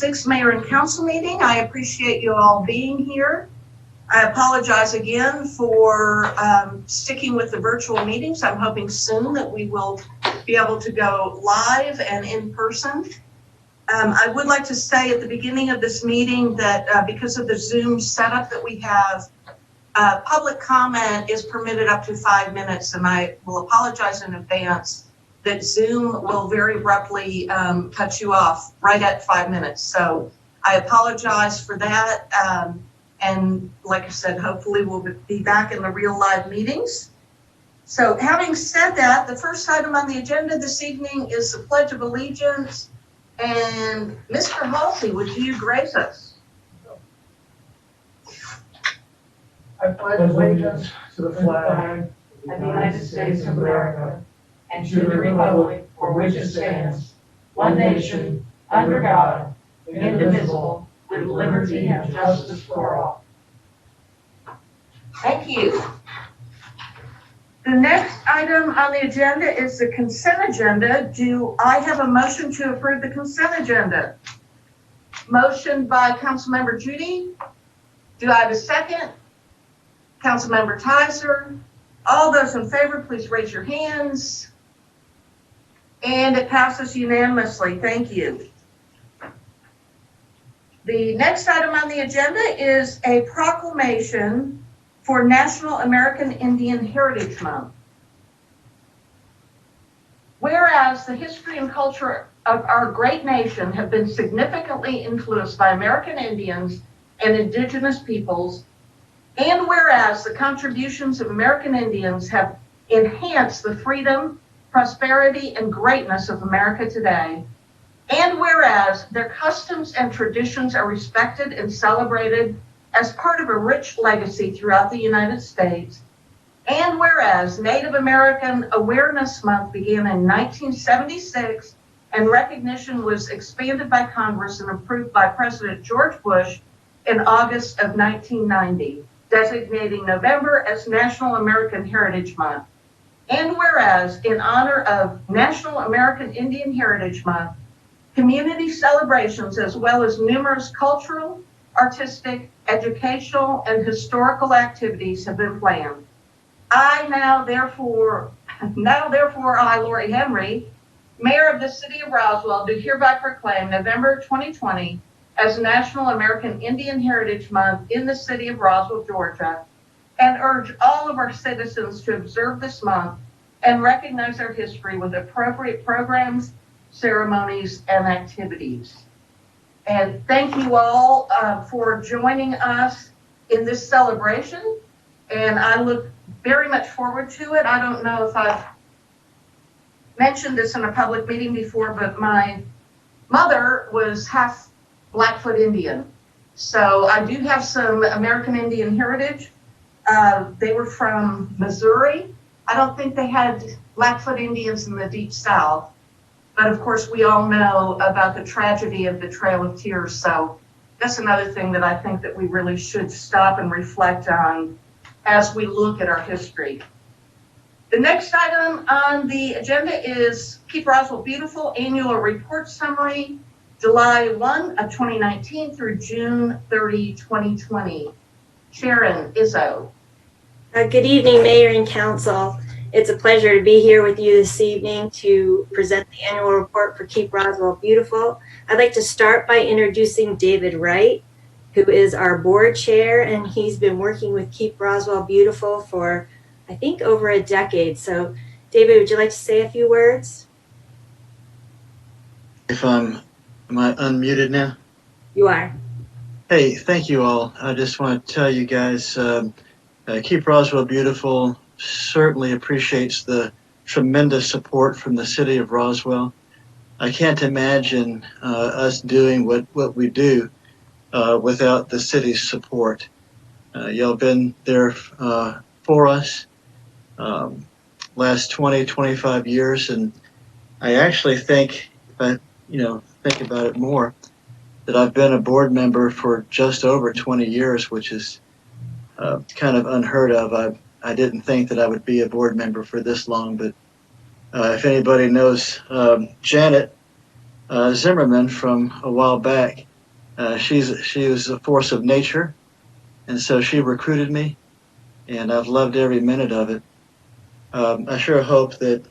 2026 Mayor and Council meeting. I appreciate you all being here. I apologize again for sticking with the virtual meetings. I'm hoping soon that we will be able to go live and in person. I would like to say at the beginning of this meeting that because of the Zoom setup that we have, public comment is permitted up to 5 minutes, and I will apologize in advance that Zoom will very abruptly cut you off right at 5 minutes. So I apologize for that. And like I said, hopefully we'll be back in the real live meetings. So having said that, the first item on the agenda this evening is the Pledge of Allegiance. And Mr. Halsey, would you grace us? I pledge allegiance to the flag of the United States of America and to the republic for which it stands, one nation, under God, indivisible, with liberty and justice for all. Thank you. The next item on the agenda is the consent agenda. Do I have a motion to approve the consent agenda? Motion by Councilmember Judy. Do I have a second? Councilmember Titus. All those in favor, please raise your hands. And it passes unanimously. Thank you. The next item on the agenda is a proclamation for National American Indian Heritage Month. Whereas the history and culture of our great nation have been significantly influenced by American Indians and indigenous peoples, and whereas the contributions of American Indians have enhanced the freedom, prosperity, and greatness of America today, and whereas their customs and traditions are respected and celebrated as part of a rich legacy throughout the United States, and whereas Native American Awareness Month began in 1976 and recognition was expanded by Congress and approved by President George Bush in August of 1990, designating November as National American Heritage Month. And whereas in honor of National American Indian Heritage Month, community celebrations as well as numerous cultural, artistic, educational, and historical activities have been planned. I now therefore, I, Lori Henry, Mayor of the City of Roswell, do hereby proclaim November 2020 as National American Indian Heritage Month in the City of Roswell, Georgia, and urge all of our citizens to observe this month and recognize our history with appropriate programs, ceremonies, and activities. And thank you all for joining us in this celebration. And I look very much forward to it. I don't know if I've mentioned this in a public meeting before, but my mother was half Blackfoot Indian. So I do have some American Indian heritage. They were from Missouri. I don't think they had Blackfoot Indians in the Deep South. But of course, we all know about the tragedy of the Trail of Tears. So that's another thing that I think that we really should stop and reflect on as we look at our history. The next item on the agenda is Keep Roswell Beautiful Annual Report Summary, July 1 of 2019 through June 30, 2020. Sharon Izzo. Good evening, Mayor and Council. It's a pleasure to be here with you this evening to present the annual report for Keep Roswell Beautiful. I'd like to start by introducing David Wright, who is our board chair, and he's been working with Keep Roswell Beautiful for, I think, over a decade. So, David, would you like to say a few words? Am I unmuted now? You are. Hey, thank you all. I just want to tell you guys, Keep Roswell Beautiful certainly appreciates the tremendous support from the city of Roswell. I can't imagine us doing what we do without the city's support. Y'all been there for us last 20, 25 years, and I actually think, if I think about it more, that I've been a board member for just over 20 years, which is kind of unheard of. I didn't think that I would be a board member for this long, but if anybody knows Janet Zimmerman from a while back, She was a force of nature, and so she recruited me, and I've loved every minute of it. I sure hope that,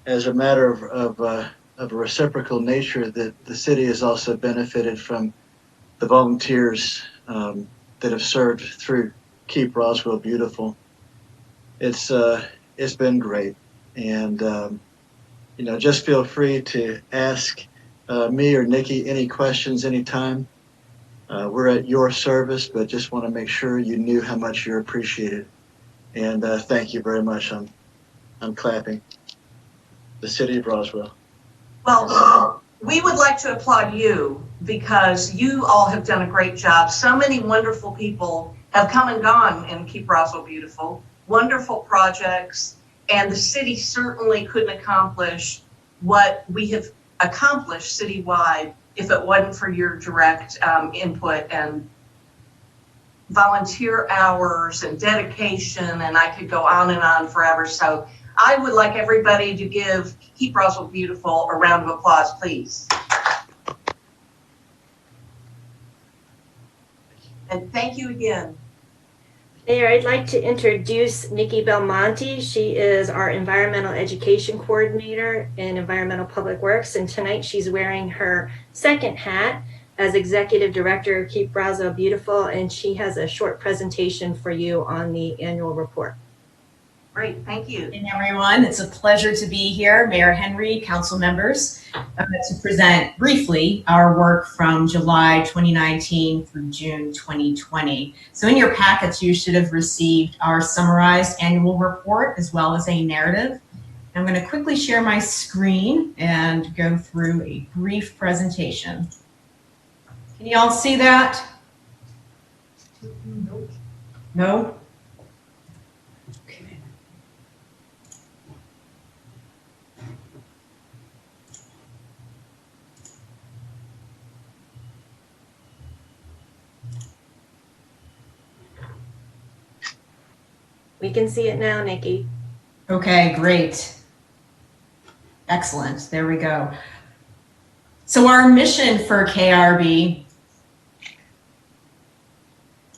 as a matter of a reciprocal nature, that the city has also benefited from the volunteers that have served through Keep Roswell Beautiful. It's been great, and just feel free to ask me or Nikki any questions anytime. We're at your service, but just want to make sure you knew how much you're appreciated. And thank you very much. I'm clapping. The city of Roswell. Well, we would like to applaud you because you all have done a great job. So many wonderful people have come and gone in Keep Roswell Beautiful. Wonderful projects, and the city certainly couldn't accomplish what we have accomplished citywide if it wasn't for your direct input and volunteer hours and dedication, and I could go on and on forever. So I would like everybody to give Keep Roswell Beautiful a round of applause, please. And thank you again. Mayor, I'd like to introduce Nikki Belmonte. She is our Environmental Education Coordinator in Environmental Public Works, and tonight she's wearing her second hat as Executive Director of Keep Roswell Beautiful, and she has a short presentation for you on the annual report. Great, thank you. Hey everyone, it's a pleasure to be here, Mayor Henry, council members, to present briefly our work from July 2019 through June 2020. So in your packets, you should have received our summarized annual report as well as a narrative. I'm going to quickly share my screen and go through a brief presentation. Can you all see that? No? We can see it now, Nikki. Okay, great. Excellent. There we go. So our mission for KRB,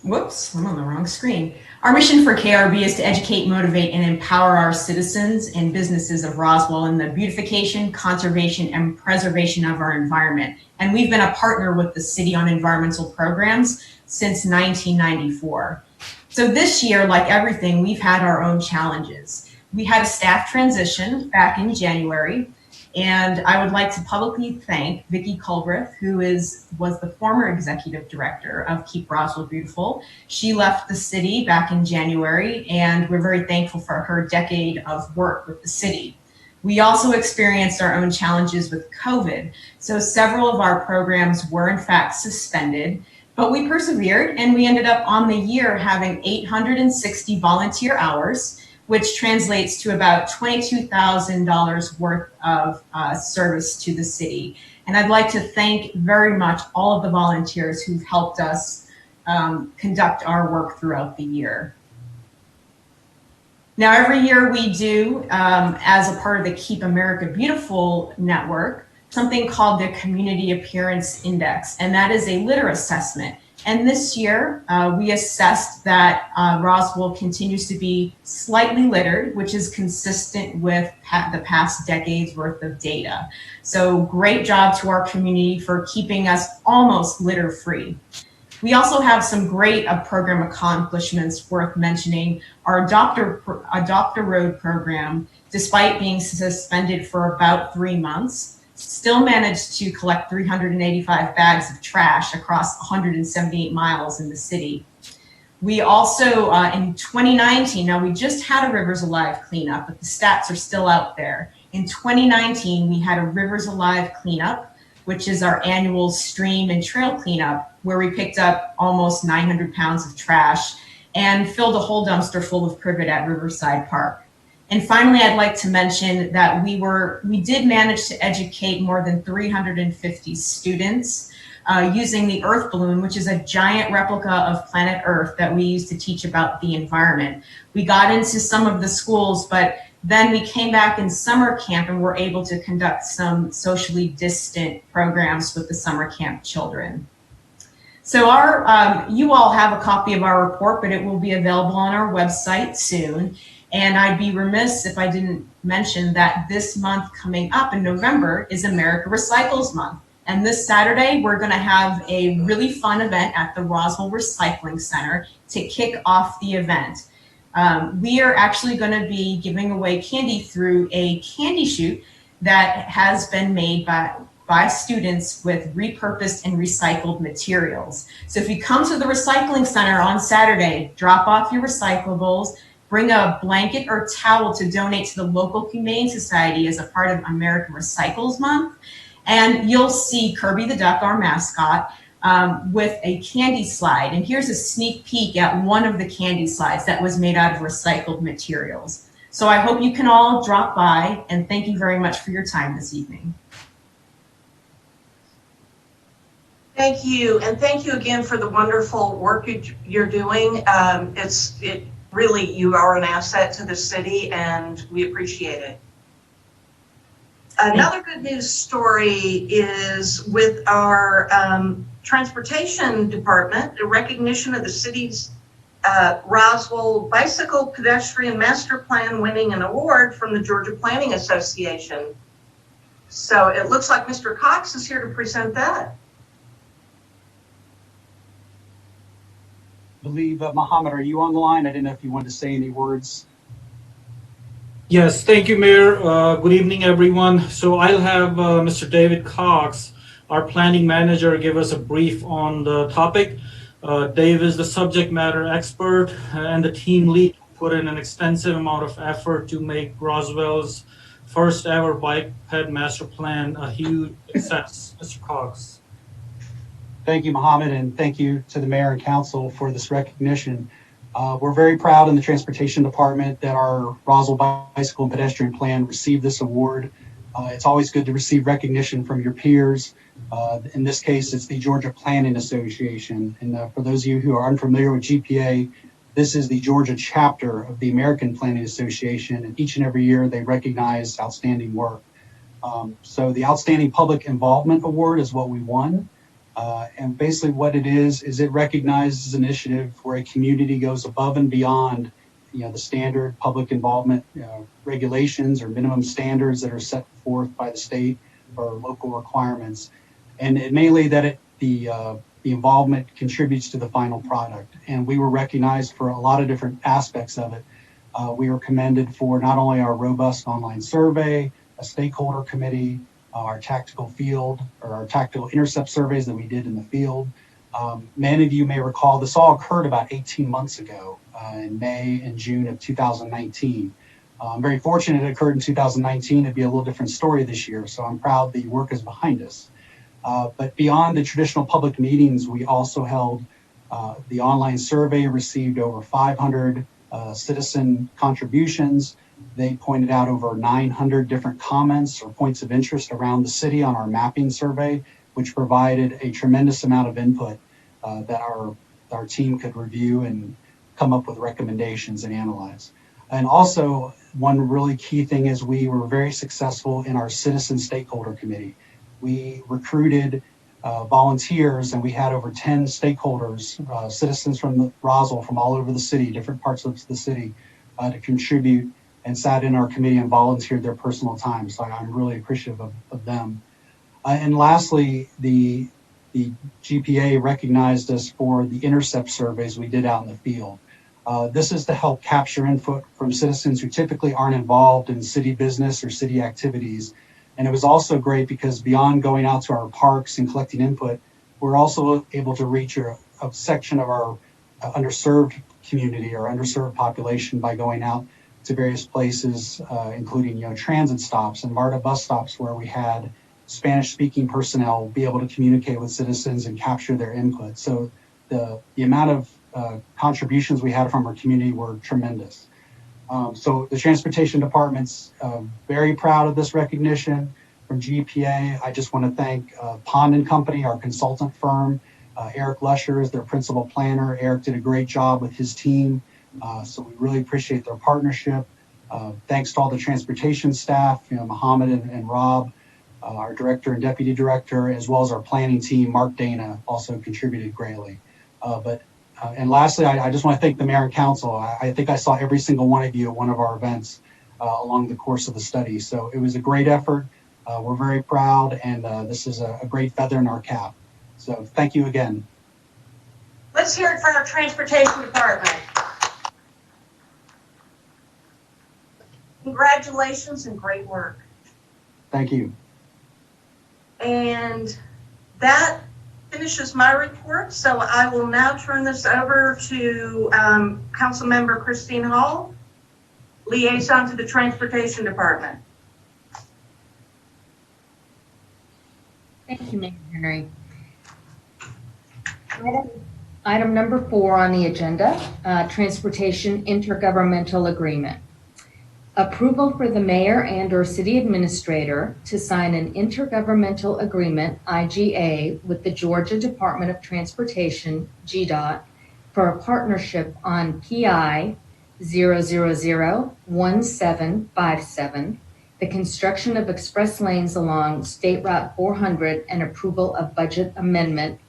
whoops, I'm on the wrong screen. Our mission for KRB is to educate, motivate, and empower our citizens and businesses of Roswell in the beautification, conservation, and preservation of our environment. And we've been a partner with the city on environmental programs since 1994. So this year, like everything, we've had our own challenges. We had a staff transition back in January, and I would like to publicly thank Vicki Culbreth, who was the former executive director of Keep Roswell Beautiful. She left the city back in January, and we're very thankful for her decade of work with the city. We also experienced our own challenges with COVID, so several of our programs were in fact suspended. But we persevered, and we ended up on the year having 860 volunteer hours, which translates to about $22,000 worth of service to the city. And I'd like to thank very much all of the volunteers who've helped us conduct our work throughout the year. Now, every year we do, as a part of the Keep America Beautiful network, something called the Community Appearance Index, and that is a litter assessment. And this year, we assessed that Roswell continues to be slightly littered, which is consistent with the past decade's worth of data. So great job to our community for keeping us almost litter-free. We also have some great program accomplishments worth mentioning. Our Adopt a Road program, despite being suspended for about 3 months, still managed to collect 385 bags of trash across 178 miles in the city. We also, in 2019, now we just had a Rivers Alive cleanup, but the stats are still out there. In 2019, we had a Rivers Alive cleanup, which is our annual stream and trail cleanup, where we picked up almost 900 pounds of trash and filled a whole dumpster full of privet at Riverside Park. And finally, I'd like to mention that we did manage to educate more than 350 students using the Earth balloon, which is a giant replica of planet Earth that we use to teach about the environment. We got into some of the schools, but then we came back in summer camp and were able to conduct some socially distant programs with the summer camp children. So you all have a copy of our report, but it will be available on our website soon. And I'd be remiss if I didn't mention that this month coming up in November is America Recycles Month. And this Saturday, we're going to have a really fun event at the Roswell Recycling Center to kick off the event. We are actually going to be giving away candy through a candy chute that has been made by students with repurposed and recycled materials. So if you come to the recycling center on Saturday, drop off your recyclables, bring a blanket or towel to donate to the local Humane Society as a part of America Recycles Month. And you'll see Kirby the Duck, our mascot, with a candy slide. And here's a sneak peek at one of the candy slides that was made out of recycled materials. So I hope you can all drop by, and thank you very much for your time this evening. Thank you, and thank you again for the wonderful work you're doing. Really, you are an asset to the city, and we appreciate it. Another good news story is with our transportation department, a recognition of the city's Roswell Bicycle Pedestrian Master Plan winning an award from the Georgia Planning Association. So it looks like Mr. Cox is here to present that. I believe, Mohammed, are you on the line? I didn't know if you wanted to say any words. Yes, thank you, Mayor. Good evening, everyone. So I'll have Mr. David Cox, our planning manager, give us a brief on the topic. Dave is the subject matter expert and the team lead put in an extensive amount of effort to make Roswell's first ever bike ped master plan a huge success. Mr. Cox. Thank you, Mohammed, and thank you to the mayor and council for this recognition. We're very proud in the transportation department that our Roswell Bicycle and Pedestrian Plan received this award. It's always good to receive recognition from your peers. In this case, it's the Georgia Planning Association. And for those of you who are unfamiliar with GPA, this is the Georgia chapter of the American Planning Association. And each and every year they recognize outstanding work. So the Outstanding Public Involvement Award is what we won. And basically what it is it recognizes an initiative where a community goes above and beyond, the standard public involvement regulations or minimum standards that are set forth by the state or local requirements. And it mainly that the involvement contributes to the final product. And we were recognized for a lot of different aspects of it. We were commended for not only our robust online survey, a stakeholder committee, our tactical field or our tactical intercept surveys that we did in the field. Many of you may recall this all occurred about 18 months ago in May and June of 2019. I'm very fortunate it occurred in 2019. It'd be a little different story this year, so I'm proud the work is behind us. But beyond the traditional public meetings, we also held the online survey, received over 500 citizen contributions. They pointed out over 900 different comments or points of interest around the city on our mapping survey, which provided a tremendous amount of input that our team could review and come up with recommendations and analyze. And also, one really key thing is we were very successful in our citizen stakeholder committee. We recruited volunteers, and we had over 10 stakeholders, citizens from Roswell, from all over the city, different parts of the city, to contribute and sat in our committee and volunteered their personal time. So I'm really appreciative of them. And lastly, the GPA recognized us for the Intercept surveys we did out in the field. This is to help capture input from citizens who typically aren't involved in city business or city activities. And it was also great because beyond going out to our parks and collecting input, we're also able to reach a section of our underserved community or underserved population by going out to various places, including transit stops and MARTA bus stops where we had Spanish-speaking personnel be able to communicate with citizens and capture their input. So the amount of contributions we had from our community were tremendous. So the transportation department's very proud of this recognition from GPA. I just want to thank Pond & Company, our consultant firm. Eric Lusher is their principal planner. Eric did a great job with his team. So we really appreciate their partnership. Thanks to all the transportation staff, Mohammed and Rob. Our director and deputy director, as well as our planning team, Mark Dana, also contributed greatly. And lastly, I just want to thank the mayor and council. I think I saw every single one of you at one of our events along the course of the study. So it was a great effort. We're very proud, and this is a great feather in our cap. So thank you again. Let's hear it for our transportation department. Congratulations and great work. Thank you. And that finishes my report. So I will now turn this over to Councilmember Christine Hall, liaison to the Transportation Department. Thank you, Mayor Henry. Item number 4 on the agenda, Transportation Intergovernmental Agreement. Approval for the mayor and/or city administrator to sign an intergovernmental agreement, IGA, with the Georgia Department of Transportation, GDOT, for a partnership on PI 0001757, the construction of express lanes along State Route 400 and approval of budget amendment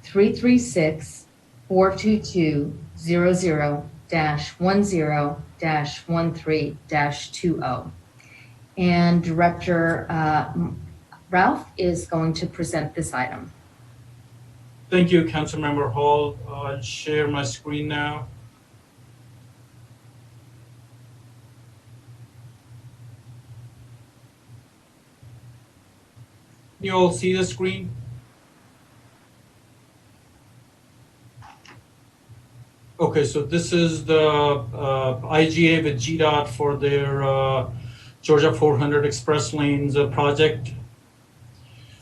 336-422-00-10-13-20. And Director Ralph is going to present this item. Thank you, Councilmember Hall. I'll share my screen now. You all see the screen? Okay, so this is the IGA with GDOT for their Georgia 400 Express Lanes project.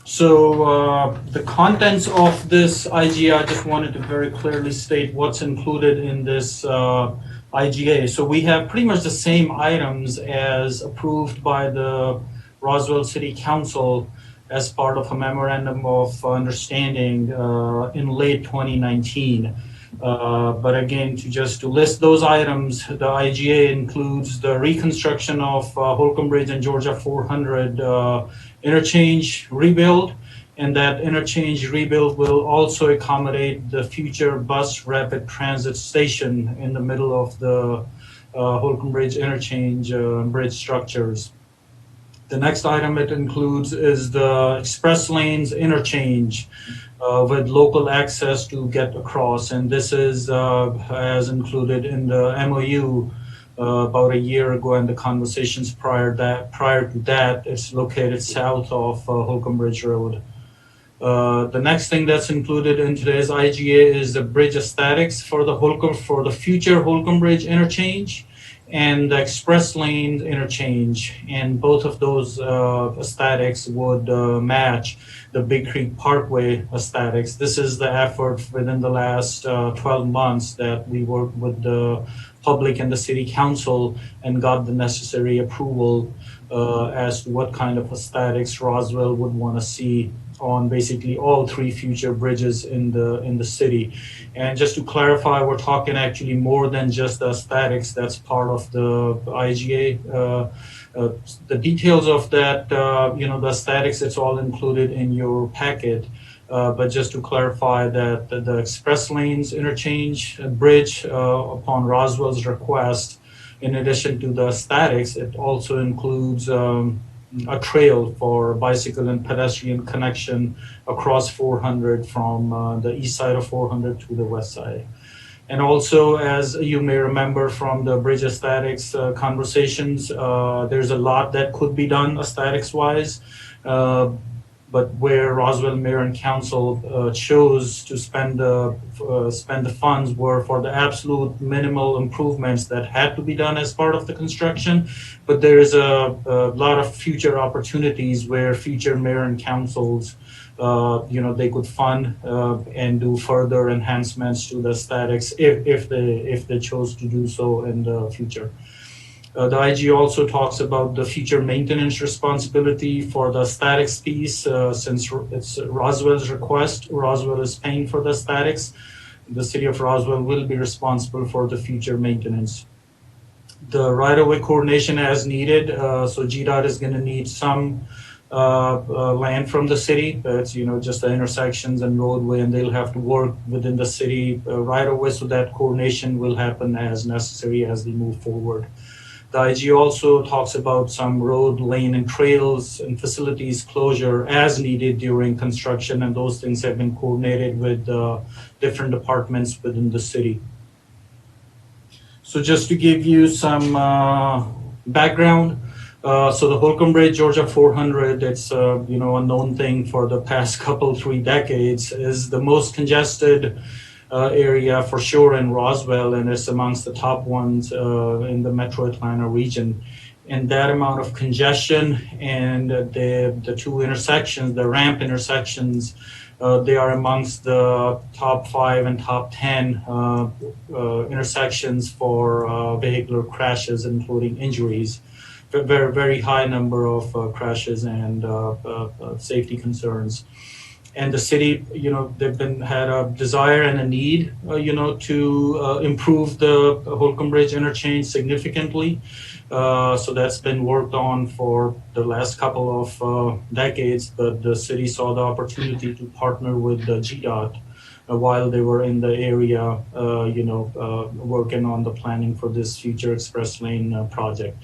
So the contents of this IGA, I just wanted to very clearly state what's included in this IGA. So we have pretty much the same items as approved by the Roswell City Council as part of a memorandum of understanding in late 2019. But again, to list those items, the IGA includes the reconstruction of Holcomb Bridge and Georgia 400 interchange rebuild, and that interchange rebuild will also accommodate the future bus rapid transit station in the middle of the Holcomb Bridge interchange bridge structures. The next item it includes is the express lanes interchange with local access to get across. And this is as included in the MOU about a year ago, and the conversations prior to that, it's located south of Holcomb Bridge Road. The next thing that's included in today's IGA is the bridge aesthetics for the future Holcomb Bridge interchange and the express lane interchange, and both of those aesthetics would match the Big Creek Parkway aesthetics. This is the effort within the last 12 months that we worked with the public and the city council and got the necessary approval as to what kind of aesthetics Roswell would want to see on basically all 3 future bridges in the city. And just to clarify, we're talking actually more than just the aesthetics that's part of the IGA. The details of that, the aesthetics, it's all included in your packet. But just to clarify that the express lanes interchange bridge, upon Roswell's request, in addition to the aesthetics, it also includes a trail for bicycle and pedestrian connection across 400 from the east side of 400 to the west side. And also, as you may remember from the bridge aesthetics conversations, there's a lot that could be done aesthetics-wise, but where Roswell Mayor and Council chose to spend the funds were for the absolute minimal improvements that had to be done as part of the construction. But there is a lot of future opportunities where future mayor and councils, they could fund and do further enhancements to the aesthetics if they chose to do so in the future. The IG also talks about the future maintenance responsibility for the aesthetics piece. Since it's Roswell's request, Roswell is paying for the aesthetics. The city of Roswell will be responsible for the future maintenance. The right-of-way coordination as needed. So GDOT is going to need some land from the city. It's, just the intersections and roadway, and they'll have to work within the city right away, so that coordination will happen as necessary as we move forward. The IG also talks about some road, lane, and trails and facilities closure as needed during construction, and those things have been coordinated with different departments within the city. So just to give you some background, so the Holcomb Bridge, Georgia 400, it's a known thing for the past three decades, is the most congested area for sure in Roswell, and it's amongst the top ones in the Metro Atlanta region. And that amount of congestion and the two intersections, the ramp intersections, they are amongst the top 5 and top 10 intersections for vehicular crashes, including injuries. Very, very high number of crashes and safety concerns. And the city, they've had a desire and a need, to improve the Holcomb Bridge interchange significantly. So that's been worked on for the last couple of decades, but the city saw the opportunity to partner with the GDOT while they were in the area, working on the planning for this future express lane project.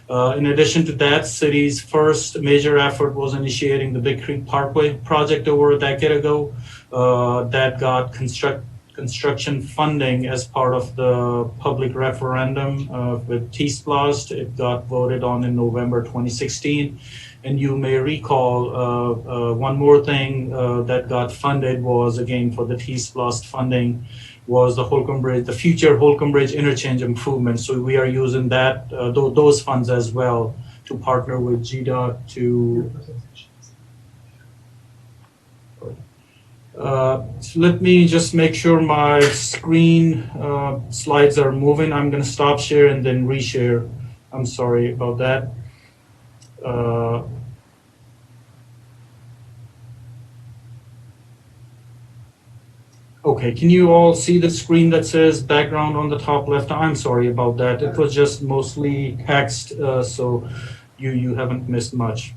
In addition to that, city's first major effort was initiating the Big Creek Parkway project over a decade ago. That got construction funding as part of the public referendum with T-Splost. It got voted on in November 2016. And you may recall one more thing that got funded was, again, for the T-Splost funding, was the Holcomb Bridge, the future Holcomb Bridge interchange improvements. So we are using that those funds as well to partner with GDOT to. So let me just make sure my screen slides are moving. I'm going to stop share and then reshare. I'm sorry about that. Okay, can you all see the screen that says background on the top left? I'm sorry about that. It was just mostly text, so you haven't missed much.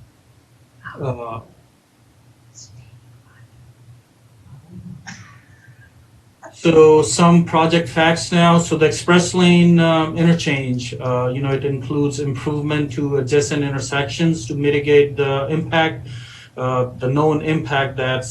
So some project facts now. So the express lane interchange, it includes improvement to adjacent intersections to mitigate the impact. The known impact that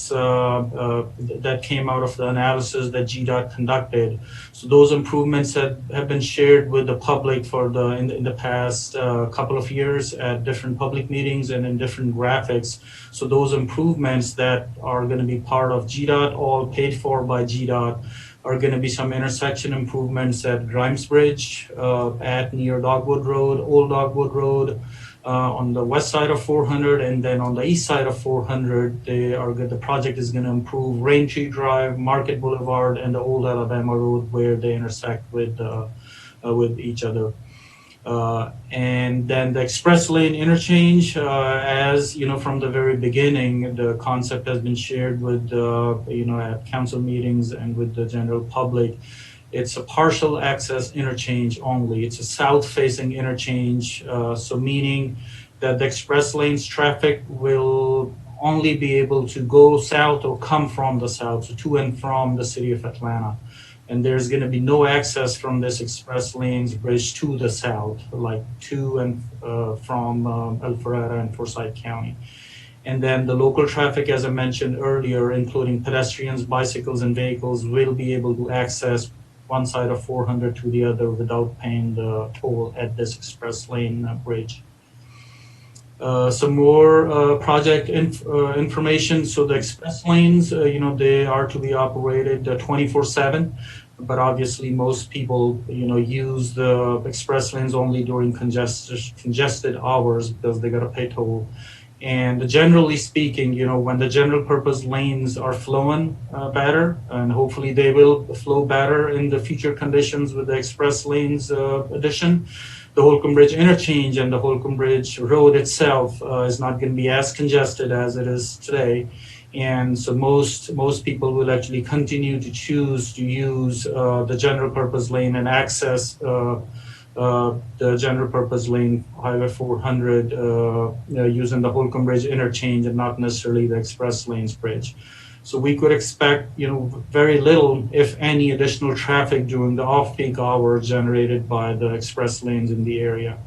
came out of the analysis that GDOT conducted. So those improvements have been shared with the public in the past couple of years at different public meetings and in different graphics. So those improvements that are going to be part of GDOT, all paid for by GDOT, are going to be some intersection improvements at Grimes Bridge, at near Dogwood Road, Old Dogwood Road, on the west side of 400, and then on the east side of 400, the project is going to improve Raintree Drive, Market Boulevard, and the Old Alabama Road where they intersect with each other. And then the express lane interchange, as from the very beginning, the concept has been shared with at council meetings and with the general public. It's a partial access interchange only. It's a south-facing interchange, so meaning that the express lanes traffic will only be able to go south or come from the south, so to and from the city of Atlanta. And there's going to be no access from this express lanes bridge to the south, like to and from Alpharetta and Forsyth County. And then the local traffic, as I mentioned earlier, including pedestrians, bicycles, and vehicles, will be able to access one side of 400 to the other without paying the toll at this express lane bridge. Some more project information. So the express lanes, they are to be operated 24/7, but obviously most people, use the express lanes only during congested hours because they got to pay toll. And generally speaking, when the general purpose lanes are flowing better, and hopefully they will flow better in the future conditions with the express lanes addition, the Holcomb Bridge interchange and the Holcomb Bridge road itself is not going to be as congested as it is today. And so most people will actually continue to choose to use the general purpose lane and access the general purpose lane, Highway 400, using the Holcomb Bridge interchange and not necessarily the express lanes bridge. So we could expect, very little, if any, additional traffic during the off-peak hours generated by the express lanes in the area.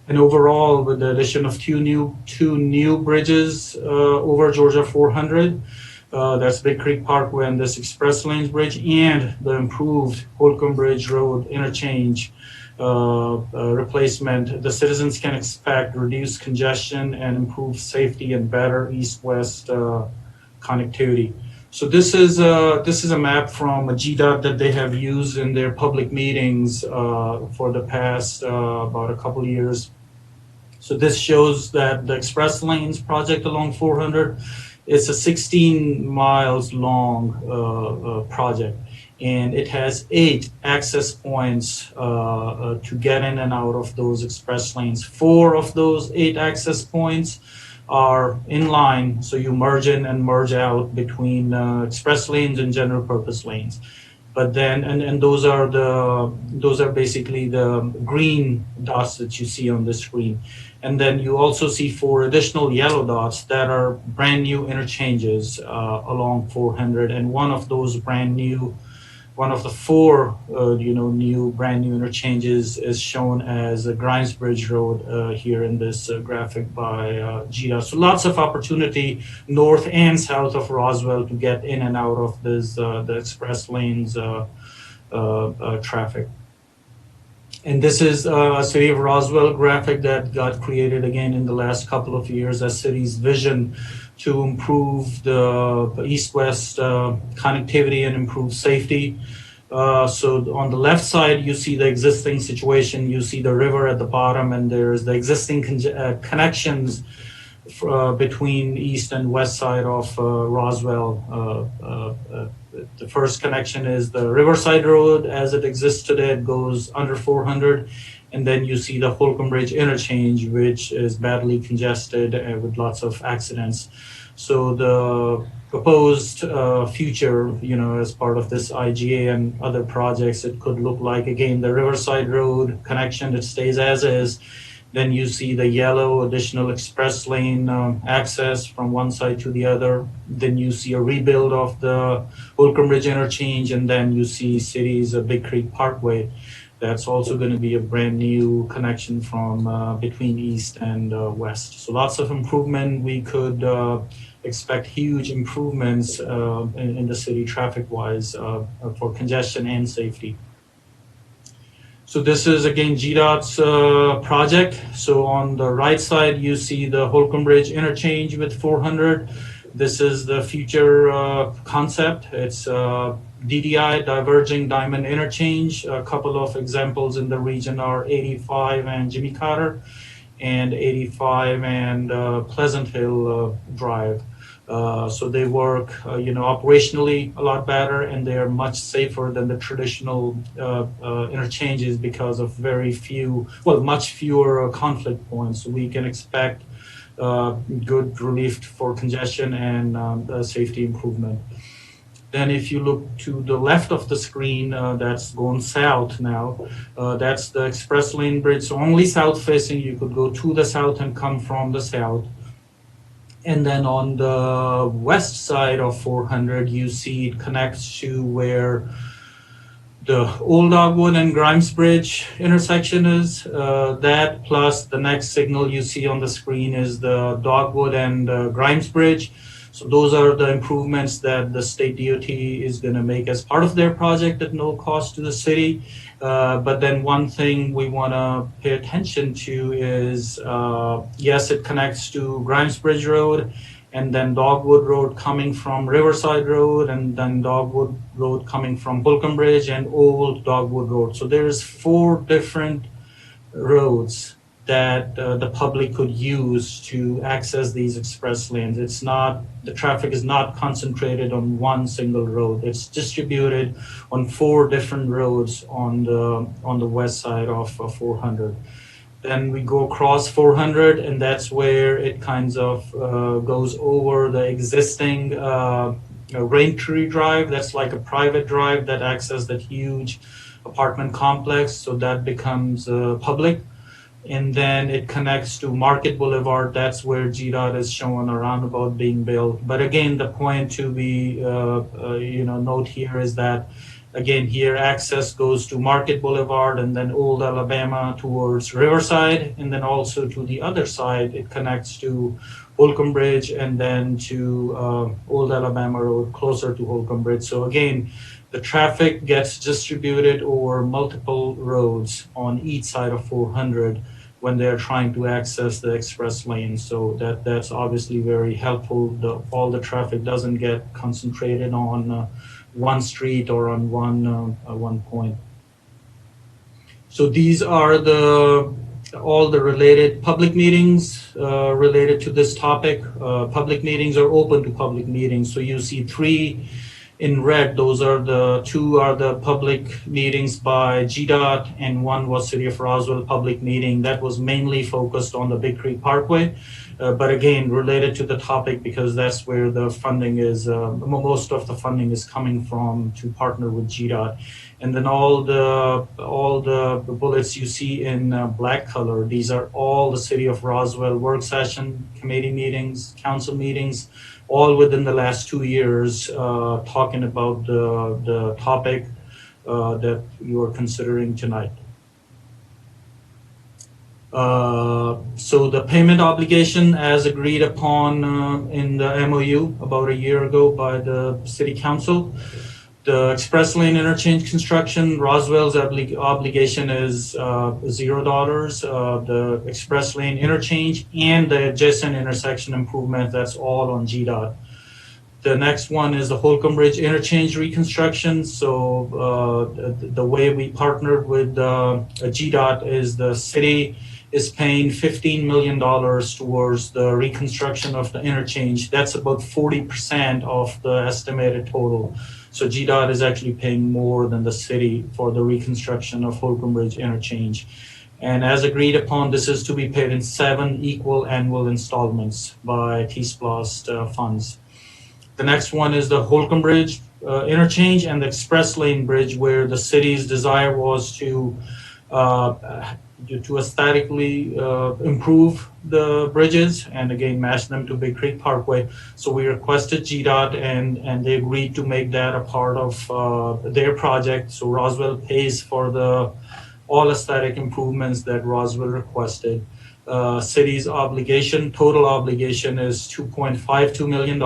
And overall, with the addition of two new bridges over Georgia 400, that's Big Creek Parkway and this express lanes bridge, and the improved Holcomb Bridge Road interchange replacement, the citizens can expect reduced congestion and improved safety and better east-west connectivity. So this is a map from a GDOT that they have used in their public meetings for the past about a couple of years. So this shows that the express lanes project along 400, it's a 16 miles long project, and it has 8 access points to get in and out of those express lanes. 4 of those 8 access points are in line, so you merge in and merge out between express lanes and general purpose lanes. But then, and those are basically the green dots that you see on the screen. And then you also see 4 additional yellow dots that are brand new interchanges along 400. And one of those one of the 4 new brand new interchanges is shown as Grimes Bridge Road here in this graphic by GDOT. So lots of opportunity north and south of Roswell to get in and out of this the express lanes traffic. And this is a City of Roswell graphic that got created again in the last couple of years as city's vision to improve the east-west connectivity and improve safety. So on the left side, you see the existing situation. You see the river at the bottom, and there's the existing connections between east and west side of Roswell. The first connection is the Riverside Road as it exists today. It goes under 400. And then you see the Holcomb Bridge interchange, which is badly congested with lots of accidents. So the proposed future, as part of this IGA and other projects, it could look like, again, the Riverside Road connection that stays as is. Then you see the yellow additional express lane access from one side to the other. Then you see a rebuild of the Holcomb Bridge interchange, and then you see city's Big Creek Parkway. That's also going to be a brand new connection from between east and west. So lots of improvement. We could expect huge improvements in the city traffic-wise for congestion and safety. So this is again GDOT's project. So on the right side, you see the Holcomb Bridge interchange with 400. This is the future concept. It's DDI, diverging diamond interchange. A couple of examples in the region are 85 and Jimmy Carter, and 85 and Pleasant Hill Drive. So they work, operationally a lot better, and they are much safer than the traditional interchanges because of much fewer conflict points. So we can expect good relief for congestion and safety improvement. Then if you look to the left of the screen, that's going south now, that's the express lane bridge. So only south facing, you could go to the south and come from the south. And then on the west side of 400, you see it connects to where the Old Dogwood and Grimes Bridge intersection is. That plus the next signal you see on the screen is the Dogwood and Grimes Bridge. So those are the improvements that the state DOT is going to make as part of their project at no cost to the city. But then one thing we want to pay attention to is, yes, it connects to Grimes Bridge Road, and then Dogwood Road coming from Riverside Road, and then Dogwood Road coming from Holcomb Bridge, and Old Dogwood Road. So there's 4 different roads that the public could use to access these express lanes. The traffic is not concentrated on one single road. It's distributed on 4 different roads on the west side of 400. Then we go across 400, and that's where it kind of goes over the existing Raintree Drive. That's like a private drive that accesses that huge apartment complex, so that becomes public. And then it connects to Market Boulevard. That's where GDOT is showing a roundabout being built. But again, the point to be note here is that, again, here access goes to Market Boulevard and then Old Alabama towards Riverside, and then also to the other side it connects to Holcomb Bridge and then to Old Alabama Road closer to Holcomb Bridge. So again, the traffic gets distributed over multiple roads on each side of 400 when they're trying to access the express lane. So that's obviously very helpful. All the traffic doesn't get concentrated on one street or on one point. So these are all the related public meetings related to this topic. Public meetings are open to public meetings. So you see 3 in red. Those are two are the public meetings by GDOT, and 1 was City of Roswell public meeting that was mainly focused on the Big Creek Parkway. But again, related to the topic because that's where the funding is, most of the funding is coming from to partner with GDOT. And then all the bullets you see in black color, these are all the City of Roswell work session, committee meetings, council meetings, all within the last 2 years, talking about the topic that you are considering tonight. So the payment obligation as agreed upon in the MOU about a year ago by the City Council. The express lane interchange construction, Roswell's obligation is $0. The express lane interchange and the adjacent intersection improvement, that's all on GDOT. The next one is the Holcomb Bridge interchange reconstruction. So the way we partnered with GDOT is the city is paying $15 million towards the reconstruction of the interchange. That's about 40% of the estimated total. So GDOT is actually paying more than the city for the reconstruction of Holcomb Bridge interchange. And as agreed upon, this is to be paid in 7 equal annual installments by T-SPLOST funds. The next one is the Holcomb Bridge interchange and the express lane bridge, where the city's desire was to aesthetically improve the bridges and again match them to Big Creek Parkway. So we requested GDOT and they agreed to make that a part of their project. So Roswell pays for all aesthetic improvements that Roswell requested. City's total obligation is $2.52 million.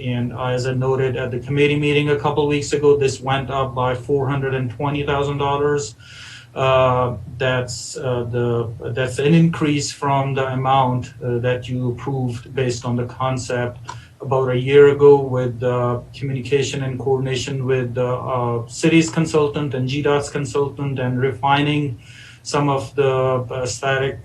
And as I noted at the committee meeting a couple of weeks ago, this went up by $420,000. That's an increase from the amount that you approved based on the concept about a year ago with communication and coordination with the city's consultant and GDOT's consultant and refining some of the aesthetic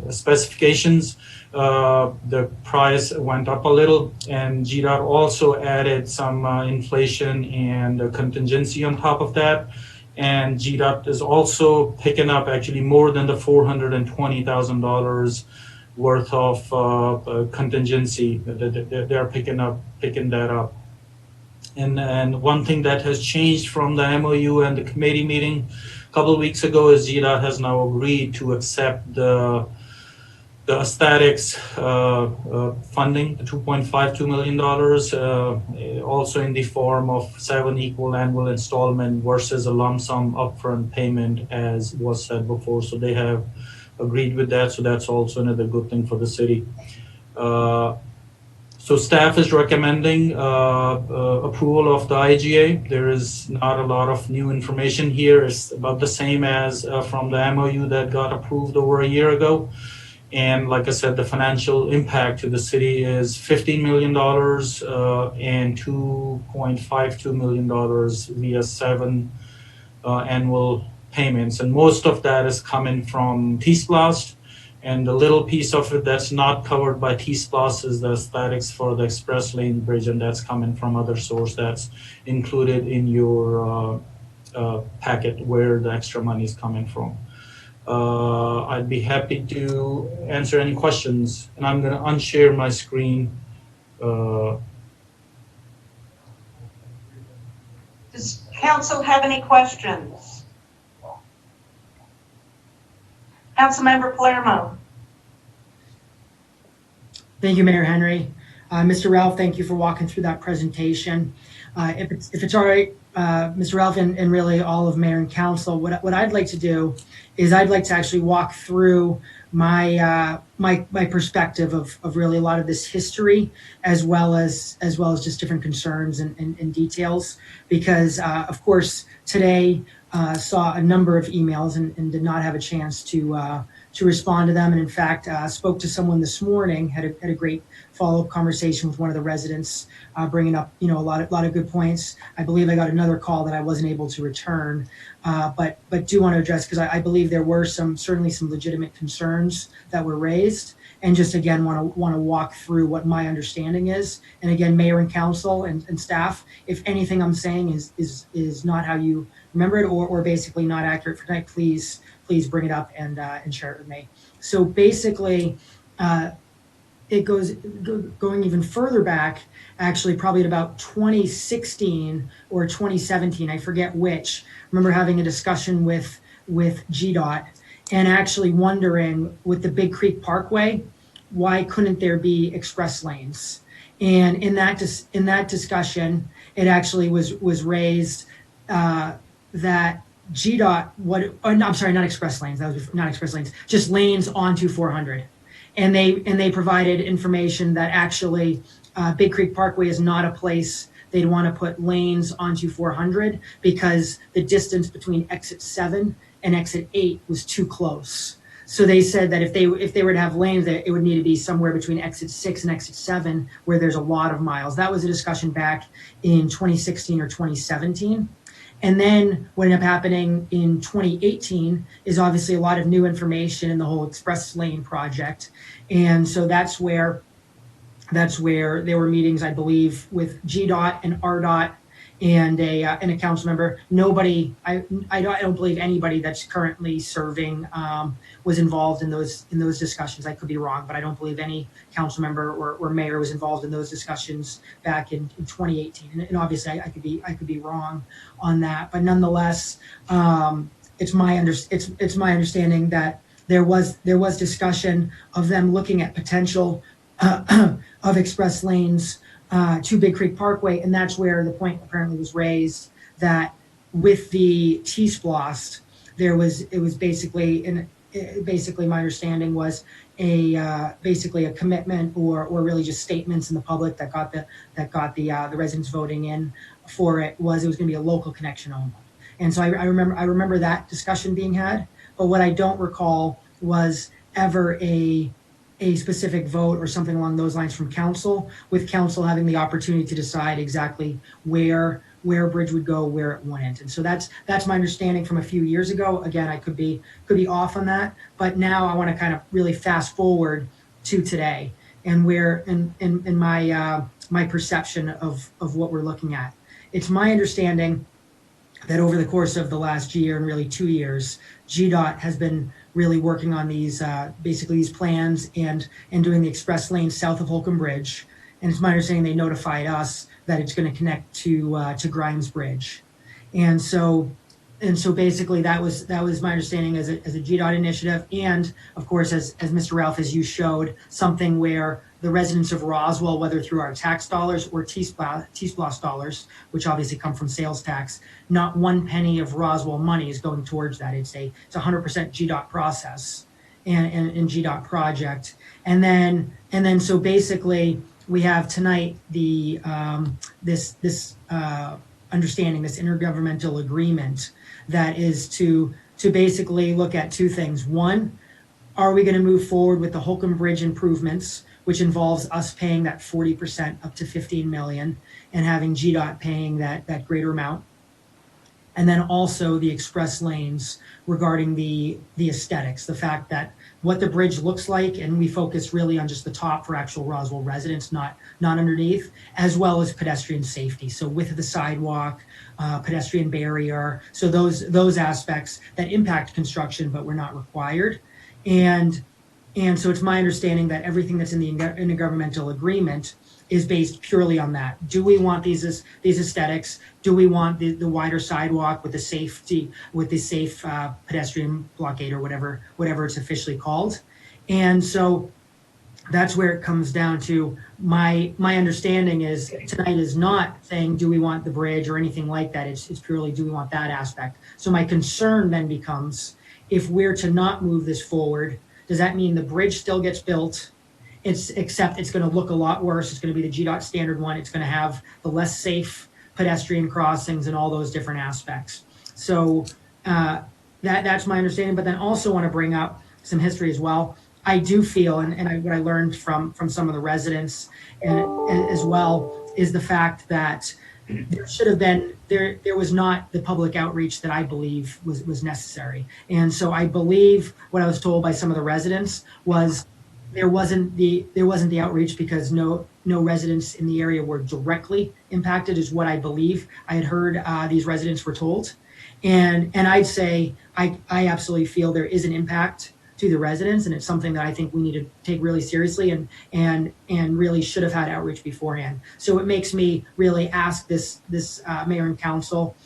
specifications. The price went up a little, and GDOT also added some inflation and contingency on top of that. And GDOT is also picking up actually more than the $420,000 worth of contingency. They're picking that up. And one thing that has changed from the MOU and the committee meeting a couple of weeks ago is GDOT has now agreed to accept the aesthetics funding, the $2.52 million, also in the form of 7 equal annual installment versus a lump sum upfront payment, as was said before. So they have agreed with that. So that's also another good thing for the city. So staff is recommending approval of the IGA. There is not a lot of new information here. It's about the same as from the MOU that got approved over a year ago. And like I said, the financial impact to the city is $15 million and $2.52 million via 7 annual payments. And most of that is coming from T-SPLOST. And the little piece of it that's not covered by T-SPLOST is the aesthetics for the express lane bridge, and that's coming from other source that's included in your packet where the extra money is coming from. I'd be happy to answer any questions, and I'm going to unshare my screen. Does council have any questions? Councilmember Palermo. Thank you, Mayor Henry. Mr. Ralph, thank you for walking through that presentation. If it's all right, Mr. Ralph and really all of Mayor and Council, what I'd like to do is I'd like to actually walk through my my perspective of really a lot of this history, as well as just different concerns and details, because of course today saw a number of emails and did not have a chance to respond to them, and in fact spoke to someone this morning, had a great follow-up conversation with one of the residents, bringing up a lot of good points. I believe I got another call that I wasn't able to return, but do want to address, because I believe there were certainly some legitimate concerns that were raised, and just again want to walk through what my understanding is. And again, Mayor and Council and staff, if anything I'm saying is not how you remember it, or basically not accurate for tonight, please bring it up and share it with me. So basically, it goes going even further back, actually probably at about 2016 or 2017, I forget which. I remember having a discussion with GDOT and actually wondering, with the Big Creek Parkway, why couldn't there be express lanes? And in that discussion, it actually was raised that GDOT I'm sorry, not express lanes. That was not express lanes, just lanes onto 400. And they provided information that actually Big Creek Parkway is not a place they'd want to put lanes onto 400, because the distance between exit 7 and exit 8 was too close. So they said that if they were to have lanes, that it would need to be somewhere between exit 6 and exit 7, where there's a lot of miles. That was a discussion back in 2016 or 2017. And then what ended up happening in 2018 is obviously a lot of new information in the whole express lane project. And so that's where there were meetings, I believe, with GDOT and RDOT and a council member. Nobody, I don't believe anybody that's currently serving was involved in those discussions. I could be wrong, but I don't believe any council member or mayor was involved in those discussions back in 2018. And obviously, I could be wrong on that, but nonetheless, it's my understanding that there was discussion of them looking at potential of express lanes to Big Creek Parkway, and that's where the point apparently was raised that with the T-Splost, it was basically my understanding was basically a commitment or really just statements in the public that got the residents voting in for it was going to be a local connection only. And so I remember that discussion being had, but what I don't recall was ever a specific vote or something along those lines from council, with council having the opportunity to decide exactly where a bridge would go, where it wouldn't. And so that's my understanding from a few years ago. Again, I could be off on that, but now I want to kind of really fast forward to today and where in my perception of what we're looking at. It's my understanding that over the course of the last year and really 2 years, GDOT has been really working on these basically these plans and doing the express lane south of Holcomb Bridge. And it's my understanding they notified us that it's going to connect to Grimes Bridge. And so basically that was my understanding as a GDOT initiative. And of course, as Mr. Ralph, as you showed, something where the residents of Roswell, whether through our tax dollars or T-Splost dollars, which obviously come from sales tax, not one penny of Roswell money is going towards that. It's a 100% GDOT process and GDOT project. And then so basically we have tonight the this understanding, this intergovernmental agreement that is to basically look at two things. One, are we going to move forward with the Holcomb Bridge improvements, which involves us paying that 40% up to $15 million and having GDOT paying that greater amount? And then also the express lanes regarding the aesthetics, the fact that what the bridge looks like, and we focus really on just the top for actual Roswell residents, not underneath, as well as pedestrian safety. So width of the sidewalk, pedestrian barrier, so those aspects that impact construction but were not required. And so it's my understanding that everything that's in the intergovernmental agreement is based purely on that. Do we want these aesthetics? Do we want the wider sidewalk with the safe pedestrian blockade or whatever it's officially called? And so that's where it comes down to. My understanding is tonight is not saying, do we want the bridge or anything like that? It's purely, do we want that aspect? So my concern then becomes, if we're to not move this forward, does that mean the bridge still gets built? Except it's going to look a lot worse. It's going to be the GDOT standard one. It's going to have the less safe pedestrian crossings and all those different aspects. So that's my understanding. But then also want to bring up some history as well. I do feel, and what I learned from some of the residents as well, is the fact that there should have been, there was not the public outreach that I believe was necessary. And so I believe what I was told by some of the residents was there wasn't the outreach because no residents in the area were directly impacted, is what I believe. I had heard these residents were told, and I'd say I absolutely feel there is an impact to the residents, and it's something that I think we need to take really seriously and really should have had outreach beforehand. So it makes me really ask this mayor and council,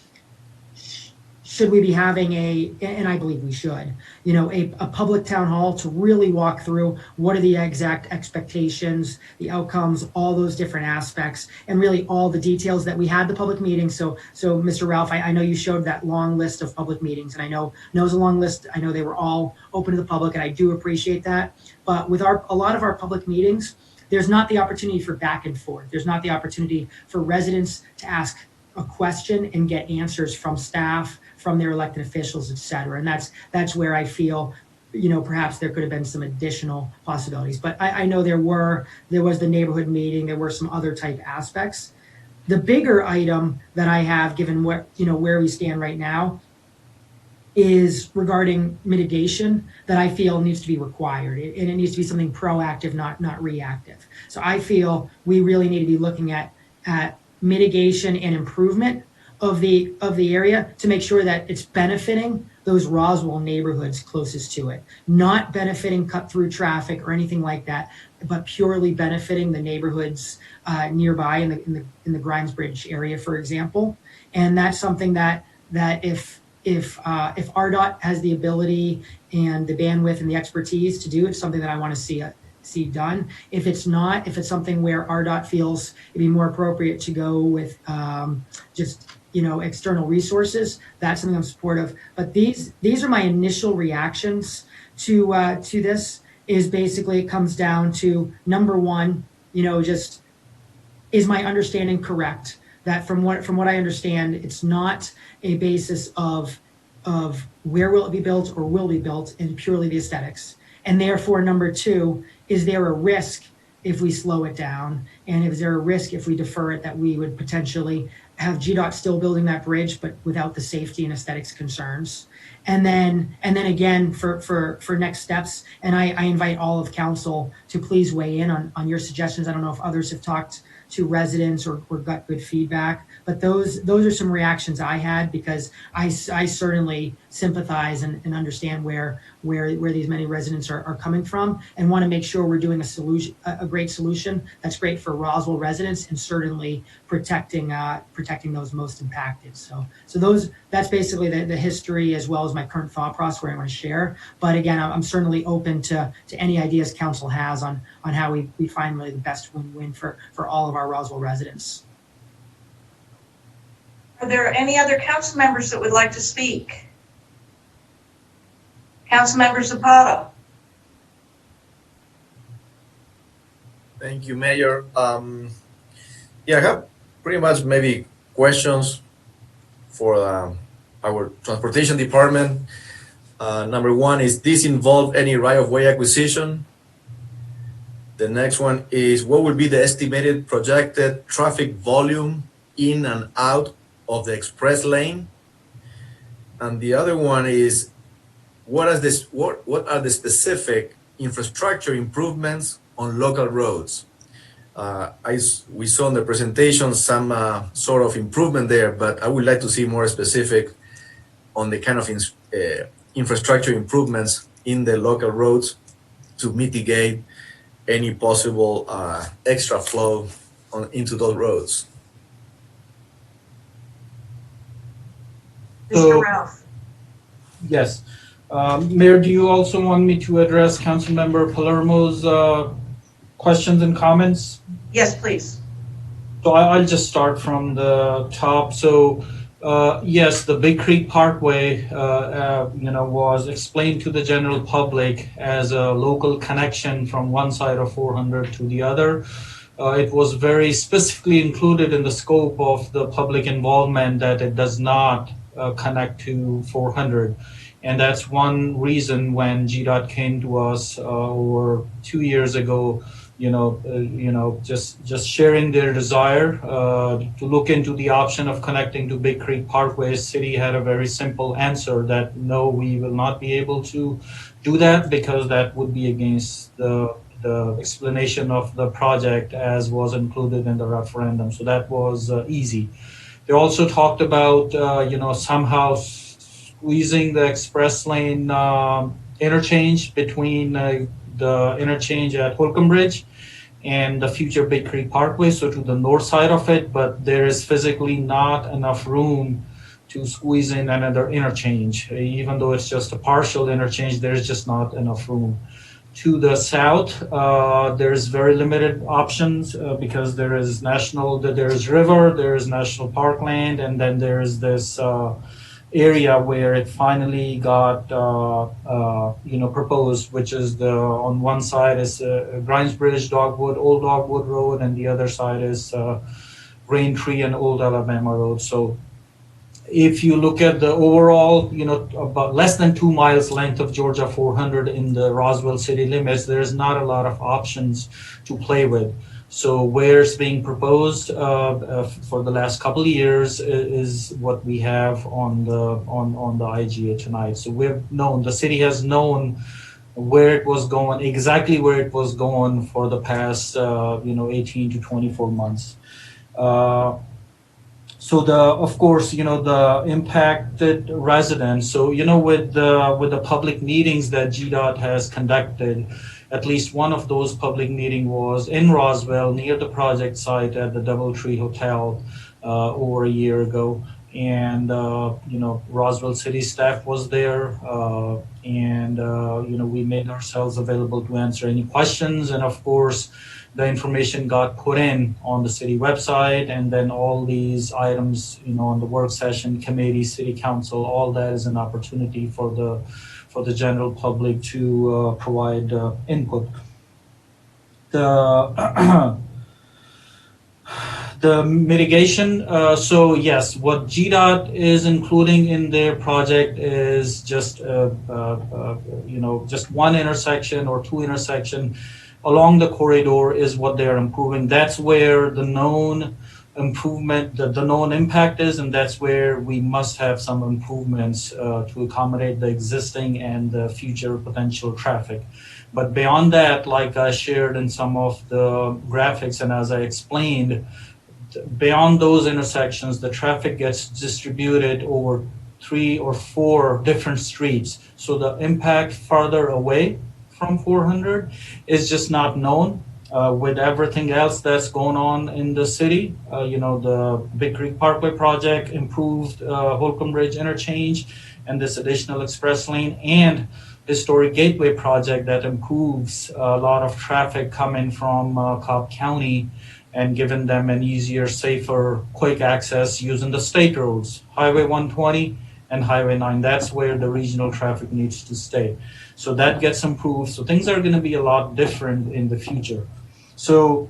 should we be having and I believe we should, a public town hall to really walk through what are the exact expectations, the outcomes, all those different aspects, and really all the details that we had the public meeting. So Mr. Ralph, I know you showed that long list of public meetings, and I know it was a long list. I know they were all open to the public, and I do appreciate that. But with a lot of our public meetings, there's not the opportunity for back and forth. There's not the opportunity for residents to ask a question and get answers from staff, from their elected officials, et cetera. And that's where I feel, perhaps there could have been some additional possibilities. But I know there was the neighborhood meeting, there were some other type aspects. The bigger item that I have, given where we stand right now, is regarding mitigation that I feel needs to be required, and it needs to be something proactive, not reactive. So I feel we really need to be looking at mitigation and improvement of the area to make sure that it's benefiting those Roswell neighborhoods closest to it, not benefiting cut through traffic or anything like that, but purely benefiting the neighborhoods nearby in the Grimes Bridge area, for example. And that's something that if RDOT has the ability and the bandwidth and the expertise to do, it's something that I want to see done. If it's not, if it's something where RDOT feels it'd be more appropriate to go with just external resources, that's something I'm supportive. But these are my initial reactions to this. Is basically it comes down to, number one, just is my understanding correct that from what I understand, it's not a basis of where will it be built or will be built, and purely the aesthetics. And therefore, number two, is there a risk if we slow it down? And is there a risk if we defer it that we would potentially have GDOT still building that bridge, but without the safety and aesthetics concerns? And then again, for next steps, and I invite all of council to please weigh in on your suggestions. I don't know if others have talked to residents or got good feedback, but those are some reactions I had, because I certainly sympathize and understand where these many residents are coming from, and want to make sure we're doing a great solution that's great for Roswell residents, and certainly protecting those most impacted. So that's basically the history, as well as my current thought process where I want to share. But again, I'm certainly open to any ideas council has on how we find really the best win-win for all of our Roswell residents. Are there any other council members that would like to speak? Councilmember Zapata. Thank you, Mayor. I have pretty much maybe questions for our transportation department. Number one, is this involve any right-of-way acquisition? The next one is, what would be the estimated projected traffic volume in and out of the express lane? And the other one is, what are the specific infrastructure improvements on local roads? We saw in the presentation some sort of improvement there, but I would like to see more specific on the kind of infrastructure improvements in the local roads to mitigate any possible extra flow into those roads. Mr. So, Ralph. yes. Mayor, do you also want me to address Councilmember Palermo's questions and comments? Yes, please. So I'll just start from the top. So yes, the Big Creek Parkway, was explained to the general public as a local connection from one side of 400 to the other. It was very specifically included in the scope of the public involvement that it does not connect to 400. And that's one reason when GDOT came to us over 2 years ago, just sharing their desire to look into the option of connecting to Big Creek Parkway. City had a very simple answer that no, we will not be able to do that because that would be against the explanation of the project as was included in the referendum. So that was easy. They also talked about, somehow squeezing the express lane interchange between the interchange at Holcomb Bridge and the future Big Creek Parkway, so to the north side of it, but there is physically not enough room to squeeze in another interchange. Even though it's just a partial interchange, there's just not enough room. To the south, there's very limited options because there is river, there is national parkland, and then there is this area where it finally got proposed, which is on one side is Grimes Bridge, Old Dogwood Road, and the other side is Rain Tree and Old Alabama Road. So if you look at the overall, about less than 2 miles length of Georgia 400 in the Roswell city limits, there's not a lot of options to play with. So where it's being proposed for the last couple of years is what we have on the IGA tonight. So the city has known where it was going, exactly where it was going for the past 18 to 24 months. So of course, the impacted residents. So, with the public meetings that GDOT has conducted, at least one of those public meeting was in Roswell near the project site at the Doubletree Hotel over a year ago. And, Roswell city staff was there and we made ourselves available to answer any questions. And of course, the information got put in on the city website, and then all these items, on the work session committee, city council, all that is an opportunity for the general public to provide input. The mitigation. So yes, what GDOT is including in their project is just just one intersection or two intersection along the corridor is what they're improving. That's where the known improvement, the known impact is, and that's where we must have some improvements to accommodate the existing and the future potential traffic. But beyond that, like I shared in some of the graphics and as I explained, beyond those intersections, the traffic gets distributed over 3 or 4 different streets. So the impact farther away from 400 is just not known. With everything else that's going on in the city, the Big Creek Parkway project, improved Holcomb Bridge interchange, and this additional express lane, and historic gateway project that improves a lot of traffic coming from Cobb County and giving them an easier, safer, quick access using the state roads, Highway 120 and Highway 9. That's where the regional traffic needs to stay. So that gets improved. So things are going to be a lot different in the future. So,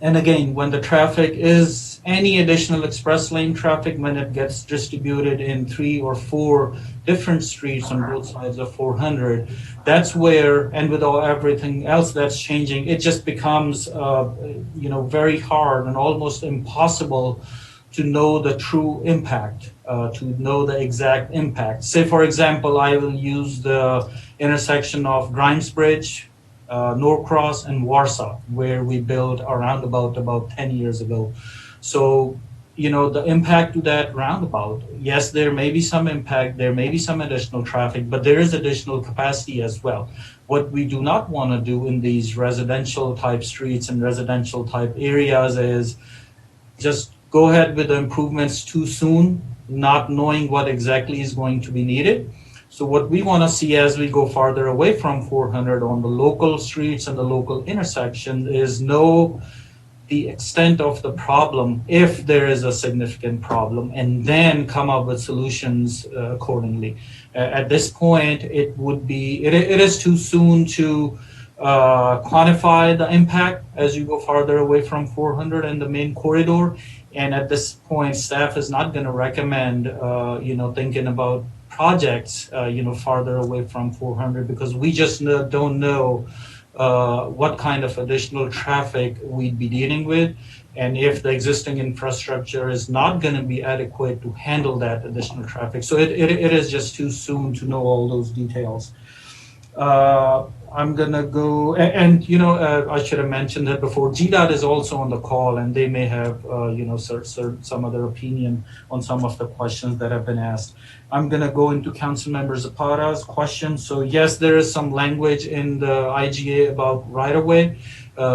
and again, when the traffic is any additional express lane traffic, when it gets distributed in 3 or 4 different streets on both sides of 400, that's where, and with everything else that's changing, it just becomes, very hard and almost impossible to know the true impact, to know the exact impact. Say, for example, I will use the intersection of Grimes Bridge, Norcross, and Warsaw, where we built a roundabout about 10 years ago. So, the impact to that roundabout. Yes, there may be some impact, there may be some additional traffic, but there is additional capacity as well. What we do not want to do in these residential type streets and residential type areas is just go ahead with the improvements too soon, not knowing what exactly is going to be needed. So what we want to see as we go farther away from 400 on the local streets and the local intersections is know the extent of the problem, if there is a significant problem, and then come up with solutions accordingly. At this point, it is too soon to quantify the impact as you go farther away from 400 and the main corridor. And at this point, staff is not going to recommend, thinking about projects, farther away from 400, because we just don't know what kind of additional traffic we'd be dealing with, and if the existing infrastructure is not going to be adequate to handle that additional traffic. So it is just too soon to know all those details. I'm going to go, I should have mentioned that before, GDOT is also on the call, and they may have, some other opinion on some of the questions that have been asked. I'm going to go into Councilmember Zapata's question. So yes, there is some language in the IGA about right-of-way.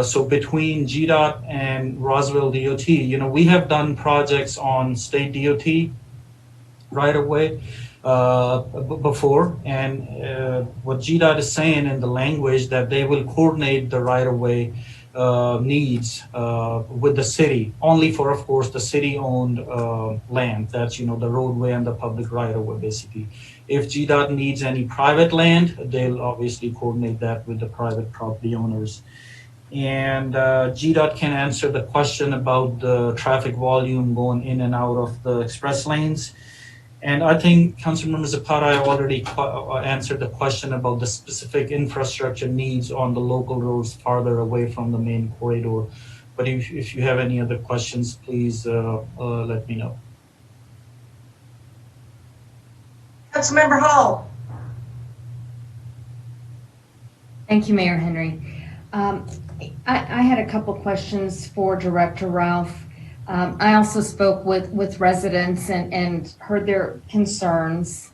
So between GDOT and Roswell DOT, we have done projects on state DOT right-of-way before, and what GDOT is saying in the language that they will coordinate the right-of-way needs with the city, only for, of course, the city-owned land. That's, the roadway and the public right-of-way, basically. If GDOT needs any private land, they'll obviously coordinate that with the private property owners. And GDOT can answer the question about the traffic volume going in and out of the express lanes. And I think Councilmember Zapata already answered the question about the specific infrastructure needs on the local roads farther away from the main corridor. But if you have any other questions, please let me know. Councilmember Hall. Thank you, Mayor Henry. I had a couple questions for Director Ralph. I also spoke with residents and heard their concerns.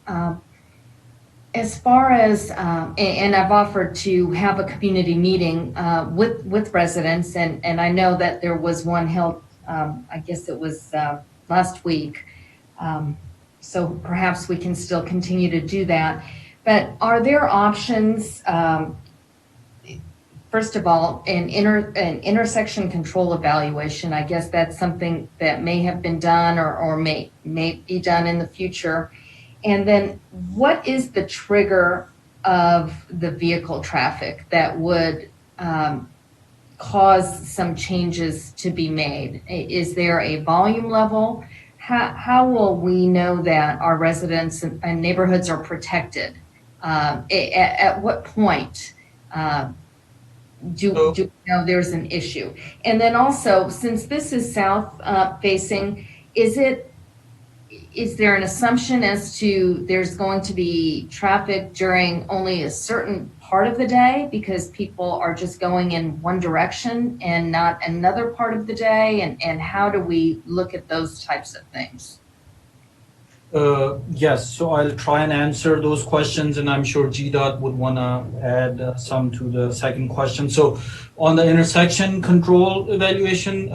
As far as, and I've offered to have a community meeting with residents, and I know that there was one held, I guess it was last week. So perhaps we can still continue to do that. But are there options, first of all, an intersection control evaluation? I guess that's something that may have been done or may be done in the future. And then what is the trigger of the vehicle traffic that would cause some changes to be made? Is there a volume level? How will we know that our residents and neighborhoods are protected? At what point do we know there's an issue? And then also, since this is south facing, is there an assumption as to there's going to be traffic during only a certain part of the day because people are just going in one direction and not another part of the day? And how do we look at those types of things? Yes, so I'll try and answer those questions, and I'm sure GDOT would want to add some to the second question. So on the intersection control evaluation,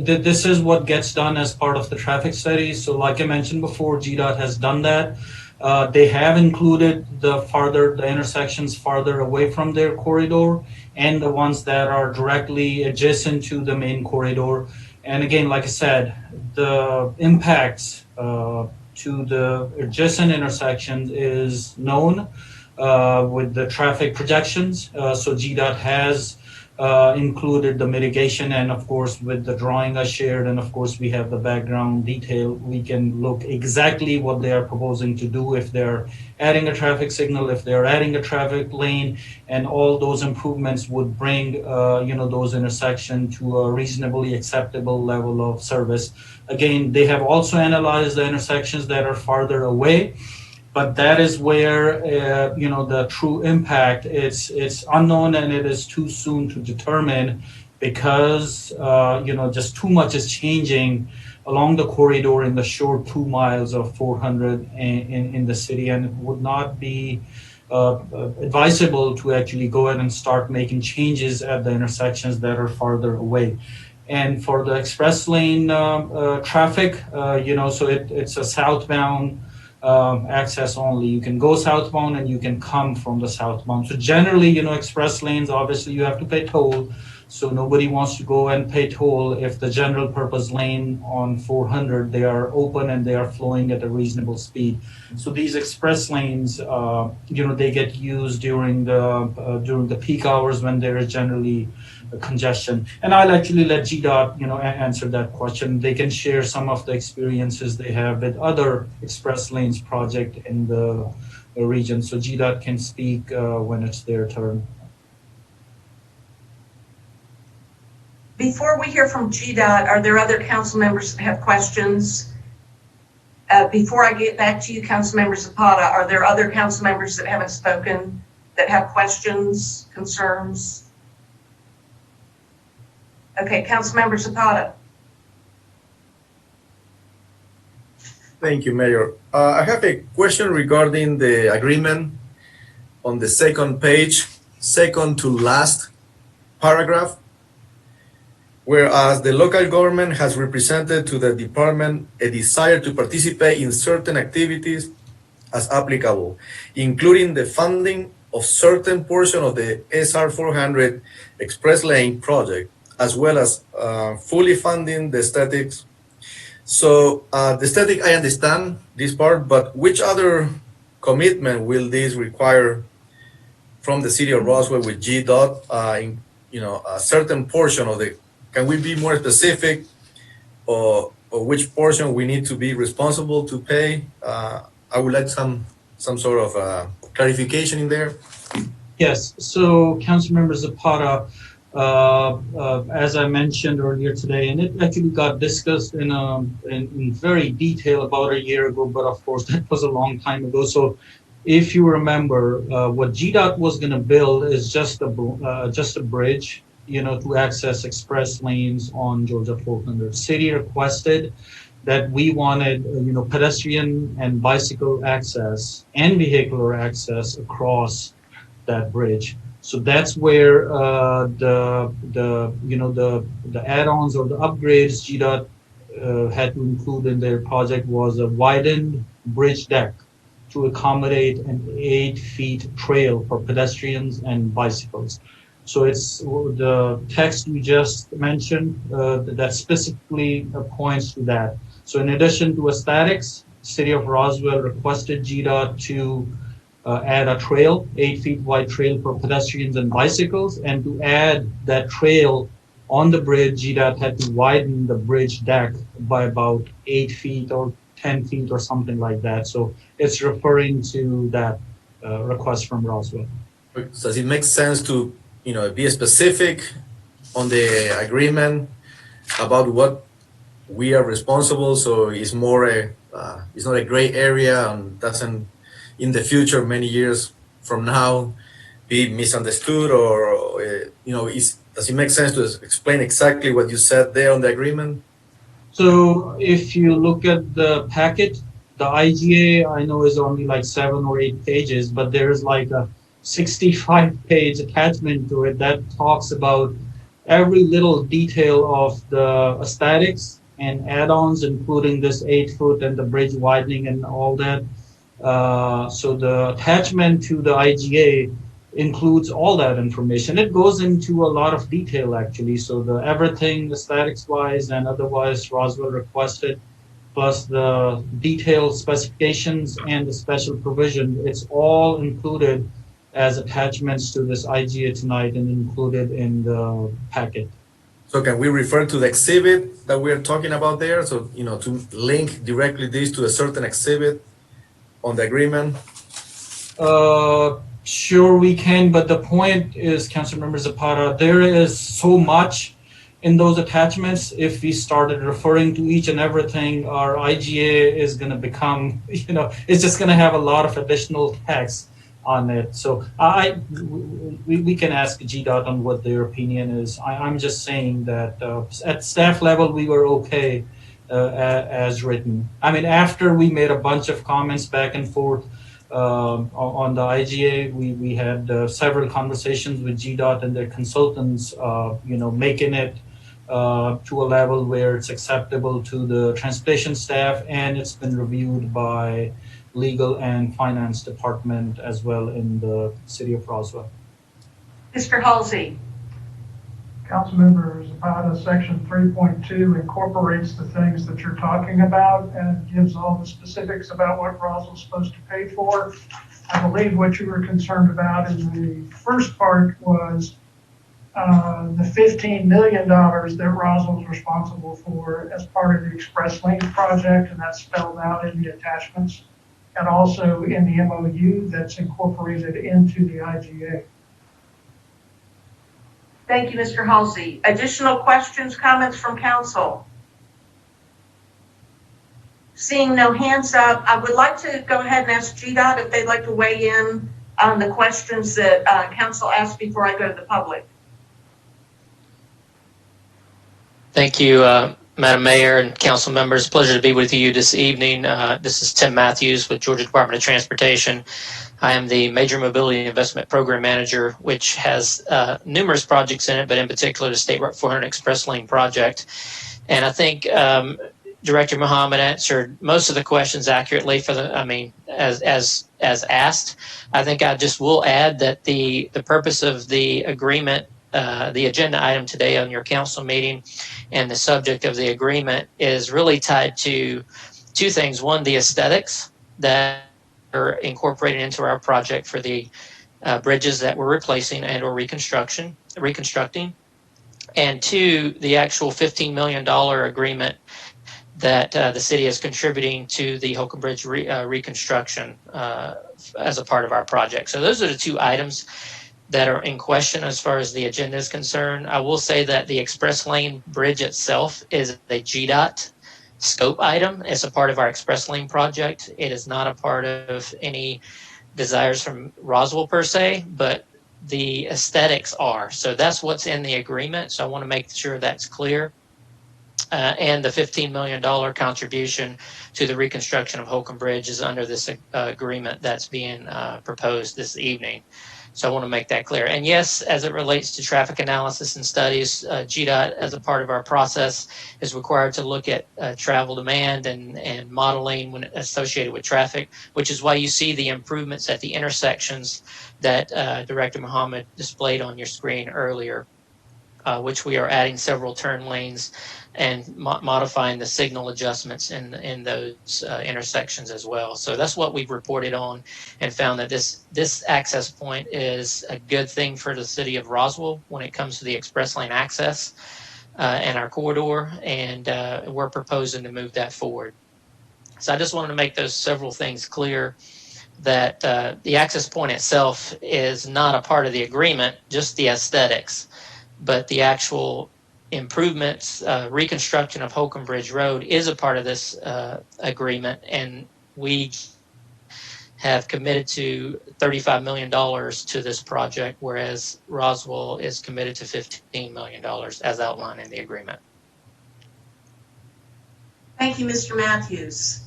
this is what gets done as part of the traffic studies. So like I mentioned before, GDOT has done that. They have included the intersections farther away from their corridor and the ones that are directly adjacent to the main corridor. And again, like I said, the impacts to the adjacent intersections is known with the traffic projections. So GDOT has included the mitigation, and of course with the drawing I shared, and of course we have the background detail, we can look exactly what they are proposing to do, if they're adding a traffic signal, if they're adding a traffic lane, and all those improvements would bring those intersections to a reasonably acceptable level of service. Again, they have also analyzed the intersections that are farther away, but that is where the true impact it's unknown, and it is too soon to determine because just too much is changing along the corridor in the short 2 miles of 400 in the city, and it would not be advisable to actually go ahead and start making changes at the intersections that are farther away. And for the express lane traffic, so it's a southbound access only. You can go southbound and you can come from the southbound. So generally, express lanes, obviously you have to pay toll. So nobody wants to go and pay toll if the general purpose lane on 400, they are open and they are flowing at a reasonable speed. So these express lanes, they get used during the peak hours when there is generally congestion. And I'll actually let GDOT, answer that question. They can share some of the experiences they have with other express lanes project in the region. So GDOT can speak when it's their turn. Before we hear from GDOT, are there other council members that have questions? Before I get back to you, Councilmember Zapata, are there other council members that haven't spoken that have questions, concerns? Okay, Councilmember Zapata. Thank you, Mayor. I have a question regarding the agreement on the second page, second to last paragraph. Whereas the local government has represented to the department a desire to participate in certain activities as applicable, including the funding of certain portion of the SR 400 Express Lane project, as well as fully funding the statics. So the static, I understand this part, but which other commitment will this require from the city of Roswell with GDOT in a certain portion of the, can we be more specific or which portion we need to be responsible to pay? I would like some sort of clarification in there. Yes, so Councilmember Zapata, as I mentioned earlier today, and it actually got discussed in very detail about a year ago, but of course that was a long time ago. So if you remember, what GDOT was going to build is just a bridge, to access express lanes on Georgia 400. City requested that we wanted, pedestrian and bicycle access and vehicular access across that bridge. So that's where the add-ons or the upgrades GDOT had to include in their project was a widened bridge deck to accommodate an 8 feet trail for pedestrians and bicycles. So it's the text you just mentioned that specifically points to that. So in addition to aesthetics, City of Roswell requested GDOT to add a trail, 8 feet wide trail for pedestrians and bicycles, and to add that trail on the bridge, GDOT had to widen the bridge deck by about 8 feet or 10 feet or something like that. So it's referring to that request from Roswell. Does it make sense to be specific on the agreement about what we are responsible, so it's more it's not a gray area and doesn't in the future, many years from now, be misunderstood, or does it make sense to explain exactly what you said there on the agreement? So if you look at the packet, the IGA I know is only like 7 or 8 pages, but there's like a 65-page attachment to it that talks about every little detail of the aesthetics and add-ons, including this 8 foot and the bridge widening and all that. So the attachment to the IGA includes all that information. It goes into a lot of detail actually. So the everything aesthetics wise and otherwise Roswell requested, plus the detailed specifications and the special provision, it's all included as attachments to this IGA tonight and included in the packet. So can we refer to the exhibit that we're talking about there? So, to link directly this to a certain exhibit on the agreement? Sure we can, but the point is, Councilmember Zapata, there is so much in those attachments. If we started referring to each and everything, our IGA is going to become, it's just going to have a lot of additional text on it. So we can ask GDOT on what their opinion is. I'm just saying that at staff level, we were okay as written. I mean, after we made a bunch of comments back and forth on the IGA, we had several conversations with GDOT and their consultants, making it to a level where it's acceptable to the transportation staff, and it's been reviewed by legal and finance department as well in the city of Roswell. Mr. Halsey. Council members, section 3.2 incorporates the things that you're talking about and gives all the specifics about what Roswell's supposed to pay for. I believe what you were concerned about in the first part was the $15 million that Roswell's responsible for as part of the Express Lanes project, and that's spelled out in the attachments, and also in the MOU that's incorporated into the IGA. Thank you, Mr. Halsey. Additional questions, comments from council? Seeing no hands up, I would like to go ahead and ask GDOT if they'd like to weigh in on the questions that council asked before I go to the public. Thank you, Madam Mayor and council members. Pleasure to be with you this evening. This is Tim Matthews with Georgia Department of Transportation. I am the Major Mobility Investment Program Manager, which has numerous projects in it, but in particular the State Route 400 Express Lane project. And I think Director Muhammad answered most of the questions accurately as asked. I think I just will add that the purpose of the agreement, the agenda item today on your council meeting and the subject of the agreement is really tied to two things. One, the aesthetics that are incorporated into our project for the bridges that we're replacing and or reconstructing. And two, the actual $15 million agreement that the city is contributing to the Holcomb Bridge reconstruction as a part of our project. So those are the two items that are in question as far as the agenda is concerned. I will say that the Express Lane Bridge itself is a GDOT scope item. It's a part of our Express Lane project. It is not a part of any desires from Roswell per se, but the aesthetics are. So that's what's in the agreement. So I want to make sure that's clear. And the $15 million contribution to the reconstruction of Holcomb Bridge is under this agreement that's being proposed this evening. So I want to make that clear. And yes, as it relates to traffic analysis and studies, GDOT, as a part of our process, is required to look at travel demand and modeling when associated with traffic, which is why you see the improvements at the intersections that Director Muhammad displayed on your screen earlier, which we are adding several turn lanes and modifying the signal adjustments in those intersections as well. So that's what we've reported on and found that this access point is a good thing for the city of Roswell when it comes to the express lane access and our corridor, and we're proposing to move that forward. So I just wanted to make those several things clear, that the access point itself is not a part of the agreement, just the aesthetics, but the actual improvements, reconstruction of Holcomb Bridge Road is a part of this agreement, and we have committed to $35 million to this project, whereas Roswell is committed to $15 million as outlined in the agreement. Thank you, Mr. Matthews.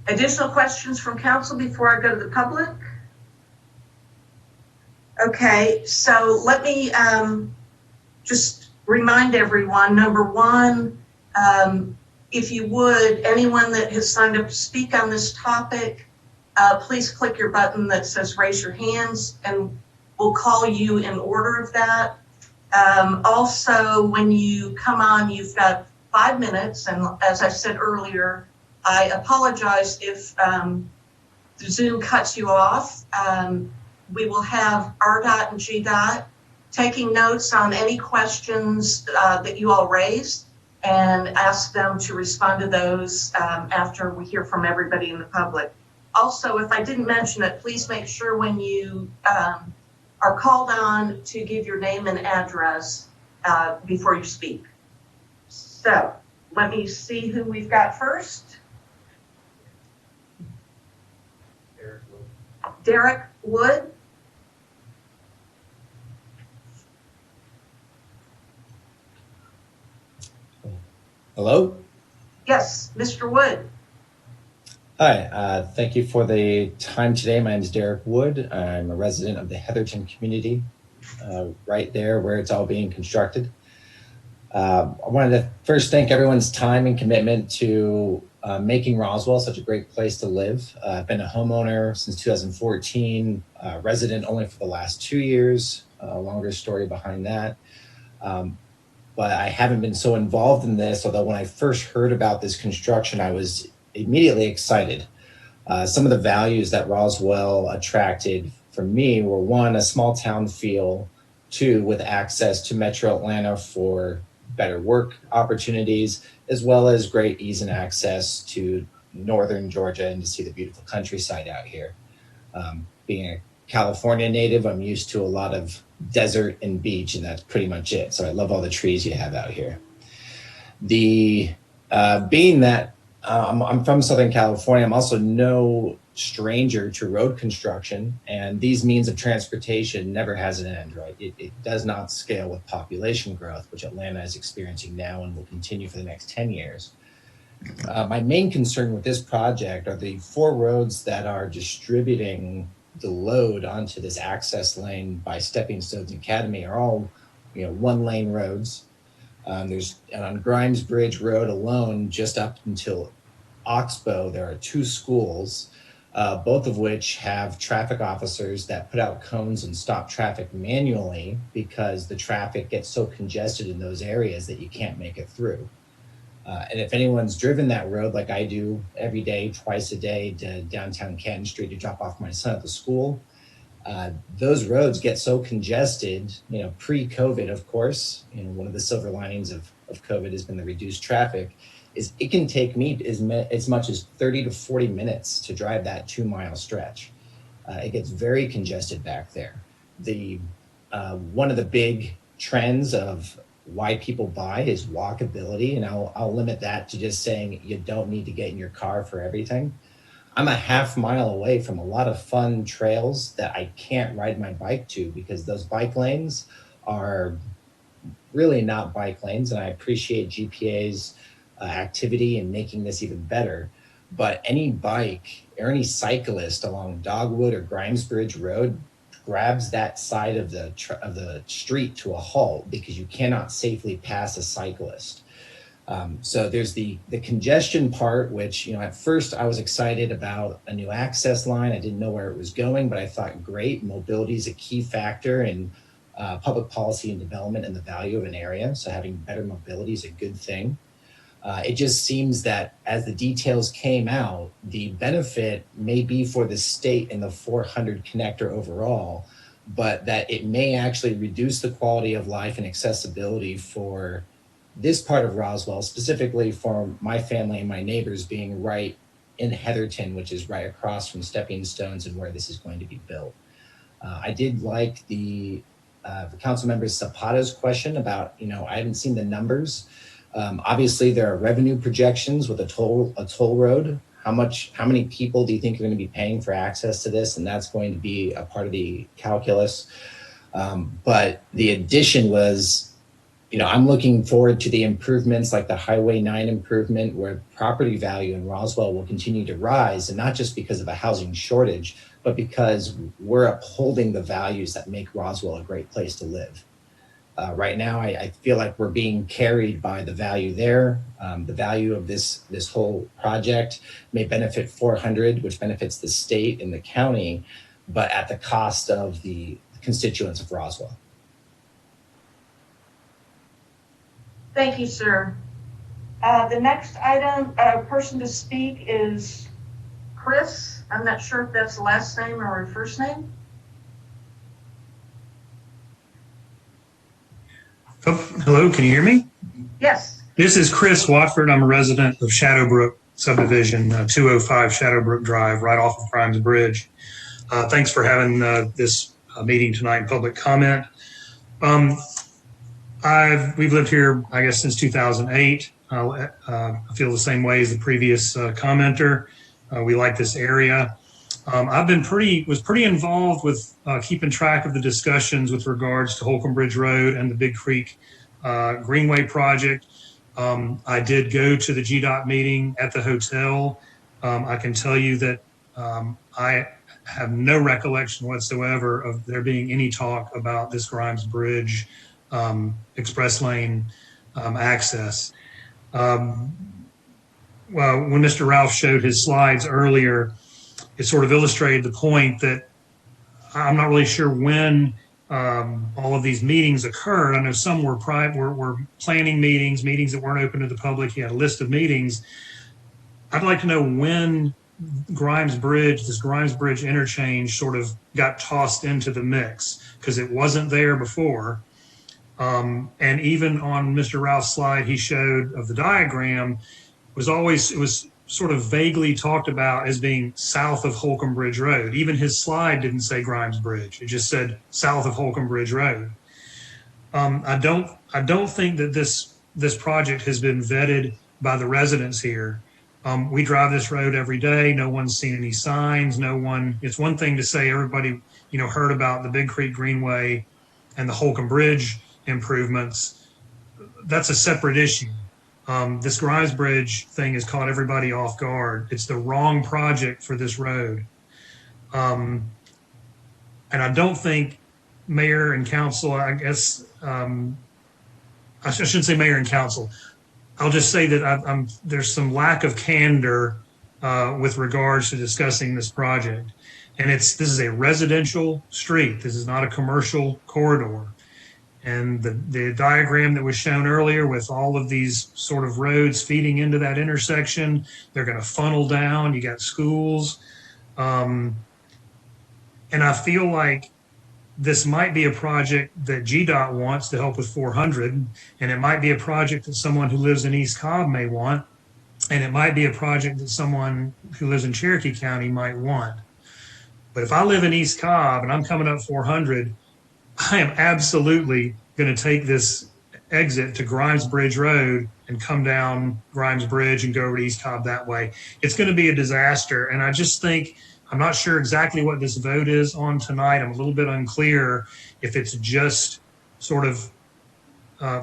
Additional questions from council before I go to the public? Okay, so let me just remind everyone, number one, if you would, anyone that has signed up to speak on this topic, please click your button that says raise your hands and we'll call you in order of that. Also, when you come on, you've got 5 minutes, and as I said earlier, I apologize if the Zoom cuts you off. We will have RDOT and GDOT taking notes on any questions that you all raised and ask them to respond to those after we hear from everybody in the public. Also, if I didn't mention it, please make sure when you are called on to give your name and address before you speak. So let me see who we've got first. Derek Wood. Hello? Yes, Mr. Wood. Hi, thank you for the time today. My name is Derek Wood. I'm a resident of the Heatherton community, right there where it's all being constructed. I wanted to first thank everyone's time and commitment to making Roswell such a great place to live. I've been a homeowner since 2014, resident only for the last 2 years, a longer story behind that. But I haven't been so involved in this, although when I first heard about this construction, I was immediately excited. Some of the values that Roswell attracted for me were, one, a small town feel, two, with access to Metro Atlanta for better work opportunities, as well as great ease and access to northern Georgia and to see the beautiful countryside out here. Being a California native, I'm used to a lot of desert and beach, and that's pretty much it. So I love all the trees you have out here. Being that I'm from Southern California, I'm also no stranger to road construction, and these means of transportation never has an end, right? It does not scale with population growth, which Atlanta is experiencing now and will continue for the next 10 years. My main concern with this project are the 4 roads that are distributing the load onto this access lane by Stepping Stones Academy are all, 1-lane roads. There's on Grimes Bridge Road alone, just up until Oxbow, there are 2 schools, both of which have traffic officers that put out cones and stop traffic manually because the traffic gets so congested in those areas that you can't make it through. And if anyone's driven that road like I do every day, twice a day to downtown Canton Street to drop off my son at the school, those roads get so congested, pre-COVID, of course, one of the silver linings of COVID has been the reduced traffic, is it can take me as much as 30 to 40 minutes to drive that 2-mile stretch. It gets very congested back there. One of the big trends of why people buy is walkability, and I'll limit that to just saying you don't need to get in your car for everything. I'm a half-mile away from a lot of fun trails that I can't ride my bike to because those bike lanes are really not bike lanes, and I appreciate GPA's activity in making this even better. But any bike or any cyclist along Dogwood or Grimes Bridge Road grabs that side of the street to a halt because you cannot safely pass a cyclist. So there's the congestion part, which, at first I was excited about a new access line. I didn't know where it was going, but I thought, great, mobility is a key factor in public policy and development and the value of an area. So having better mobility is a good thing. It just seems that as the details came out, the benefit may be for the state and the 400 connector overall, but that it may actually reduce the quality of life and accessibility for this part of Roswell, specifically for my family and my neighbors being right in Heatherton, which is right across from Stepping Stones and where this is going to be built. I did like the council member Zapata's question about, I haven't seen the numbers. Obviously, there are revenue projections with a toll road. How many people do you think are going to be paying for access to this? And that's going to be a part of the calculus. But the addition was, I'm looking forward to the improvements like the Highway 9 improvement, where property value in Roswell will continue to rise, and not just because of a housing shortage, but because we're upholding the values that make Roswell a great place to live. Right now, I feel like we're being carried by the value there. The value of this whole project may benefit 400, which benefits the state and the county, but at the cost of the constituents of Roswell. Thank you, sir. The next person to speak is Chris. I'm not sure if that's the last name or her first name. Oh, hello, can you hear me? Yes. This is Chris Watford. I'm a resident of Shadowbrook subdivision, 205 Shadowbrook Drive, right off of Grimes Bridge. Thanks for having this meeting tonight, public comment. We've lived here, I guess, since 2008. I feel the same way as the previous commenter. We like this area. I've been was pretty involved with keeping track of the discussions with regards to Holcomb Bridge Road and the Big Creek Greenway project. I did go to the GDOT meeting at the hotel. I can tell you that I have no recollection whatsoever of there being any talk about this Grimes Bridge express lane access. Well, when Mr. Ralph showed his slides earlier, it sort of illustrated the point that I'm not really sure when all of these meetings occurred. I know some were planning meetings that weren't open to the public. He had a list of meetings. I'd like to know when this Grimes Bridge interchange sort of got tossed into the mix, because it wasn't there before. And even on Mr. Ralph's slide he showed of the diagram, it was sort of vaguely talked about as being south of Holcomb Bridge Road. Even his slide didn't say Grimes Bridge. It just said south of Holcomb Bridge Road. I don't think that this project has been vetted by the residents here. We drive this road every day. No one's seen any signs. It's one thing to say everybody, heard about the Big Creek Greenway and the Holcomb Bridge improvements. That's a separate issue. This Grimes Bridge thing has caught everybody off guard. It's the wrong project for this road. And I don't think mayor and council, I guess, I shouldn't say mayor and council. I'll just say that there's some lack of candor with regards to discussing this project. And this is a residential street. This is not a commercial corridor. And the diagram that was shown earlier with all of these sort of roads feeding into that intersection, they're going to funnel down. You got schools. And I feel like this might be a project that GDOT wants to help with 400. And it might be a project that someone who lives in East Cobb may want. And it might be a project that someone who lives in Cherokee County might want. But if I live in East Cobb and I'm coming up 400, I am absolutely going to take this exit to Grimes Bridge Road and come down Grimes Bridge and go over to East Cobb that way. It's going to be a disaster. And I just think, I'm not sure exactly what this vote is on tonight. I'm a little bit unclear if it's just sort of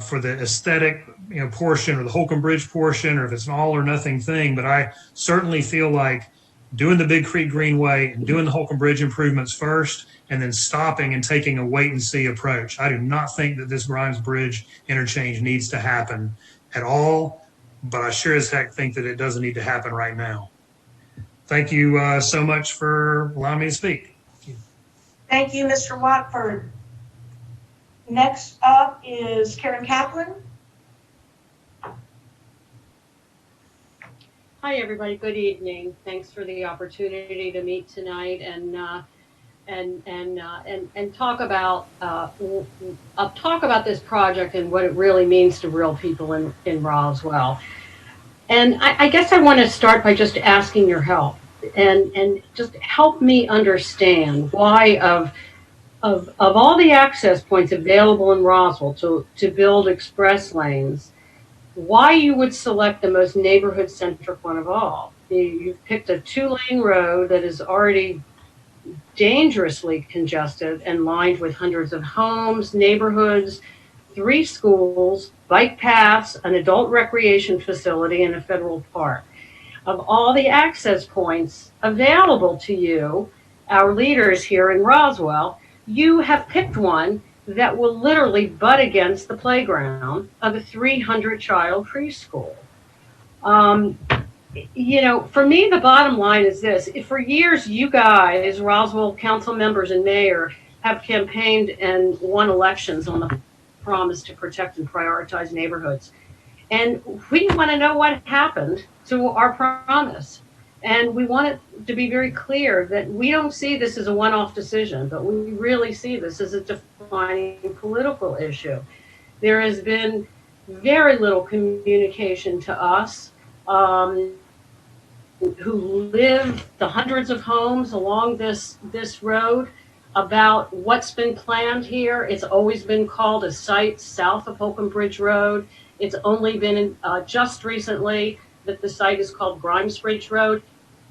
for the aesthetic portion or the Holcomb Bridge portion, or if it's an all or nothing thing. But I certainly feel like doing the Big Creek Greenway and doing the Holcomb Bridge improvements first, and then stopping and taking a wait and see approach. I do not think that this Grimes Bridge interchange needs to happen at all, but I sure as heck think that it doesn't need to happen right now. Thank you so much for allowing me to speak. Thank you, Mr. Watford. Next up is Karen Kaplan. Hi, everybody. Good evening. Thanks for the opportunity to meet tonight and talk about this project and what it really means to real people in Roswell. And I guess I want to start by just asking your help and just help me understand why of all the access points available in Roswell to build express lanes, why you would select the most neighborhood-centric one of all. You've picked a 2-lane road that is already dangerously congested and lined with hundreds of homes, neighborhoods, 3 schools, bike paths, an adult recreation facility, and a federal park. Of all the access points available to you, our leaders here in Roswell, you have picked one that will literally butt against the playground of a 300-child preschool. For me, the bottom line is this. For years, you guys, Roswell council members and mayor, have campaigned and won elections on the promise to protect and prioritize neighborhoods. And we want to know what happened to our promise. And we want it to be very clear that we don't see this as a one-off decision, but we really see this as a defining political issue. There has been very little communication to us who live the hundreds of homes along this road about what's been planned here. It's always been called a site south of Holcomb Bridge Road. It's only been just recently that the site is called Grimes Bridge Road.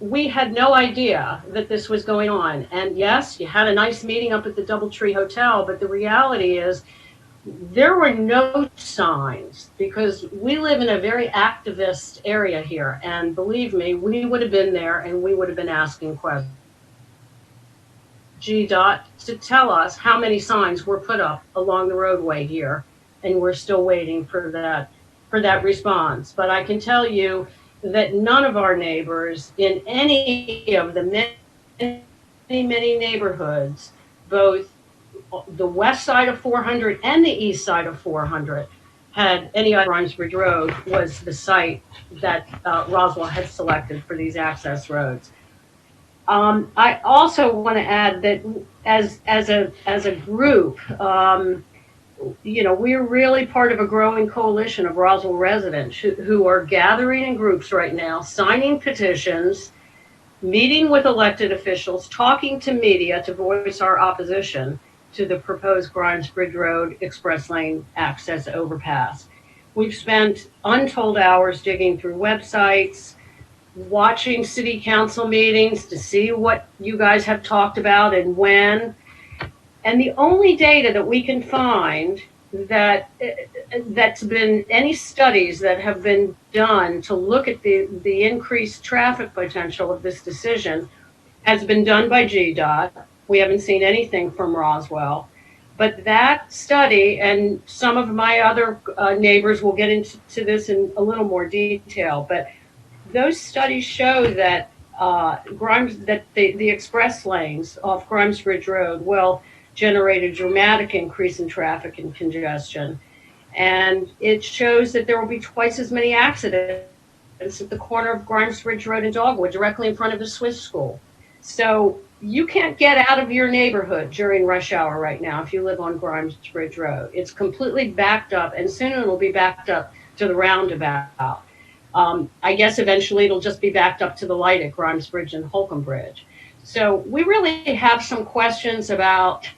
We had no idea that this was going on. And yes, you had a nice meeting up at the Doubletree Hotel, but the reality is there were no signs, because we live in a very activist area here. And believe me, we would have been there and we would have been asking questions. GDOT to tell us how many signs were put up along the roadway here. And we're still waiting for that response. But I can tell you that none of our neighbors in any of the many neighborhoods, both the west side of 400 and the east side of 400, had any other. Grimesbridge Road was the site that Roswell had selected for these access roads. I also want to add that as a group, we're really part of a growing coalition of Roswell residents who are gathering in groups right now, signing petitions, meeting with elected officials, talking to media to voice our opposition to the proposed Grimesbridge Road express lane access overpass. We've spent untold hours digging through websites, watching city council meetings to see what you guys have talked about and when. And the only data that we can find that's been any studies that have been done to look at the increased traffic potential of this decision has been done by GDOT. We haven't seen anything from Roswell. But that study, and some of my other neighbors will get into this in a little more detail, but those studies show that the express lanes off Grimesbridge Road will generate a dramatic increase in traffic and congestion. And it shows that there will be twice as many accidents at the corner of Grimesbridge Road and Dogwood, directly in front of the Swiss school. So you can't get out of your neighborhood during rush hour right now if you live on Grimesbridge Road. It's completely backed up, and soon it'll be backed up to the roundabout. I guess eventually it'll just be backed up to the light at Grimesbridge and Holcomb Bridge. So we really have some questions about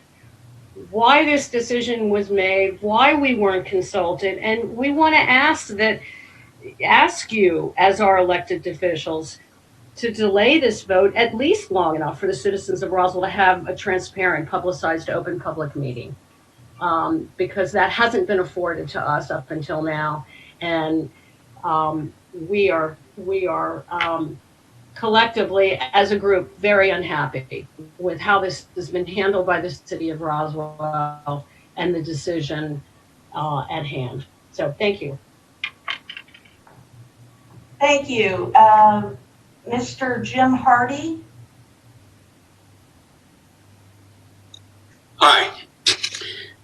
why this decision was made, why we weren't consulted, and we want to ask you as our elected officials to delay this vote at least long enough for the citizens of Roswell to have a transparent, publicized, open public meeting, because that hasn't been afforded to us up until now. And we are collectively, as a group, very unhappy with how this has been handled by the city of Roswell and the decision at hand. So thank you. Thank you. Mr. Jim Hardy. Hi,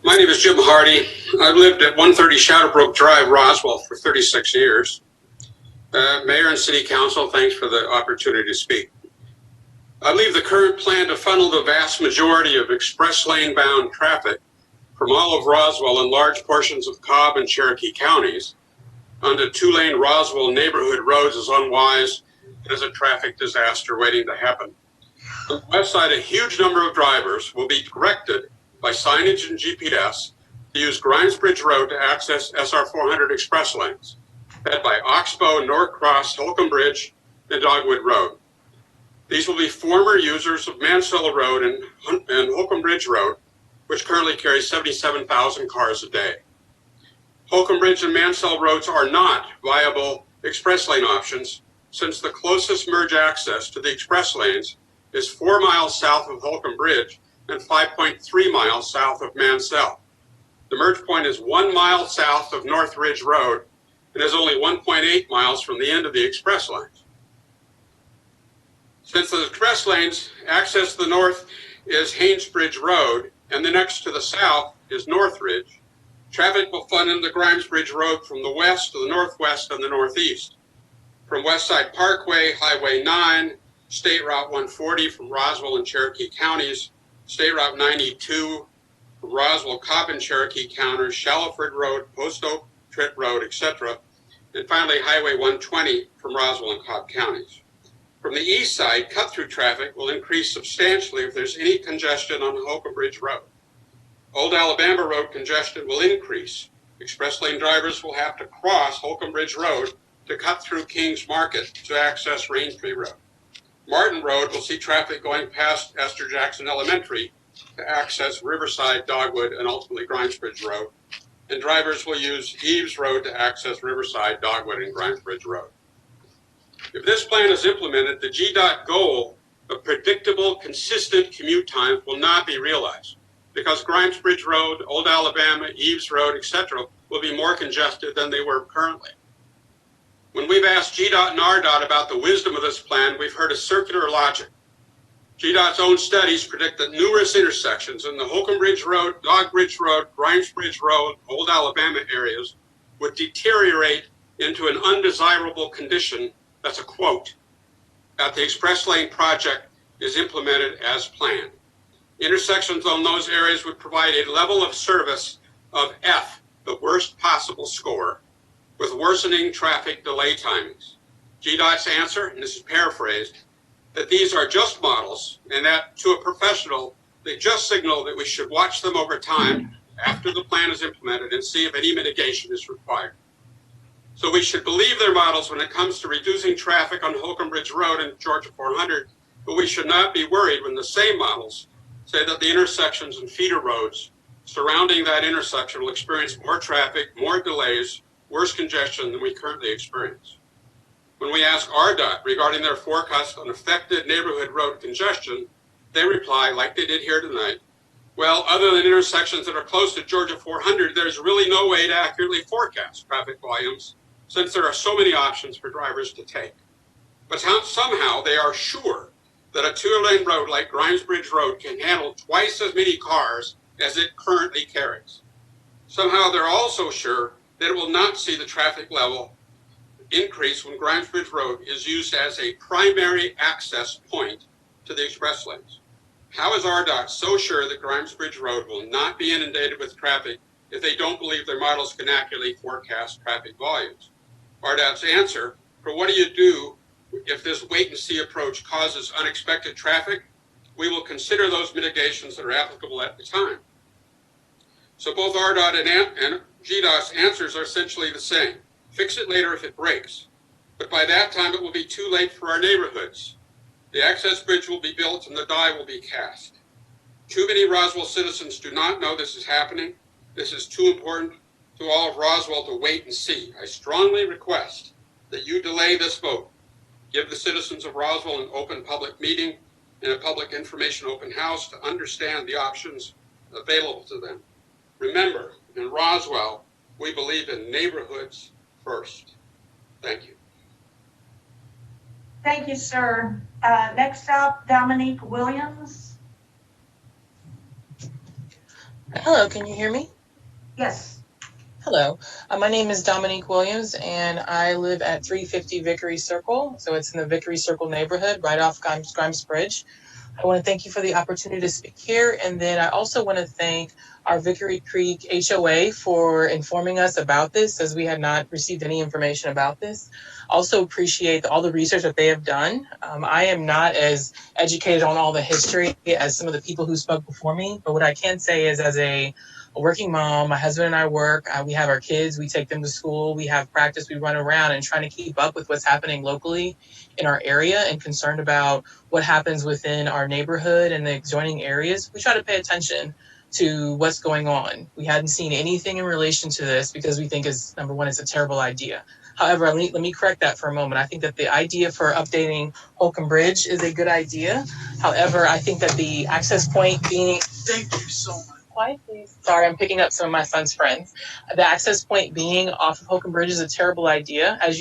my name is Jim Hardy. I've lived at 130 Shadowbrook Drive, Roswell for 36 years. Mayor and City Council, thanks for the opportunity to speak. I believe the current plan to funnel the vast majority of express lane bound traffic from all of Roswell and large portions of Cobb and Cherokee counties onto two-lane Roswell neighborhood roads is unwise and is a traffic disaster waiting to happen. On the west side, a huge number of drivers will be directed by signage and GPS to use Grimesbridge Road to access SR 400 express lanes, fed by Oxbow, Norcross, Holcomb Bridge, and Dogwood Road. These will be former users of Mansell Road and Holcomb Bridge Road, which currently carries 77,000 cars a day. Holcomb Bridge and Mansell roads are not viable express lane options, since the closest merge access to the express lanes is 4 miles south of Holcomb Bridge and 5.3 miles south of Mansell. The merge point is 1 mile south of North Ridge Road and is only 1.8 miles from the end of the express lanes. Since the express lanes access to the north is Haynesbridge Road and the next to the south is North Ridge, traffic will flood into Grimesbridge Road from the west to the northwest and the northeast. From Westside Parkway, Highway 9, State Route 140 from Roswell and Cherokee counties, State Route 92 from Roswell, Cobb and Cherokee counties, Shallowford Road, Post Oak Tritt Road, etc., and finally Highway 120 from Roswell and Cobb counties. From the east side, cut-through traffic will increase substantially if there's any congestion on Holcomb Bridge Road. Old Alabama Road congestion will increase. Express lane drivers will have to cross Holcomb Bridge Road to cut through Kings Market to access Raintree Road. Martin Road will see traffic going past Esther Jackson Elementary to access Riverside, Dogwood, and ultimately Grimesbridge Road, and drivers will use Eves Road to access Riverside, Dogwood, and Grimesbridge Road. If this plan is implemented, the GDOT goal of predictable, consistent commute times will not be realized because Grimesbridge Road, Old Alabama, Eves Road, etc. will be more congested than they were currently. When we've asked GDOT and RDOT about the wisdom of this plan, we've heard a circular logic. GDOT's own studies predict that numerous intersections in the Holcomb Bridge Road, Dogbridge Road, Grimesbridge Road, Old Alabama areas would deteriorate into an undesirable condition, that's a quote, that the Express Lane project is implemented as planned. Intersections on those areas would provide a level of service of F, the worst possible score, with worsening traffic delay timings. GDOT's answer, and this is paraphrased, that these are just models and that to a professional, they just signal that we should watch them over time after the plan is implemented and see if any mitigation is required. So we should believe their models when it comes to reducing traffic on Holcomb Bridge Road and Georgia 400, but we should not be worried when the same models say that the intersections and feeder roads surrounding that intersection will experience more traffic, more delays, worse congestion than we currently experience. When we ask RDOT regarding their forecast on affected neighborhood road congestion, they reply, like they did here tonight, well, other than intersections that are close to Georgia 400, there's really no way to accurately forecast traffic volumes since there are so many options for drivers to take. But somehow they are sure that a two-lane road like Grimesbridge Road can handle twice as many cars as it currently carries. Somehow they're also sure that it will not see the traffic level increase when Grimesbridge Road is used as a primary access point to the express lanes. How is RDOT so sure that Grimesbridge Road will not be inundated with traffic if they don't believe their models can accurately forecast traffic volumes? RDOT's answer, for what do you do if this wait-and-see approach causes unexpected traffic? We will consider those mitigations that are applicable at the time. So both RDOT and GDOT's answers are essentially the same. Fix it later if it breaks. But by that time, it will be too late for our neighborhoods. The access bridge will be built and the die will be cast. Too many Roswell citizens do not know this is happening. This is too important to all of Roswell to wait and see. I strongly request that you delay this vote. Give the citizens of Roswell an open public meeting and a public information open house to understand the options available to them. Remember, in Roswell, we believe in neighborhoods first. Thank you. Thank you, sir. Next up, Dominique Williams. Hello, can you hear me? Yes. Hello, my name is Dominique Williams and I live at 350 Vickery Circle. So it's in the Vickery Circle neighborhood right off Grimes Bridge. I want to thank you for the opportunity to speak here. And then I also want to thank our Vickery Creek HOA for informing us about this, as we had not received any information about this. Also appreciate all the research that they have done. I am not as educated on all the history as some of the people who spoke before me, but what I can say is, as a working mom, my husband and I work, we have our kids, we take them to school, we have practice, we run around and trying to keep up with what's happening locally in our area and concerned about what happens within our neighborhood and the adjoining areas. We try to pay attention to what's going on. We hadn't seen anything in relation to this because we think, is number one, it's a terrible idea. However, let me correct that for a moment. I think that the idea for updating Holcomb Bridge is a good idea. However, I think that the access point being... Thank you so much. Quiet, please. Sorry, I'm picking up some of my son's friends. The access point being off of Holcomb Bridge is a terrible idea. As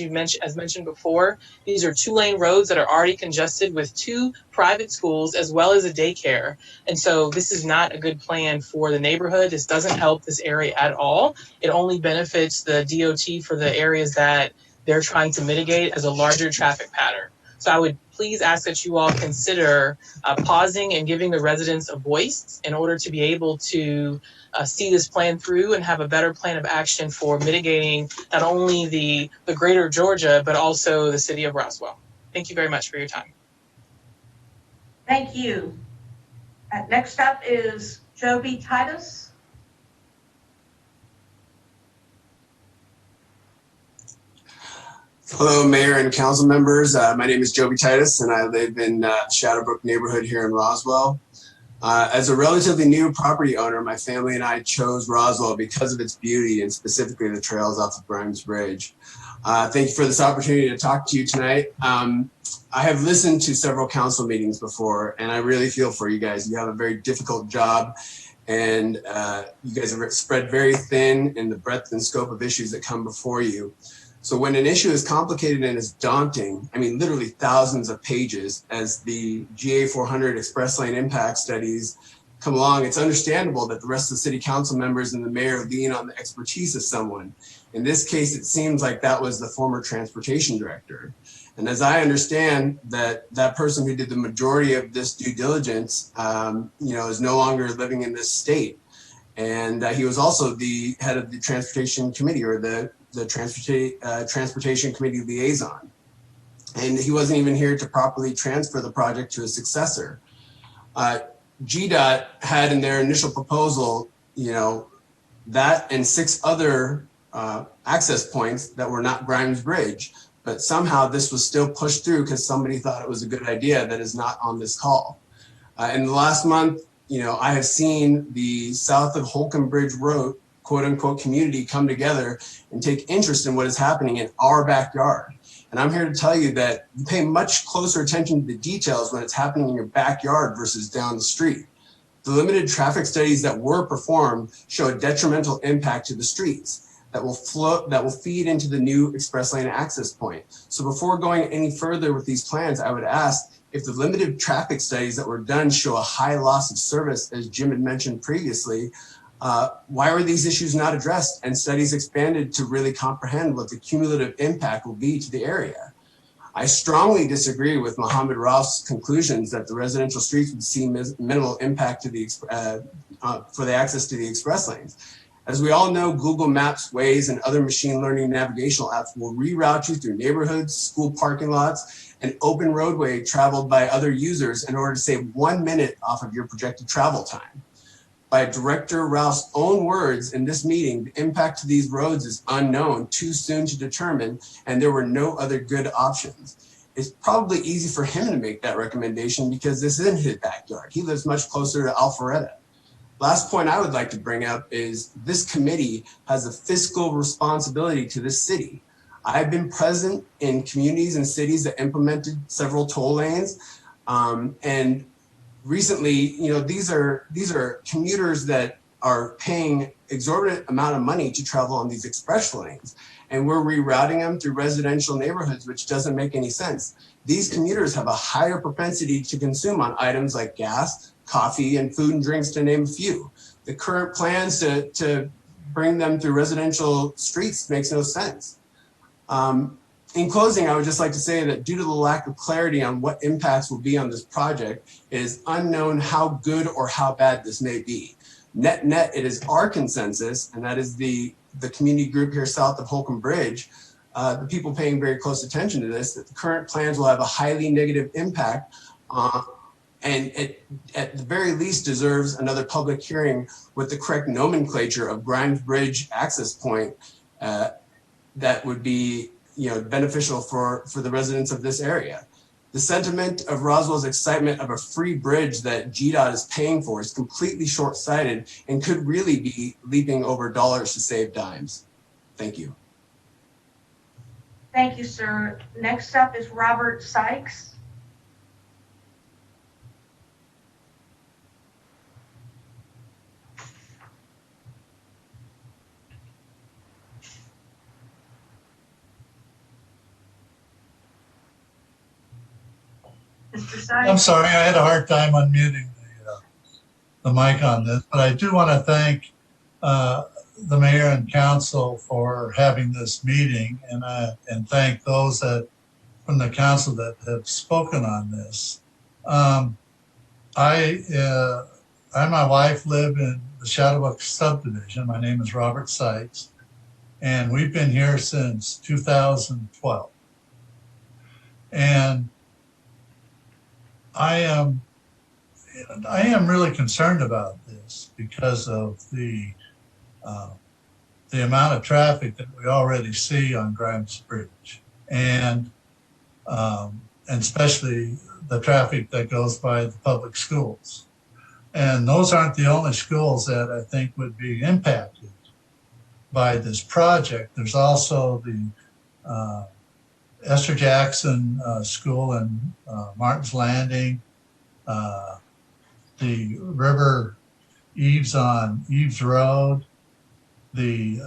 mentioned before, these are two-lane roads that are already congested with two private schools as well as a daycare. And so this is not a good plan for the neighborhood. This doesn't help this area at all. It only benefits the DOT for the areas that they're trying to mitigate as a larger traffic pattern. So I would please ask that you all consider pausing and giving the residents a voice in order to be able to see this plan through and have a better plan of action for mitigating not only the greater Georgia, but also the city of Roswell. Thank you very much for your time. Thank you. Next up is Joby Titus. Hello, Mayor and council members. My name is Joby Titus, and I live in Shadowbrook neighborhood here in Roswell. As a relatively new property owner, my family and I chose Roswell because of its beauty and specifically the trails off of Grimes Bridge. Thank you for this opportunity to talk to you tonight. I have listened to several council meetings before, and I really feel for you guys. You have a very difficult job, and you guys are spread very thin in the breadth and scope of issues that come before you. So when an issue is complicated and is daunting, I mean, literally thousands of pages, as the GA 400 express lane impact studies come along, it's understandable that the rest of the city council members and the mayor lean on the expertise of someone. In this case, it seems like that was the former transportation director. And as I understand that person who did the majority of this due diligence, is no longer living in this state. And he was also the head of the transportation committee, or the transportation committee liaison. And he wasn't even here to properly transfer the project to a successor. GDOT had in their initial proposal, that and 6 other access points that were not Grimes Bridge. But somehow this was still pushed through because somebody thought it was a good idea that is not on this call. In the last month, I have seen the south of Holcomb Bridge Road, quote unquote, community come together and take interest in what is happening in our backyard. And I'm here to tell you that you pay much closer attention to the details when it's happening in your backyard versus down the street. The limited traffic studies that were performed show a detrimental impact to the streets that will feed into the new express lane access point. So before going any further with these plans, I would ask, if the limited traffic studies that were done show a high loss of service, as Jim had mentioned previously, why were these issues not addressed and studies expanded to really comprehend what the cumulative impact will be to the area? I strongly disagree with Mohammed Rauf's conclusions that the residential streets would see minimal impact to for the access to the express lanes. As we all know, Google Maps, Waze, and other machine learning navigational apps will reroute you through neighborhoods, school parking lots, and open roadway traveled by other users in order to save 1 minute off of your projected travel time. By Director Rauf's own words in this meeting, the impact to these roads is unknown, too soon to determine, and there were no other good options. It's probably easy for him to make that recommendation because this isn't his backyard. He lives much closer to Alpharetta. Last point I would like to bring up is this committee has a fiscal responsibility to this city. I've been present in communities and cities that implemented several toll lanes, and recently, these are commuters that are paying exorbitant amount of money to travel on these express lanes, and we're rerouting them through residential neighborhoods, which doesn't make any sense. These commuters have a higher propensity to consume on items like gas, coffee, and food and drinks, to name a few. The current plans to bring them through residential streets makes no sense. In closing, I would just like to say that due to the lack of clarity on what impacts will be on this project, it is unknown how good or how bad this may be. Net, it is our consensus, and that is the community group here south of Holcomb Bridge, the people paying very close attention to this, that the current plans will have a highly negative impact, and it, at the very least, deserves another public hearing with the correct nomenclature of Grimes Bridge access point that would be beneficial for the residents of this area. The sentiment of Roswell's excitement of a free bridge that GDOT is paying for is completely short-sighted and could really be leaping over dollars to save dimes. Thank you. Thank you, sir. Next up is Robert Sykes. Mr. Sykes. I'm sorry, I had a hard time unmuting the mic on this, but I do want to thank the mayor and council for having this meeting, and thank those from the council that have spoken on this. I and my wife live in the Shadowbrook subdivision. My name is Robert Sykes, and we've been here since 2012. And I am really concerned about this because of the amount of traffic that we already see on Grimes Bridge, and especially the traffic that goes by the public schools. And those aren't the only schools that I think would be impacted by this project. There's also the Esther Jackson School in Martin's Landing, the River Eves on Eves Road, the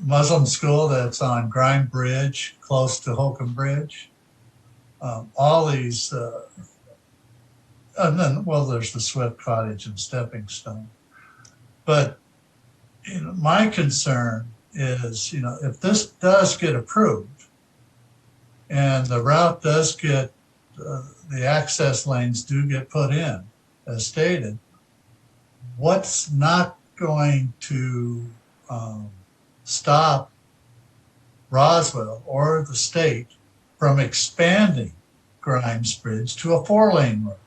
Muslim school that's on Grime Bridge, close to Holcomb Bridge. All these, and then, well, there's the Swift Cottage and Stepping Stone. But my concern is, if this does get approved and the route does get, the access lanes do get put in, as stated, what's not going to stop Roswell or the state from expanding Grimes Bridge to a 4-lane road,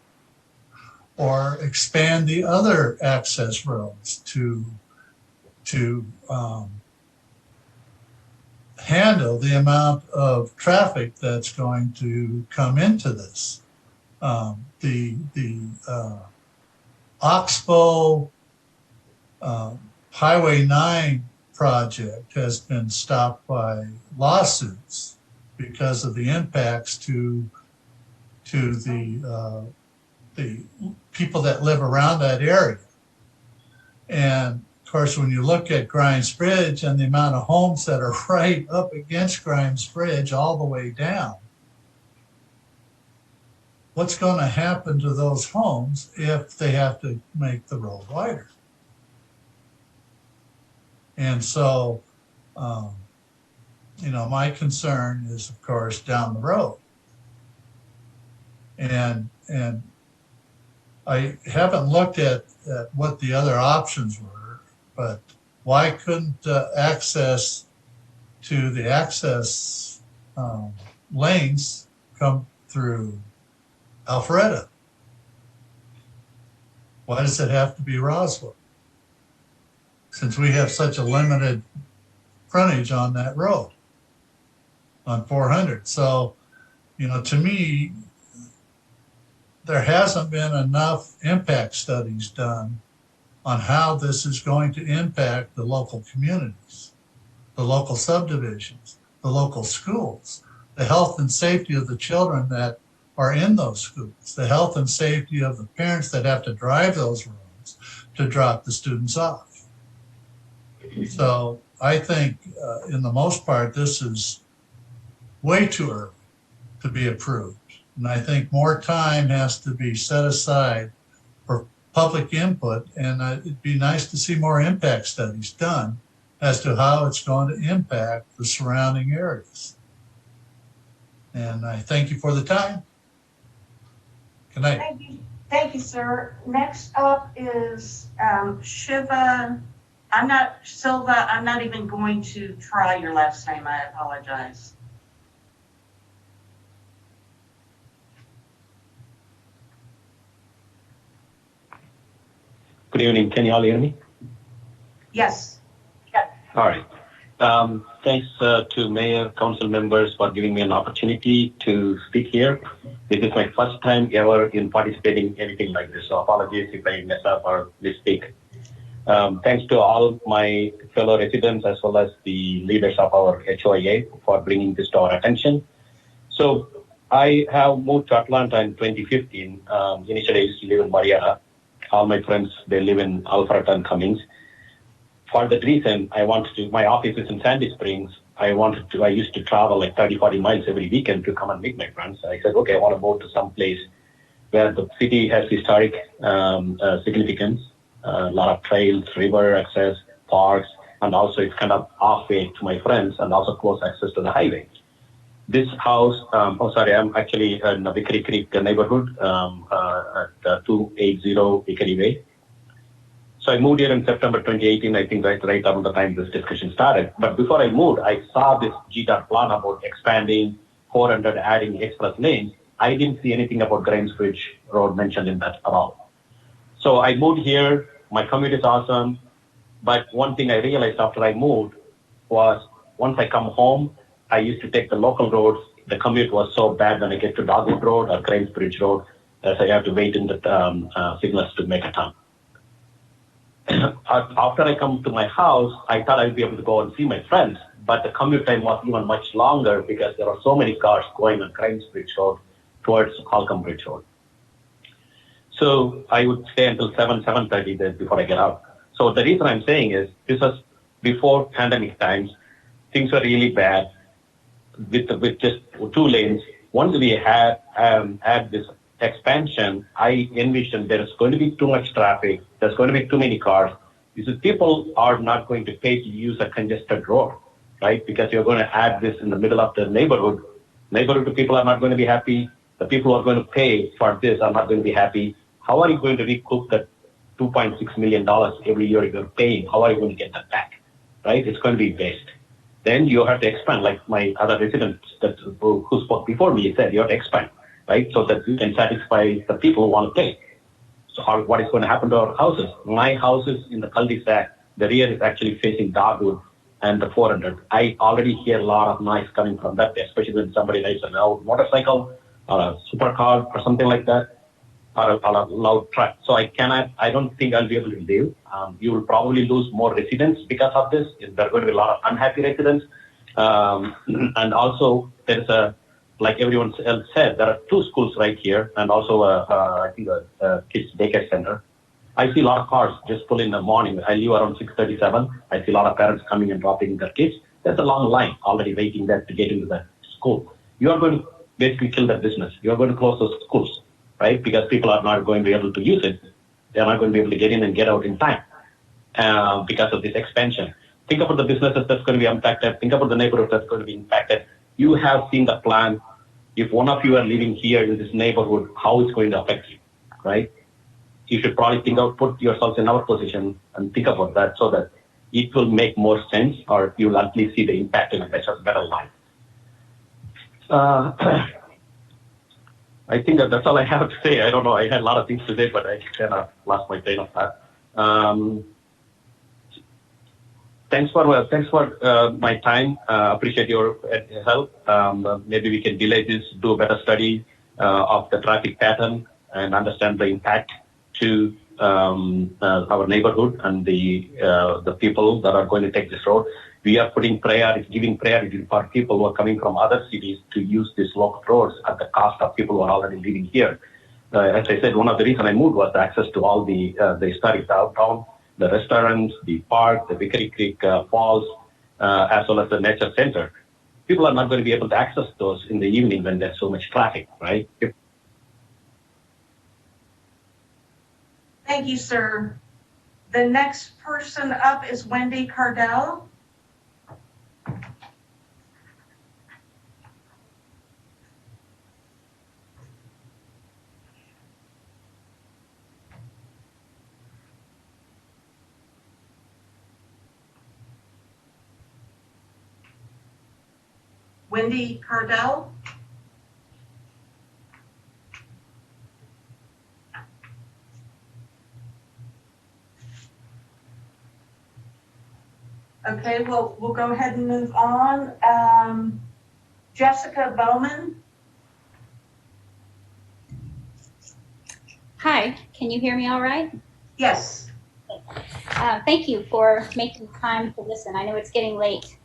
or expand the other access roads to handle the amount of traffic that's going to come into this. The Oxbow Highway 9 project has been stopped by lawsuits because of the impacts to the people that live around that area. And of course, when you look at Grimes Bridge and the amount of homes that are right up against Grimes Bridge all the way down, what's going to happen to those homes if they have to make the road wider? And so, my concern is, of course, down the road. And I haven't looked at what the other options were, but why couldn't access to the access lanes come through Alpharetta? Why does it have to be Roswell? Since we have such a limited frontage on that road, on 400. So, to me, there hasn't been enough impact studies done on how this is going to impact the local communities, the local subdivisions, the local schools, the health and safety of the children that are in those schools, the health and safety of the parents that have to drive those roads to drop the students off. So I think, in the most part, this is way too early to be approved. And I think more time has to be set aside for public input. And it'd be nice to see more impact studies done as to how it's going to impact the surrounding areas. And I thank you for the time. Good night. Thank you, sir. Next up is Shiva. Silva. I'm not even going to try your last name. I apologize. Good evening. Can you all hear me? Yes. All right. Thanks to Mayor, council members for giving me an opportunity to speak here. This is my first time ever in participating in anything like this, so apologies if I mess up or misspeak. Thanks to all my fellow residents as well as the leaders of our HOIA for bringing this to our attention. So I have moved to Atlanta in 2015. Initially, I used to live in Marietta. All my friends, they live in Alpharetta and Cummings. For that reason, my office is in Sandy Springs. I used to travel like 30, 40 miles every weekend to come and meet my friends. I said, okay, I want to move to some place where the city has historic significance, a lot of trails, river access, parks, and also it's kind of halfway to my friends and also close access to the highway. This house, I'm actually in the Vickery Creek neighborhood at 280 Vickery Way. So I moved here in September 2018, I think right around the time this discussion started. But before I moved, I saw this GDOT plan about expanding 400, adding express lanes. I didn't see anything about Grimes Bridge Road mentioned in that at all. So I moved here, my commute is awesome. But one thing I realized after I moved was once I come home, I used to take the local roads. The commute was so bad when I get to Dogwood Road or Grimes Bridge Road. as I have to wait in the signals to make a turn. After I come to my house, I thought I'd be able to go and see my friends, but the commute time was even much longer because there are so many cars going on Grimes Bridge Road towards Holcomb Bridge Road. So I would stay until 7:30 there before I get out. So the reason I'm saying is this was before pandemic times. Things were really bad with just 2 lanes. Once we had this expansion, I envisioned there's going to be too much traffic. There's going to be too many cars. Because people are not going to pay to use a congested road, right? Because you're going to add this in the middle of the neighborhood. Neighborhood people are not going to be happy. The people who are going to pay for this are not going to be happy. How are you going to recoup that $2.6 million every year you're paying? How are you going to get that back, right? It's going to be waste. Then you have to expand, like my other residents who spoke before me said, you have to expand, right? So that you can satisfy the people who want to pay. So what is going to happen to our houses? My house is in the cul-de-sac. The rear is actually facing Dogwood and the 400. I already hear a lot of noise coming from that, especially when somebody rides an old motorcycle or a supercar or something like that, or a loud truck. So I don't think I'll be able to live. You will probably lose more residents because of this. There are going to be a lot of unhappy residents. And also there's like everyone else said, there are 2 schools right here and also I think a kids daycare center. I see a lot of cars just pull in the morning. I leave around 6:37. I see a lot of parents coming and dropping their kids. There's a long line already waiting there to get into the school. You are going to basically kill that business. You are going to close those schools, right? Because people are not going to be able to use it. They're not going to be able to get in and get out in time because of this expansion. Think about the businesses that's going to be impacted. Think about the neighborhood that's going to be impacted. You have seen the plan. If one of you are living here in this neighborhood, how it's going to affect you, right? You should probably put yourselves in our position and think about that so that it will make more sense, or you'll at least see the impact in a better life. I think that's all I have to say. I don't know. I had a lot of things to say, but I kind of lost my train of thought. Thanks for my time. Appreciate your help. Maybe we can delay this, do a better study of the traffic pattern and understand the impact to our neighborhood and the people that are going to take this road. We are giving priority for people who are coming from other cities to use these local roads at the cost of people who are already living here. As I said, one of the reasons I moved was access to all the historic downtown, the restaurants, the park, the Vickery Creek Falls, as well as the nature center. People are not going to be able to access those in the evening when there's so much traffic, right? Thank you, sir. The next person up is Wendy Cardell. Wendy Cardell. Okay, we'll go ahead and move on. Jessica Bowman. Hi, can you hear me all right? Yes. Thank you for making time to listen. I know it's getting late,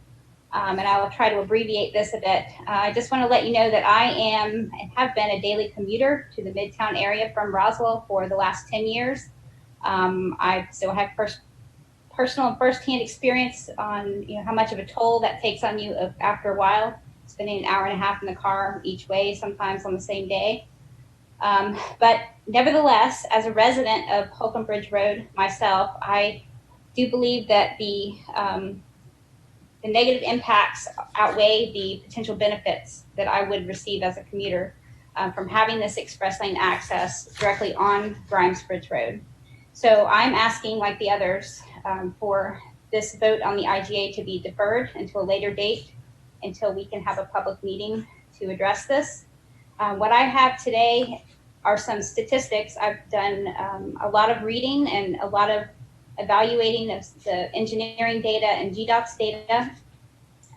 and I will try to abbreviate this a bit. I just want to let you know that I am and have been a daily commuter to the Midtown area from Roswell for the last 10 years. I still have personal and firsthand experience on how much of a toll that takes on you after a while, spending an hour and a half in the car each way, sometimes on the same day. But nevertheless, as a resident of Holcomb Bridge Road myself, I do believe that the negative impacts outweigh the potential benefits that I would receive as a commuter from having this express lane access directly on Grimes Bridge Road. So I'm asking, like the others, for this vote on the IGA to be deferred until a later date, until we can have a public meeting to address this. What I have today are some statistics. I've done a lot of reading and a lot of evaluating of the engineering data and GDOT's data,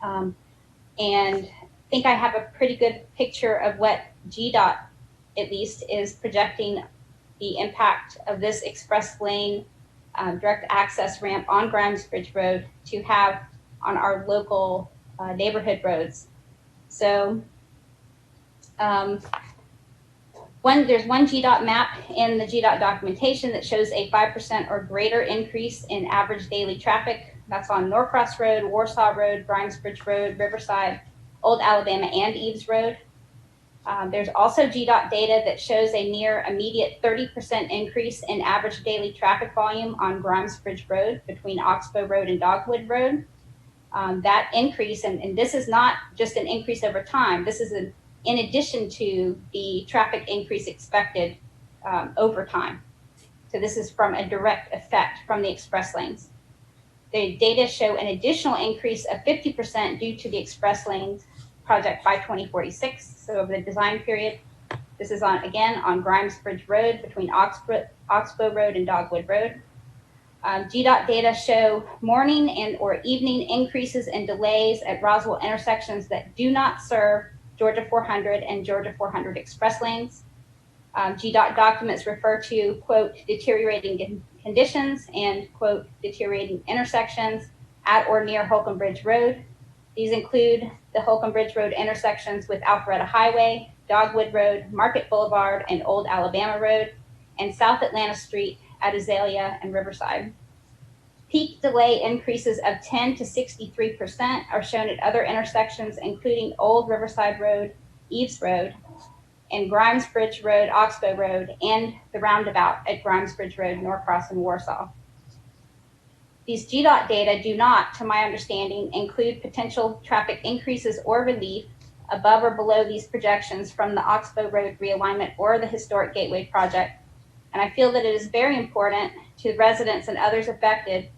and think I have a pretty good picture of what GDOT at least, is projecting the impact of this express lane direct access ramp on Grimes Bridge Road to have on our local neighborhood roads. So there's one GDOT map in the GDOT documentation that shows a 5% or greater increase in average daily traffic. That's on Norcross Road, Warsaw Road, Grimes Bridge Road, Riverside, Old Alabama, and Eves Road. There's also GDOT data that shows a near immediate 30% increase in average daily traffic volume on Grimes Bridge Road between Oxbow Road and Dogwood Road. That increase, and this is not just an increase over time, this is in addition to the traffic increase expected over time. So this is from a direct effect from the express lanes. The data show an additional increase of 50% due to the express lanes project by 2046, so over the design period. This is again on Grimes Bridge Road between Oxbow Road and Dogwood Road. GDOT data show morning and or evening increases and delays at Roswell intersections that do not serve Georgia 400 and Georgia 400 express lanes. GDOT documents refer to, quote, deteriorating conditions and, quote, deteriorating intersections at or near Holcomb Bridge Road. These include the Holcomb Bridge Road intersections with Alpharetta Highway, Dogwood Road, Market Boulevard, and Old Alabama Road, and South Atlanta Street at Azalea and Riverside. Peak delay increases of 10 to 63% are shown at other intersections, including Old Riverside Road, Eves Road, and Grimes Bridge Road, Oxbow Road, and the roundabout at Grimes Bridge Road, Norcross, and Warsaw. These GDOT data do not, to my understanding, include potential traffic increases or relief above or below these projections from the Oxbow Road realignment or the Historic Gateway project. And I feel that it is very important to residents and others affected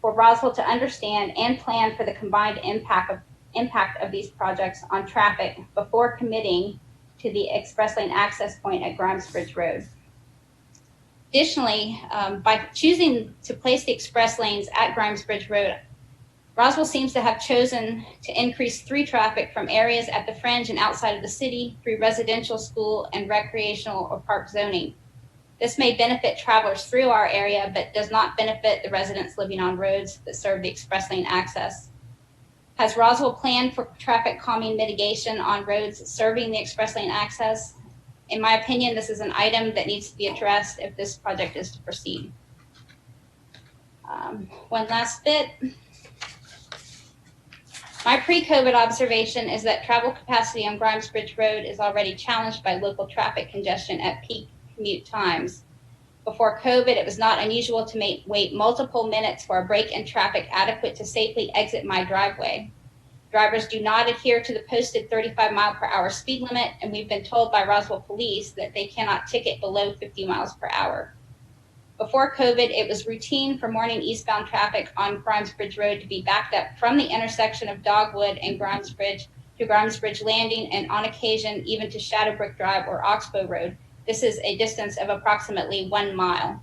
for Roswell to understand and plan for the combined impact of these projects on traffic before committing to the express lane access point at Grimes Bridge Road. Additionally, by choosing to place the express lanes at Grimes Bridge Road, Roswell seems to have chosen to increase through traffic from areas at the fringe and outside of the city through residential, school, and recreational or park zoning. This may benefit travelers through our area, but does not benefit the residents living on roads that serve the express lane access. Has Roswell planned for traffic calming mitigation on roads serving the express lane access? In my opinion, this is an item that needs to be addressed if this project is to proceed. One last bit. My pre-COVID observation is that travel capacity on Grimes Bridge Road is already challenged by local traffic congestion at peak commute times. Before COVID, it was not unusual to wait multiple minutes for a break in traffic adequate to safely exit my driveway. Drivers do not adhere to the posted 35-mile-per-hour speed limit, and we've been told by Roswell police that they cannot ticket below 50 miles per hour. Before COVID, it was routine for morning eastbound traffic on Grimes Bridge Road to be backed up from the intersection of Dogwood and Grimes Bridge to Grimes Bridge Landing, and on occasion even to Shadowbrook Drive or Oxbow Road. This is a distance of approximately 1 mile.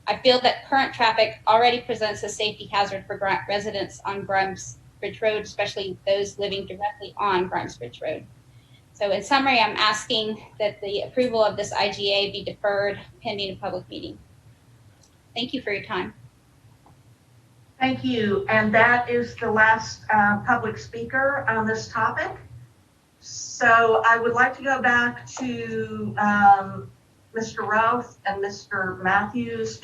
I feel that current traffic already presents a safety hazard for residents on Grimes Bridge Road, especially those living directly on Grimes Bridge Road. So in summary, I'm asking that the approval of this IGA be deferred pending a public meeting. Thank you for your time. Thank you. And that is the last public speaker on this topic. So I would like to go back to Mr. Ralph and Mr. Matthews.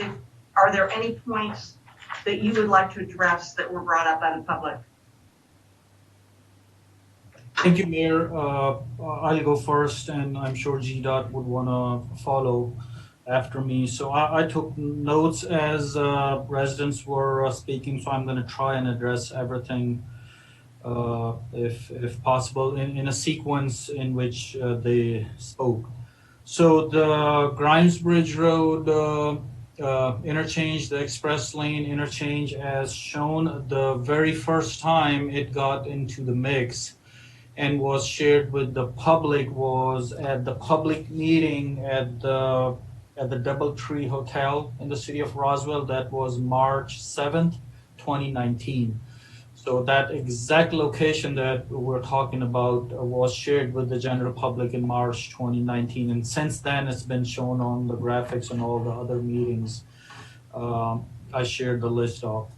Are there any points that you would like to address that were brought up by the public? Thank you, Mayor. I'll go first, and I'm sure GDOT would want to follow after me. So I took notes as residents were speaking, so I'm going to try and address everything if possible in a sequence in which they spoke. So the Grimes Bridge Road interchange, the express lane interchange, as shown, the very first time it got into the mix and was shared with the public was at the public meeting at the Doubletree Hotel in the city of Roswell. That was March 7th, 2019. So that exact location that we're talking about was shared with the general public in March 2019. And since then, it's been shown on the graphics and all the other meetings I shared the list of.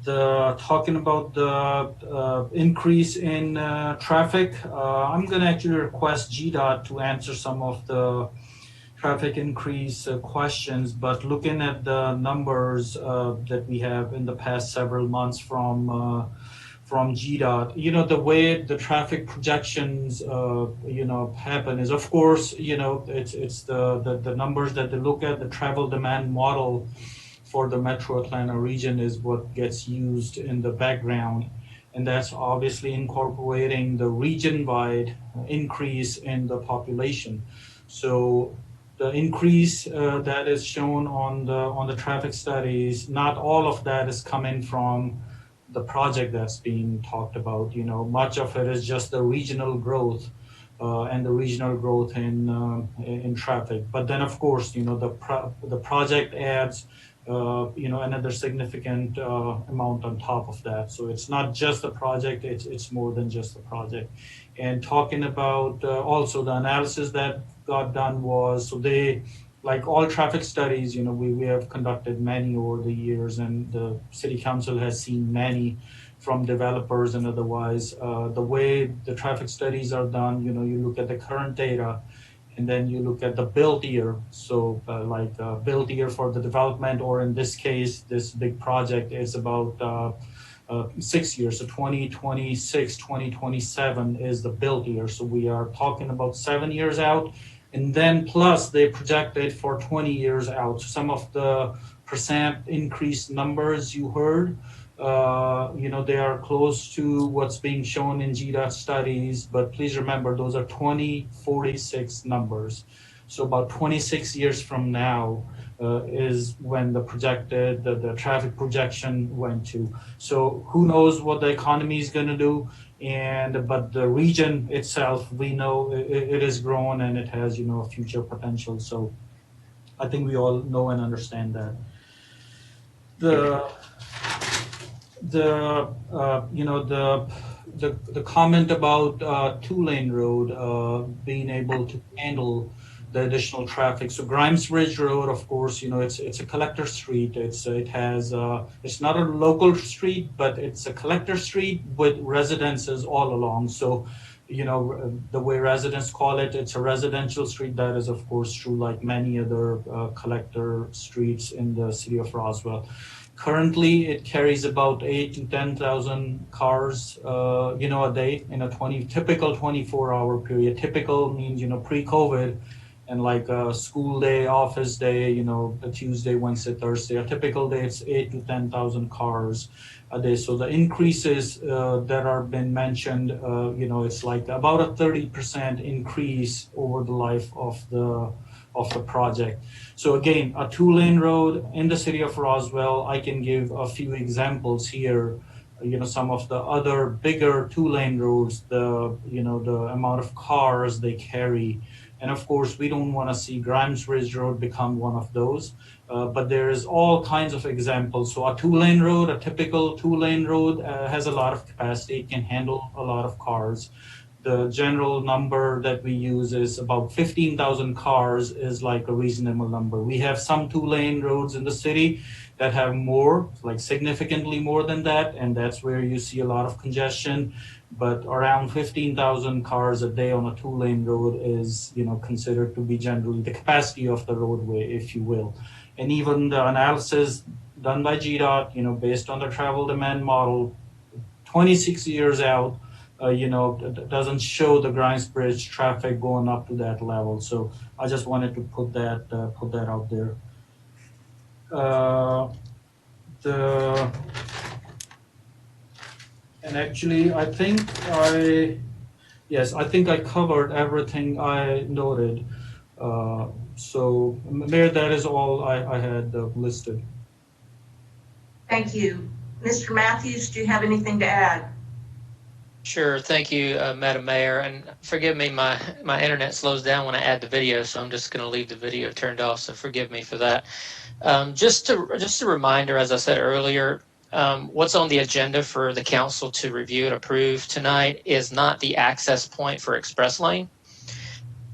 Talking about the increase in traffic, I'm going to actually request GDOT to answer some of the traffic increase questions, but looking at the numbers that we have in the past several months from GDOT, the way the traffic projections, happen is, of course, it's the numbers that they look at. The travel demand model for the Metro Atlanta region is what gets used in the background. And that's obviously incorporating the region-wide increase in the population. So the increase that is shown on the traffic studies, not all of that is coming from the project that's being talked about. Much of it is just the regional growth and the regional growth in traffic. But then, of course, the project adds another significant amount on top of that. So it's not just the project; it's more than just the project. And talking about also the analysis that got done was, so they, like all traffic studies, we have conducted many over the years, and the city council has seen many from developers and otherwise. The way the traffic studies are done, you look at the current data, and then you look at the built year. So built year for the development, or in this case, this big project is about 6 years. So 2026, 2027 is the built year. So we are talking about 7 years out. And then plus they projected for 20 years out. So some of the percent increase numbers you heard, they are close to what's being shown in GDOT studies, but please remember those are 2046 numbers. So about 26 years from now is when the projected, the traffic projection went to. So who knows what the economy is going to do, but the region itself, we know it is growing and it has, future potential. So I think we all know and understand that. The comment about two-lane road being able to handle the additional traffic. So Grimes Ridge Road, of course, it's a collector street. It's not a local street, but it's a collector street with residences all along. So, the way residents call it, it's a residential street. That is, of course, true, like many other collector streets in the city of Roswell. Currently, it carries about 8,000 to 10,000 cars, a day in a typical 24-hour period. Typical means, pre-COVID, and like a school day, office day, a Tuesday, Wednesday, Thursday. A typical day, it's 8,000 to 10,000 cars a day. So the increases that are been mentioned, it's like about a 30% increase over the life of the project. So again, a two-lane road in the city of Roswell, I can give a few examples here. Some of the other bigger two-lane roads, the amount of cars they carry. And of course, we don't want to see Grimes Ridge Road become one of those, but there is all kinds of examples. So a two-lane road, a typical two-lane road has a lot of capacity. It can handle a lot of cars. The general number that we use is about 15,000 cars is like a reasonable number. We have some two-lane roads in the city that have more, like significantly more than that, and that's where you see a lot of congestion. But around 15,000 cars a day on a two-lane road is, considered to be generally the capacity of the roadway, if you will. And even the analysis done by GDOT, based on the travel demand model, 26 years out, doesn't show the Grimes Bridge traffic going up to that level. So I just wanted to put that out there. And actually, I think I covered everything I noted. So, Mayor, that is all I had listed. Thank you. Mr. Matthews, do you have anything to add? Sure. Thank you, Madam Mayor. And forgive me, my internet slows down when I add the video, so I'm just going to leave the video turned off. So forgive me for that. Just a reminder, as I said earlier, what's on the agenda for the council to review and approve tonight is not the access point for Express Lane.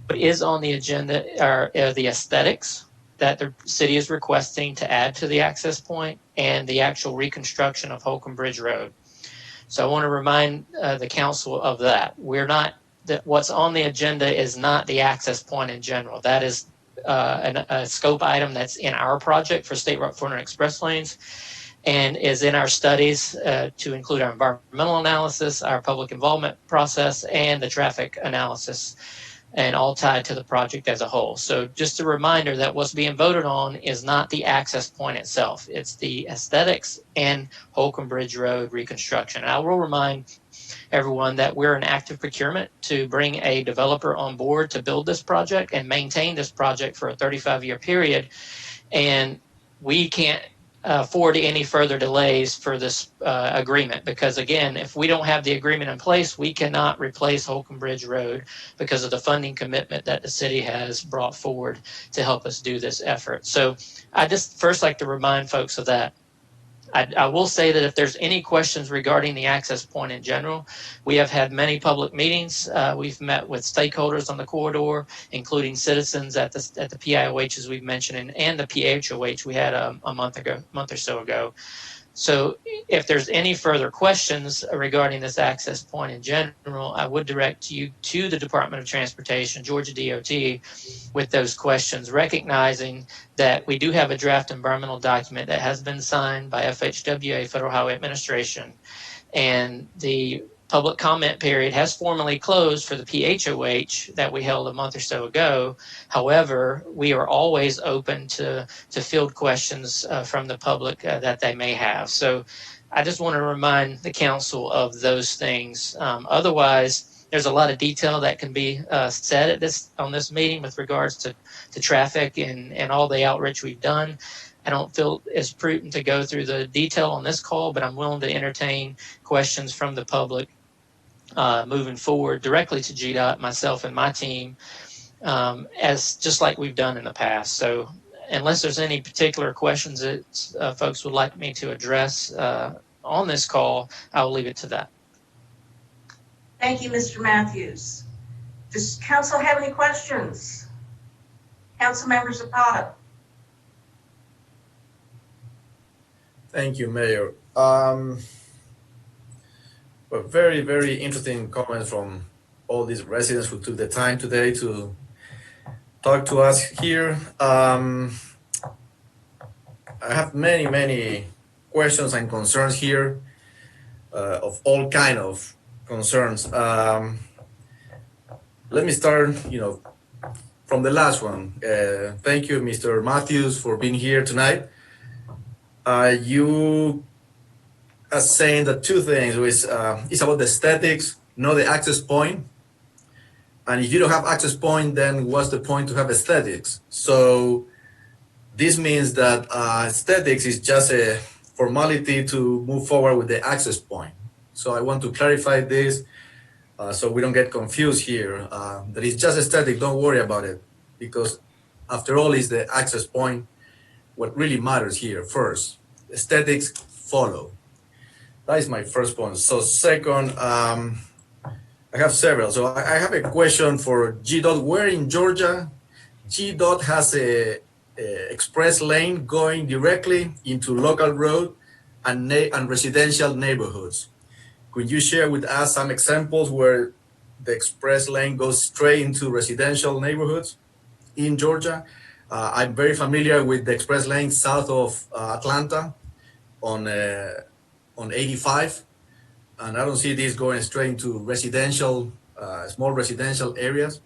What is on the agenda are the aesthetics that the city is requesting to add to the access point and the actual reconstruction of Holcomb Bridge Road. So I want to remind the council of that. What's on the agenda is not the access point in general. That is a scope item that's in our project for State Route 400 Express Lanes and is in our studies to include our environmental analysis, our public involvement process, and the traffic analysis, and all tied to the project as a whole. So just a reminder that what's being voted on is not the access point itself. It's the aesthetics and Holcomb Bridge Road reconstruction. I will remind everyone that we're in active procurement to bring a developer on board to build this project and maintain this project for a 35-year period. And we can't afford any further delays for this agreement, because again, if we don't have the agreement in place, we cannot replace Holcomb Bridge Road because of the funding commitment that the city has brought forward to help us do this effort. So I just first like to remind folks of that. I will say that if there's any questions regarding the access point in general, we have had many public meetings. We've met with stakeholders on the corridor, including citizens at the PIOH, as we've mentioned, and the PHOH we had a month or so ago. So if there's any further questions regarding this access point in general, I would direct you to the Department of Transportation, Georgia DOT, with those questions, recognizing that we do have a draft environmental document that has been signed by FHWA, Federal Highway Administration, and the public comment period has formally closed for the PHOH that we held a month or so ago. However, we are always open to field questions from the public that they may have. So I just want to remind the council of those things. Otherwise, there's a lot of detail that can be said on this meeting with regards to traffic and all the outreach we've done. I don't feel it's prudent to go through the detail on this call, but I'm willing to entertain questions from the public moving forward directly to GDOT, myself and my team, as just like we've done in the past. So unless there's any particular questions that folks would like me to address on this call, I will leave it to that. Thank you, Mr. Matthews. Does council have any questions? Council member Zapata. Thank you, Mayor. Very, very interesting comments from all these residents who took the time today to talk to us here. I have many, many questions and concerns here of all kind of concerns. Let me start, from the last one. Thank you, Mr. Matthews, for being here tonight. You are saying that two things. It's about the aesthetics, not the access point. And if you don't have access point, then what's the point to have aesthetics? So this means that aesthetics is just a formality to move forward with the access point. So I want to clarify this so we don't get confused here. That it's just aesthetic, don't worry about it. Because after all, it's the access point what really matters here first. Aesthetics follow. That is my first point. So second, I have several. So I have a question for GDOT. Where in Georgia GDOT has a express lane going directly into local road and residential neighborhoods? Could you share with us some examples where the express lane goes straight into residential neighborhoods in Georgia? I'm very familiar with the express lane south of Atlanta on 85, and I don't see this going straight into residential, small residential areas.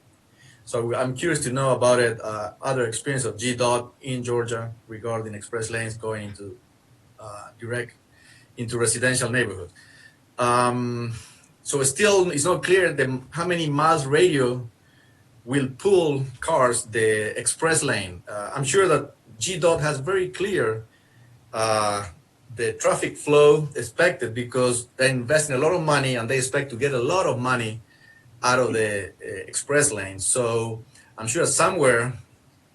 So I'm curious to know about it, other experience of GDOT in Georgia regarding express lanes going into direct into residential neighborhoods. So still, it's not clear how many miles radio will pull cars the express lane. I'm sure that GDOT has very clear the traffic flow expected because they invest in a lot of money and they expect to get a lot of money out of the express lane. So I'm sure somewhere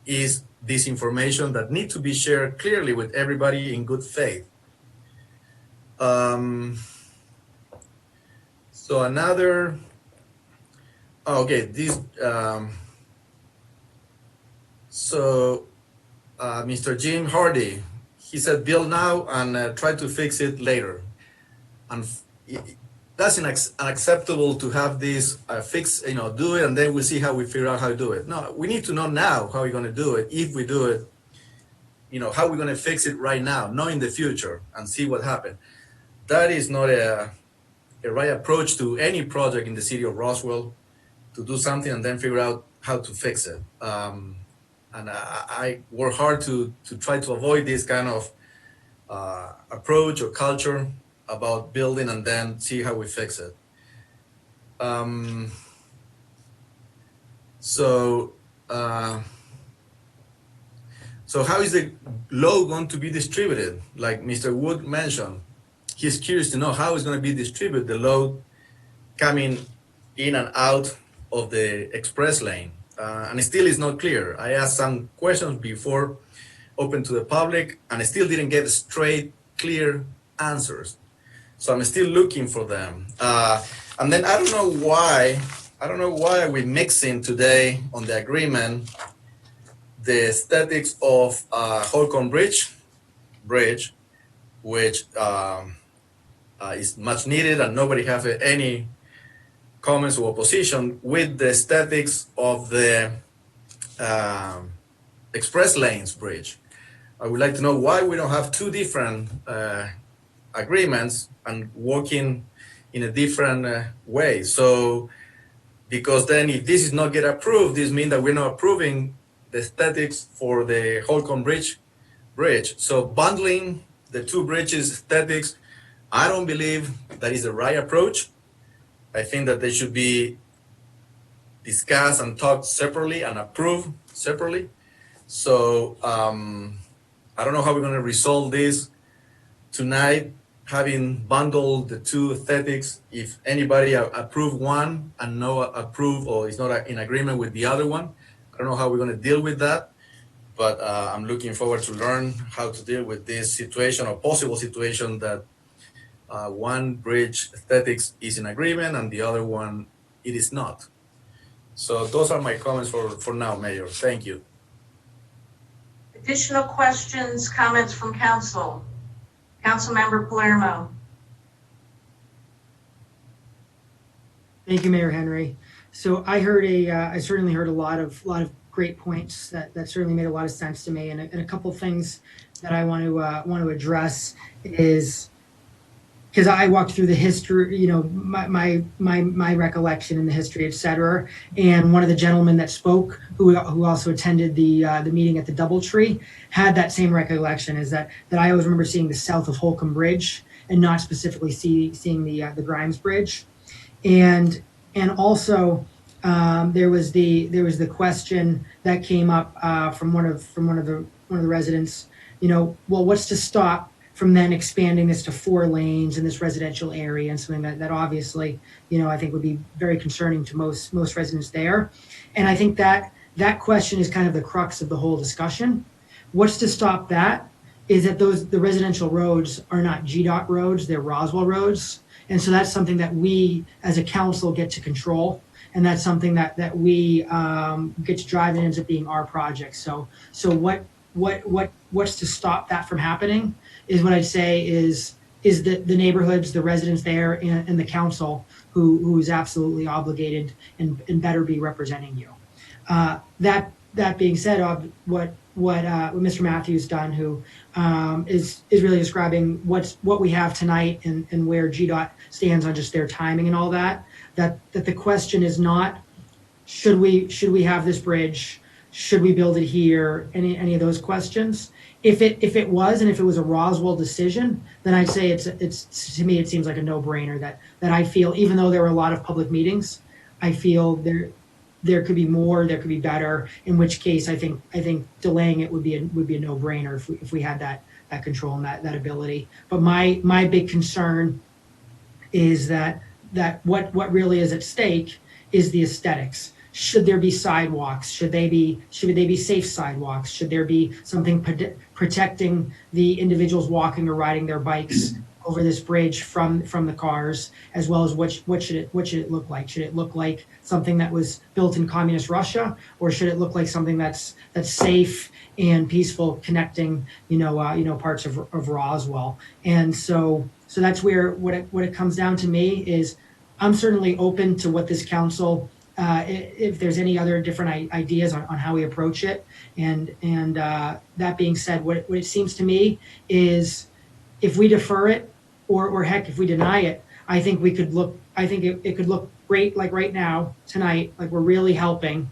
is this information that needs to be shared clearly with everybody in good faith. So another, okay, this, Mr. Jim Hardy, he said, build now and try to fix it later. And that's unacceptable to have this fix, do it, and then we'll see how we figure out how to do it. No, we need to know now how we're going to do it. If we do it, how we're going to fix it right now, not in the future, and see what happens. That is not a right approach to any project in the city of Roswell, to do something and then figure out how to fix it. And I work hard to try to avoid this kind of approach or culture about building and then see how we fix it. So how is the load going to be distributed? Like Mr. Wood mentioned, he's curious to know how it's going to be distributed, the load coming in and out of the express lane. And it still is not clear. I asked some questions before, open to the public, and I still didn't get straight, clear answers. So I'm still looking for them. And then I don't know why we're mixing today on the agreement the aesthetics of Holcomb Bridge, which is much needed, and nobody have any comments or opposition, with the aesthetics of the express lanes bridge. I would like to know why we don't have two different agreements and working in a different way. So, because then if this is not get approved, this means that we're not approving the aesthetics for the Holcomb Bridge. So bundling the two bridges aesthetics, I don't believe that is the right approach. I think that they should be discussed and talked separately and approved separately. So I don't know how we're going to resolve this tonight, having bundled the two aesthetics. If anybody approve one and no approve or is not in agreement with the other one, I don't know how we're going to deal with that. But I'm looking forward to learn how to deal with this situation or possible situation that one bridge aesthetics is in agreement and the other one it is not. So those are my comments for now, Mayor. Thank you. Additional questions, comments from council? Councilmember Palermo. Thank you, Mayor Henry. So I certainly heard a lot of great points that certainly made a lot of sense to me, and a couple of things that I want to address is, because I walked through the history, my recollection in the history, et cetera. And one of the gentlemen that spoke, who also attended the meeting at the DoubleTree, had that same recollection, is that I always remember seeing the south of Holcomb Bridge and not specifically seeing the Grimes Bridge. And also there was the question that came up from one of the residents, well, what's to stop from then expanding this to 4 lanes in this residential area, and something that obviously, I think would be very concerning to most residents there. And I think that question is kind of the crux of the whole discussion. What's to stop that is that the residential roads are not GDOT roads, they're Roswell roads. And so that's something that we as a council get to control. And that's something that we get to drive, and ends up being our project. So what's to stop that from happening is what I'd say is the neighborhoods, the residents there, and the council who is absolutely obligated and better be representing you. That being said, what Mr. Matthews done, who is really describing what we have tonight and where GDOT stands on just their timing and all that the question is not should we have this bridge, should we build it here, any of those questions. If it was, and if it was a Roswell decision, then I'd say it's to me it seems like a no-brainer that I feel, even though there were a lot of public meetings, I feel there could be more, there could be better, in which case I think delaying it would be a no-brainer if we had that control and that ability. But my big concern is that what really is at stake is the aesthetics. Should there be sidewalks? Should they be safe sidewalks? Should there be something protecting the individuals walking or riding their bikes over this bridge from the cars, as well as what should it look like? Should it look like something that was built in communist Russia, or should it look like something that's safe and peaceful, connecting parts of Roswell? And so that's where what it comes down to me is I'm certainly open to what this council, if there's any other different ideas on how we approach it. And that being said, what it seems to me is if we defer it, or heck, if we deny it, I think it could look great, like right now, tonight, like we're really helping,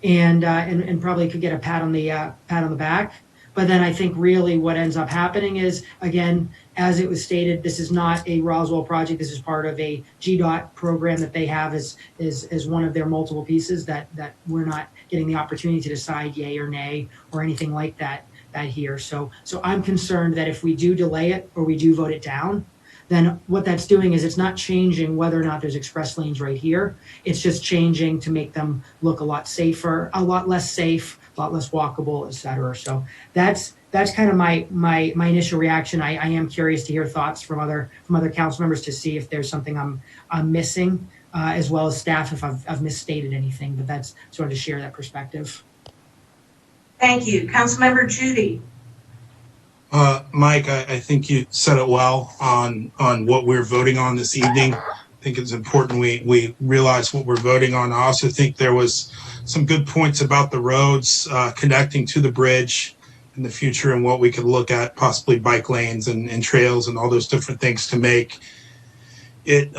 and probably could get a pat on the back. But then I think really what ends up happening is, again, as it was stated, this is not a Roswell project. This is part of a GDOT program that they have as one of their multiple pieces that we're not getting the opportunity to decide yay or nay or anything like that here. So I'm concerned that if we do delay it or we do vote it down, then what that's doing is it's not changing whether or not there's express lanes right here. It's just changing to make them look a lot safer, a lot less safe, a lot less walkable, et cetera. So that's kind of my initial reaction. I am curious to hear thoughts from other council members to see if there's something I'm missing, as well as staff if I've misstated anything. But that's sort of to share that perspective. Thank you. Councilmember Judy. Mike, I think you said it well on what we're voting on this evening. I think it's important we realize what we're voting on. I also think there was some good points about the roads connecting to the bridge in the future and what we could look at, possibly bike lanes and trails and all those different things to make it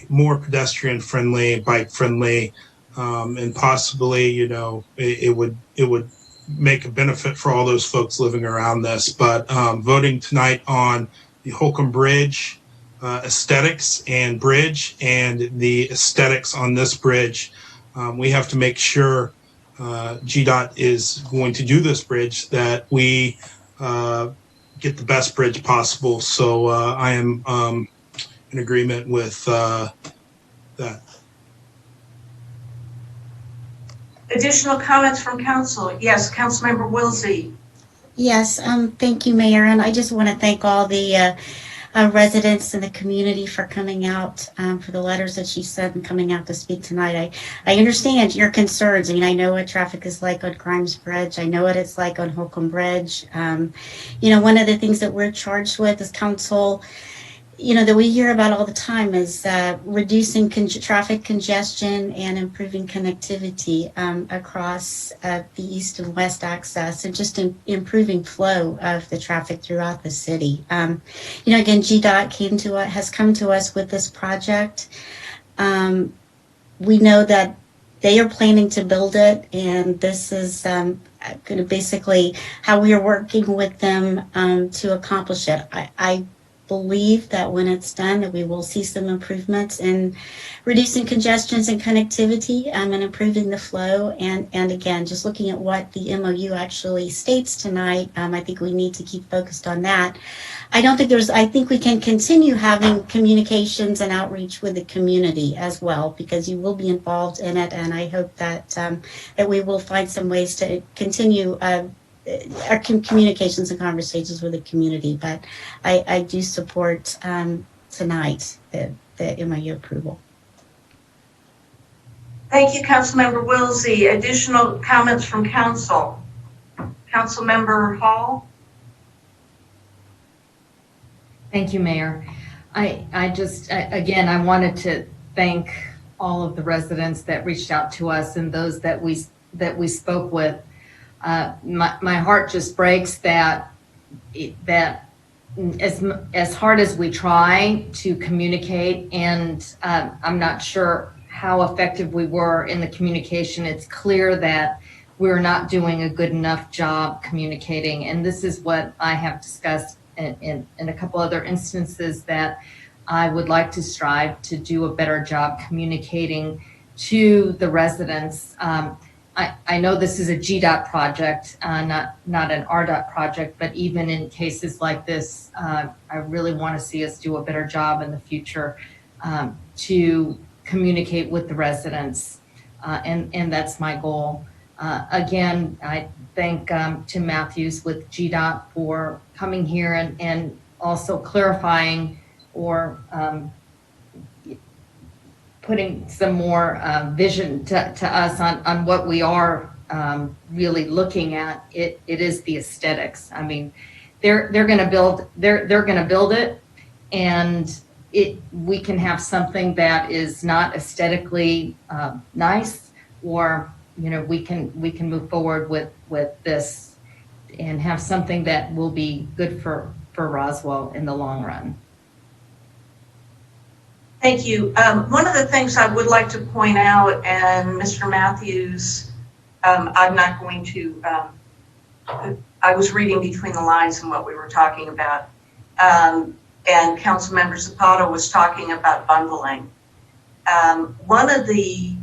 more pedestrian friendly, bike friendly, and possibly, it would make a benefit for all those folks living around this. But voting tonight on the Holcomb Bridge aesthetics and bridge and the aesthetics on this bridge, we have to make sure GDOT is going to do this bridge, that we get the best bridge possible. So I am in agreement with that. Additional comments from council? Yes, Councilmember Wilsey. Yes, thank you, Mayor. And I just want to thank all the residents in the community for coming out, for the letters that she sent and coming out to speak tonight. I understand your concerns. I mean, I know what traffic is like on Grimes Bridge. I know what it's like on Holcomb Bridge. One of the things that we're charged with as council, that we hear about all the time is reducing traffic congestion and improving connectivity across the east and west access, and just improving flow of the traffic throughout the city. Again, GDOT has come to us with this project. We know that they are planning to build it, and this is going to basically how we are working with them to accomplish it. I believe that when it's done, that we will see some improvements in reducing congestions and connectivity, and improving the flow. And again, just looking at what the MOU actually states tonight, I think we need to keep focused on that. I think we can continue having communications and outreach with the community as well, because you will be involved in it. And I hope that that we will find some ways to continue our communications and conversations with the community. But I do support tonight the MOU approval. Thank you, Councilmember Wilsey. Additional comments from council? Councilmember Hall. Thank you, Mayor. I just, again, I wanted to thank all of the residents that reached out to us and those that we spoke with. My heart just breaks that as hard as we try to communicate, and I'm not sure how effective we were in the communication, it's clear that we're not doing a good enough job communicating. And this is what I have discussed in a couple other instances, that I would like to strive to do a better job communicating to the residents. I know this is a GDOT project, not an RDOT project, but even in cases like this, I really want to see us do a better job in the future to communicate with the residents, and that's my goal. Again, I thank Tim Matthews with GDOT for coming here and also clarifying or putting some more vision to us on what we are really looking at. It is the aesthetics. I mean, they're going to build it, and we can have something that is not aesthetically nice, or we can move forward with this and have something that will be good for Roswell in the long run. Thank you. One of the things I would like to point out, and Mr. Matthews, I'm not going to, I was reading between the lines in what we were talking about, and Councilmember Zapata was talking about bundling. One of the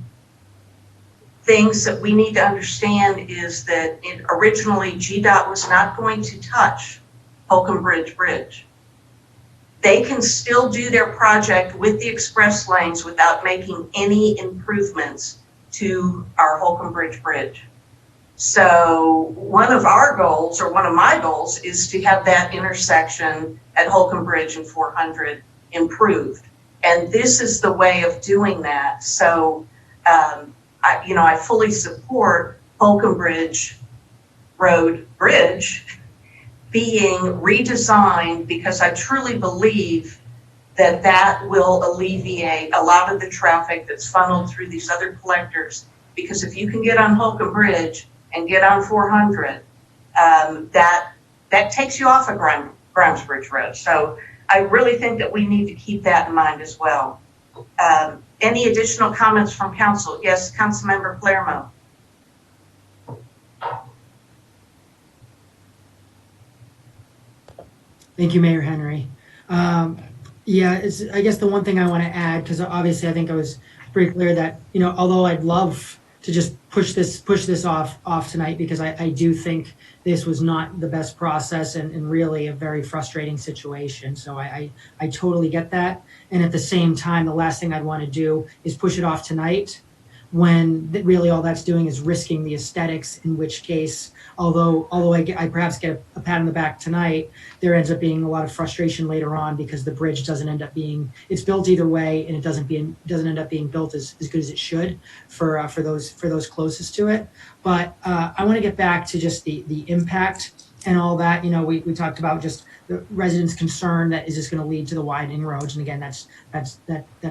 things that we need to understand is that originally GDOT was not going to touch Holcomb Bridge. They can still do their project with the express lanes without making any improvements to our Holcomb Bridge. So one of our goals, or one of my goals, is to have that intersection at Holcomb Bridge and 400 improved. And this is the way of doing that. So, I fully support Holcomb Bridge Road Bridge being redesigned, because I truly believe that that will alleviate a lot of the traffic that's funneled through these other collectors. Because if you can get on Holcomb Bridge and get on 400, that takes you off of Grimes Bridge Road. So I really think that we need to keep that in mind as well. Any additional comments from council? Yes, Councilmember Palermo. Thank you, Mayor Henry. Yeah, I guess the one thing I want to add, because obviously I think I was pretty clear that, although I'd love to just push this off tonight, because I do think this was not the best process and really a very frustrating situation. So I totally get that. And at the same time, the last thing I'd want to do is push it off tonight, when really all that's doing is risking the aesthetics, in which case, although I perhaps get a pat on the back tonight, there ends up being a lot of frustration later on, because the bridge doesn't end up being, it's built either way, and it doesn't end up being built as good as it should for those closest to it. But I want to get back to just the impact and all that. We talked about just the residents' concern that is this going to lead to the widening roads, and again, that's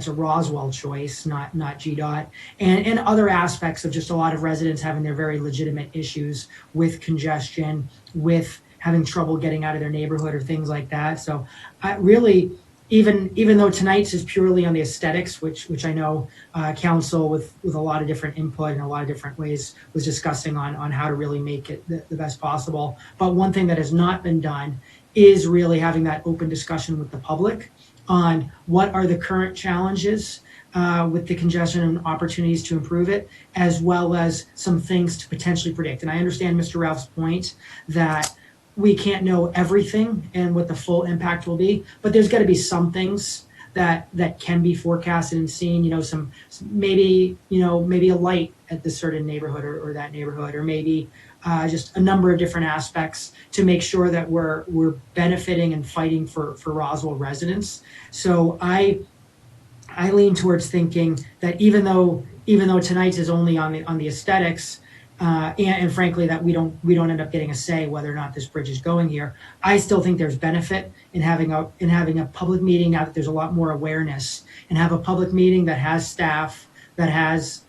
a Roswell choice, not GDOT, and other aspects of just a lot of residents having their very legitimate issues with congestion, with having trouble getting out of their neighborhood or things like that. So I really, even though tonight's is purely on the aesthetics, which I know council with a lot of different input and a lot of different ways was discussing on how to really make it the best possible. But one thing that has not been done is really having that open discussion with the public on what are the current challenges with the congestion and opportunities to improve it, as well as some things to potentially predict. And I understand Mr. Ralph's point that we can't know everything and what the full impact will be, but there's got to be some things that can be forecasted and seen. Some maybe a light at this certain neighborhood or that neighborhood, or maybe just a number of different aspects to make sure that we're benefiting and fighting for Roswell residents. So I lean towards thinking that even though tonight's is only on the aesthetics, and frankly that we don't end up getting a say whether or not this bridge is going here, I still think there's benefit in having a public meeting now that there's a lot more awareness, and have a public meeting that has staff, that has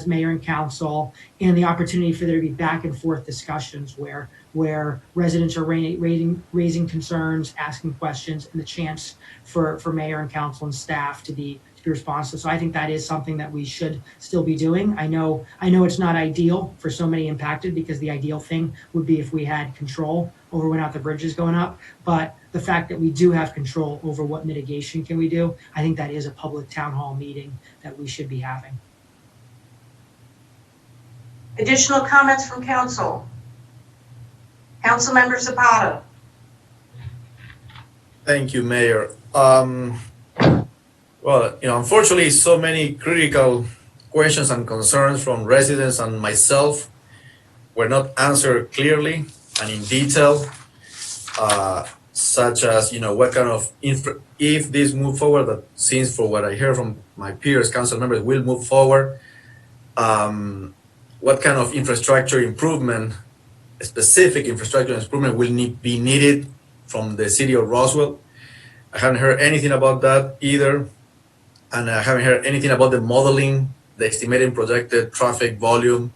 mayor and council, and the opportunity for there to be back and forth discussions where residents are raising concerns, asking questions, and the chance for mayor and council and staff to be responsive. So I think that is something that we should still be doing. I know it's not ideal for so many impacted, because the ideal thing would be if we had control over when out the bridge is going up. But the fact that we do have control over what mitigation can we do, I think that is a public town hall meeting that we should be having. Additional comments from council? Councilmember Zapata. Thank you, Mayor. Well, unfortunately, so many critical questions and concerns from residents and myself were not answered clearly and in detail. such as, what kind of if this move forward, that seems for what I hear from my peers, council members, will move forward, what kind of infrastructure improvement, specific infrastructure improvement will be needed from the city of Roswell. I haven't heard anything about that either. And I haven't heard anything about the modeling, the estimated projected traffic volume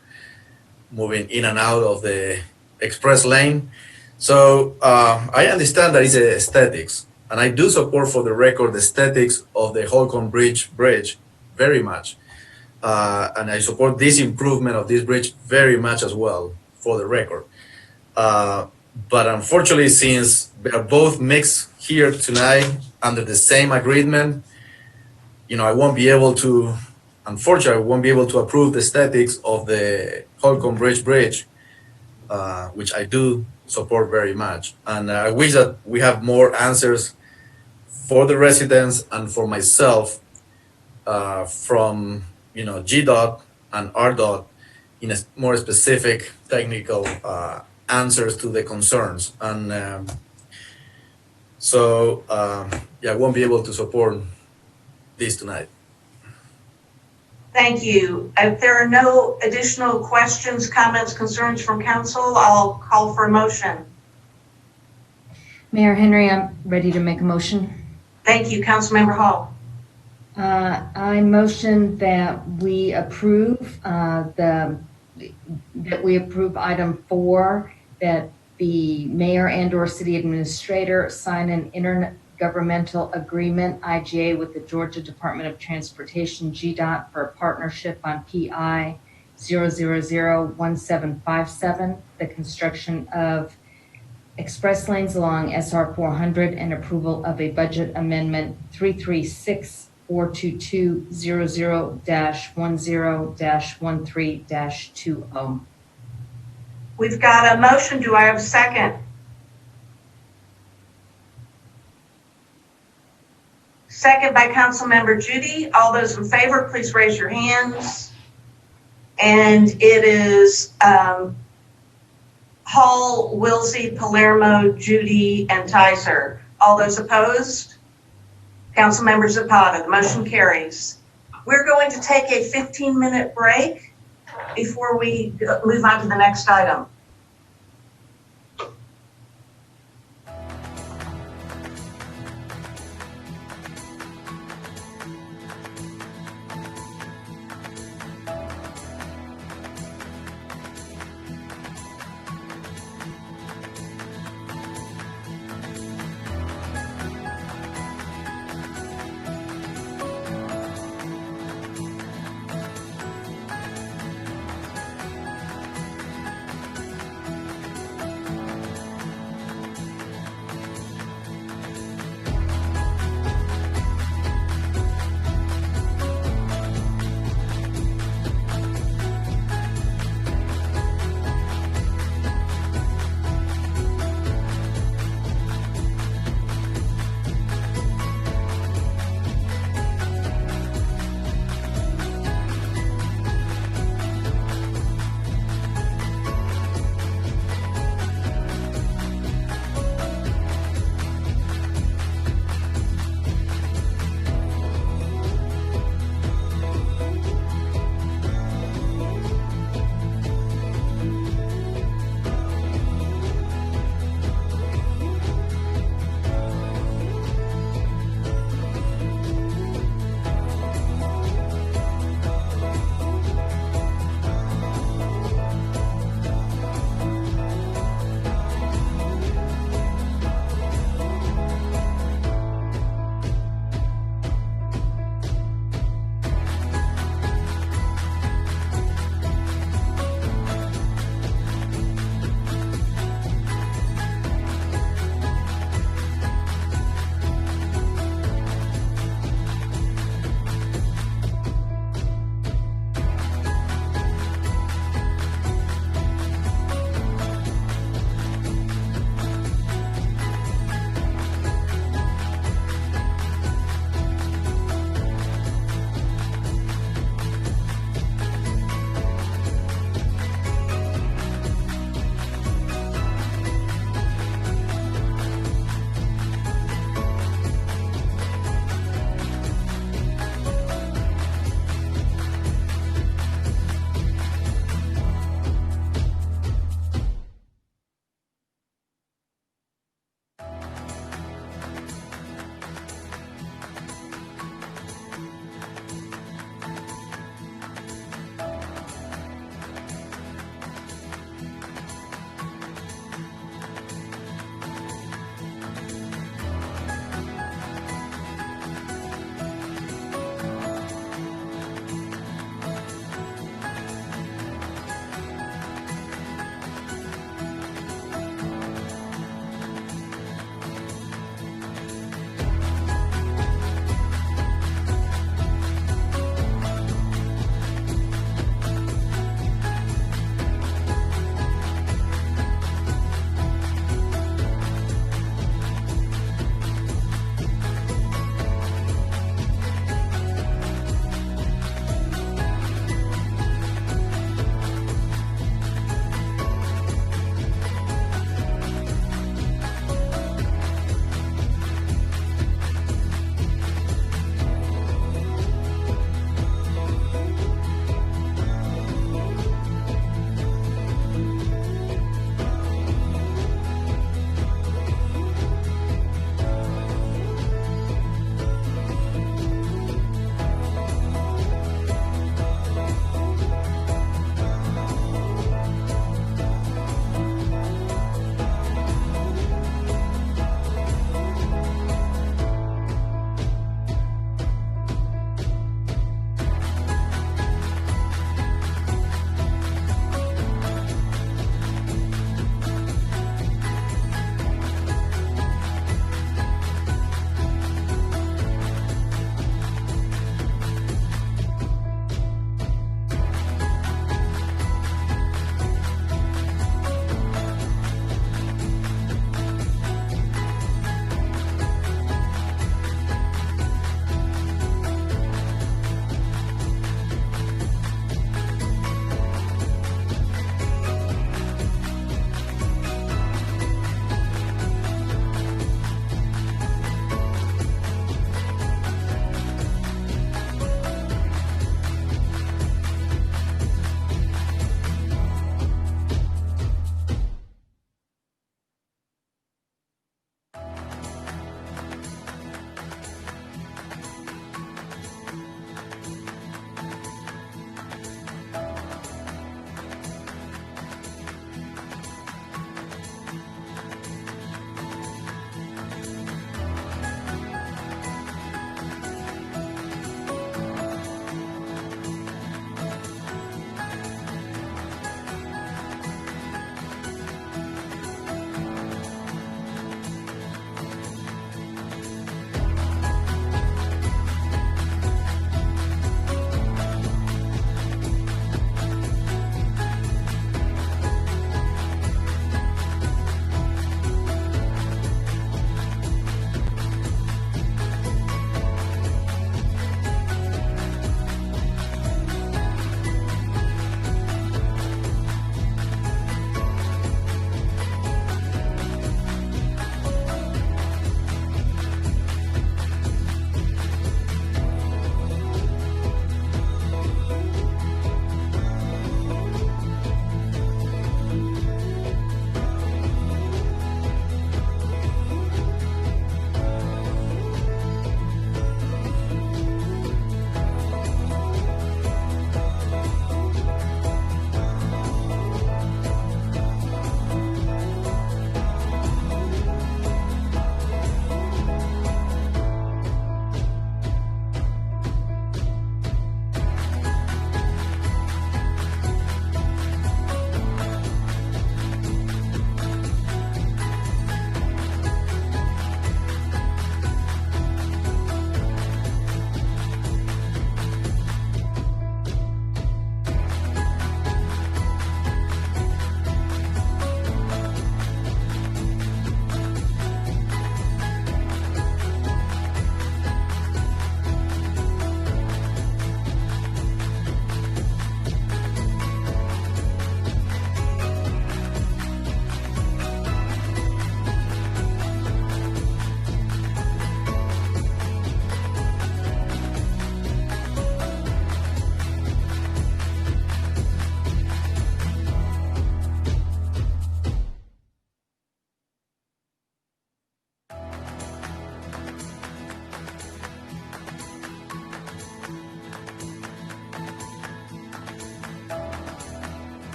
moving in and out of the express lane. So I understand that it's aesthetics, and I do support, for the record, the aesthetics of the Holcomb Bridge very much. And I support this improvement of this bridge very much as well, for the record. But unfortunately, since they are both mixed here tonight under the same agreement, I won't be able to, unfortunately, I won't be able to approve the aesthetics of the Holcomb Bridge, which I do support very much. And I wish that we have more answers for the residents and for myself from, GDOT and RDOT in a more specific technical answers to the concerns. And I won't be able to support this tonight. Thank you. If there are no additional questions, comments, concerns from council, I'll call for a motion. Mayor Henry, I'm ready to make a motion. Thank you, Councilmember Hall. I motion that we approve item 4, that the mayor and/or city administrator sign an intergovernmental agreement, IGA, with the Georgia Department of Transportation, GDOT, for a partnership on PI 0001757, the construction of express lanes along SR 400, and approval of a budget amendment 336-422-00-10-13-20. We've got a motion. Do I have a second? Second by Councilmember Judy. All those in favor, please raise your hands. And it is Hall, Wilsey, Palermo, Judy, and Tiser. All those opposed? Councilmember Zapata. The motion carries. We're going to take a 15-minute break before we move on to the next item.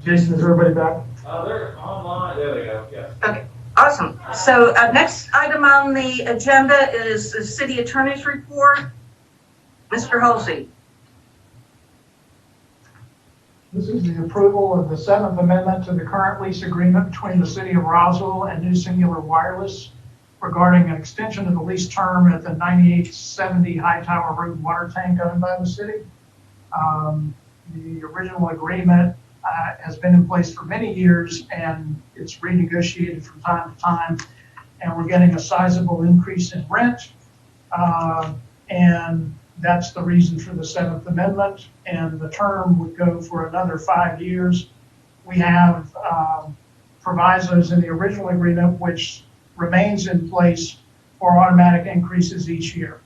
Jason, is everybody back? They're online. There they go. Yes. Okay, awesome. So next item on the agenda is the city attorney's report. Mr. Halsey. This is the approval of the 7th Amendment to the current lease agreement between the City of Roswell and New Singular Wireless regarding an extension of the lease term at the 9870 Hightower Road water tank owned by the city. The original agreement has been in place for many years, and it's renegotiated from time to time, and we're getting a sizable increase in rent, and that's the reason for the 7th Amendment, and the term would go for another 5 years. We have provisos in the original agreement which remains in place for automatic increases each year,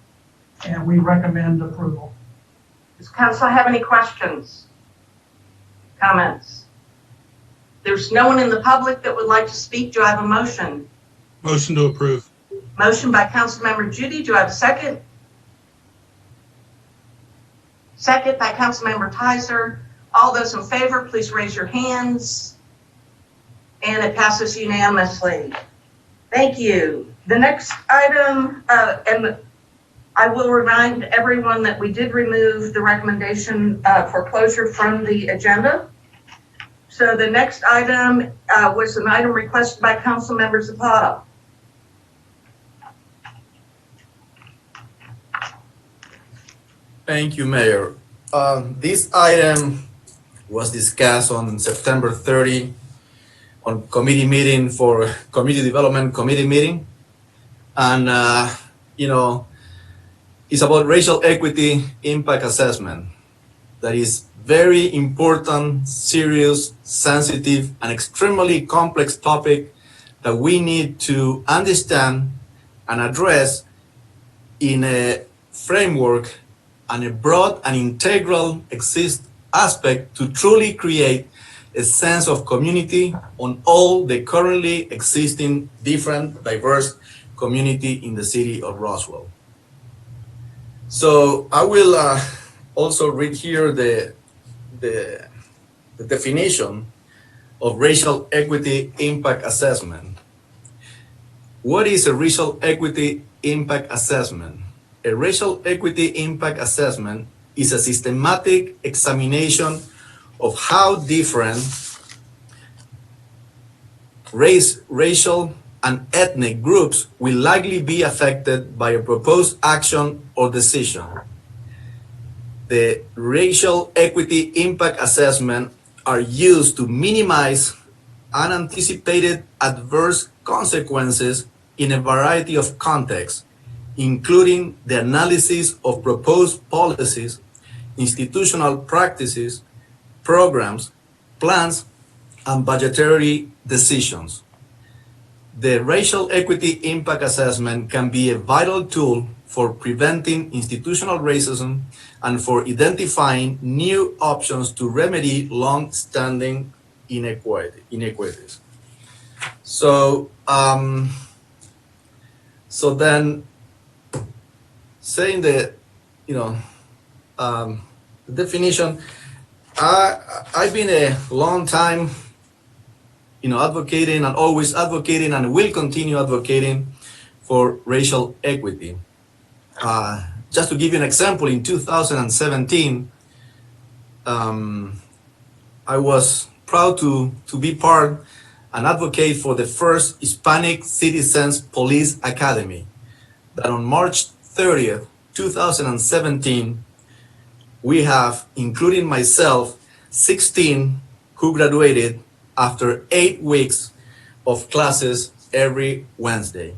and we recommend approval. Does council have any questions, comments? There's no one in the public that would like to speak. Do I have a motion? Motion to approve. Motion by Councilmember Judy. Do I have a second? Second by Councilmember Tizer. All those in favor, please raise your hands. And it passes unanimously. Thank you. The next item, and I will remind everyone that we did remove the recommendation for closure from the agenda. So the next item was an item requested by Councilmember Zapata. Thank you, Mayor. This item was discussed on September 30 on committee meeting for community development committee meeting. And, it's about racial equity impact assessment. That is very important, serious, sensitive, and extremely complex topic that we need to understand and address in a framework and a broad and integral aspect to truly create a sense of community on all the currently existing different diverse community in the city of Roswell. So I will also read here the definition of racial equity impact assessment. What is a racial equity impact assessment? A racial equity impact assessment is a systematic examination of how different racial and ethnic groups will likely be affected by a proposed action or decision. The racial equity impact assessment are used to minimize unanticipated adverse consequences in a variety of contexts, including the analysis of proposed policies, institutional practices, programs, plans, and budgetary decisions. The racial equity impact assessment can be a vital tool for preventing institutional racism and for identifying new options to remedy long-standing inequities. So then saying that, the definition, I've been a long time advocating and always advocating and will continue advocating for racial equity. Just to give you an example, in 2017, I was proud to be part and advocate for the first Hispanic Citizens Police Academy, that on March 30th, 2017, we have, including myself, 16 who graduated after 8 weeks of classes every Wednesday.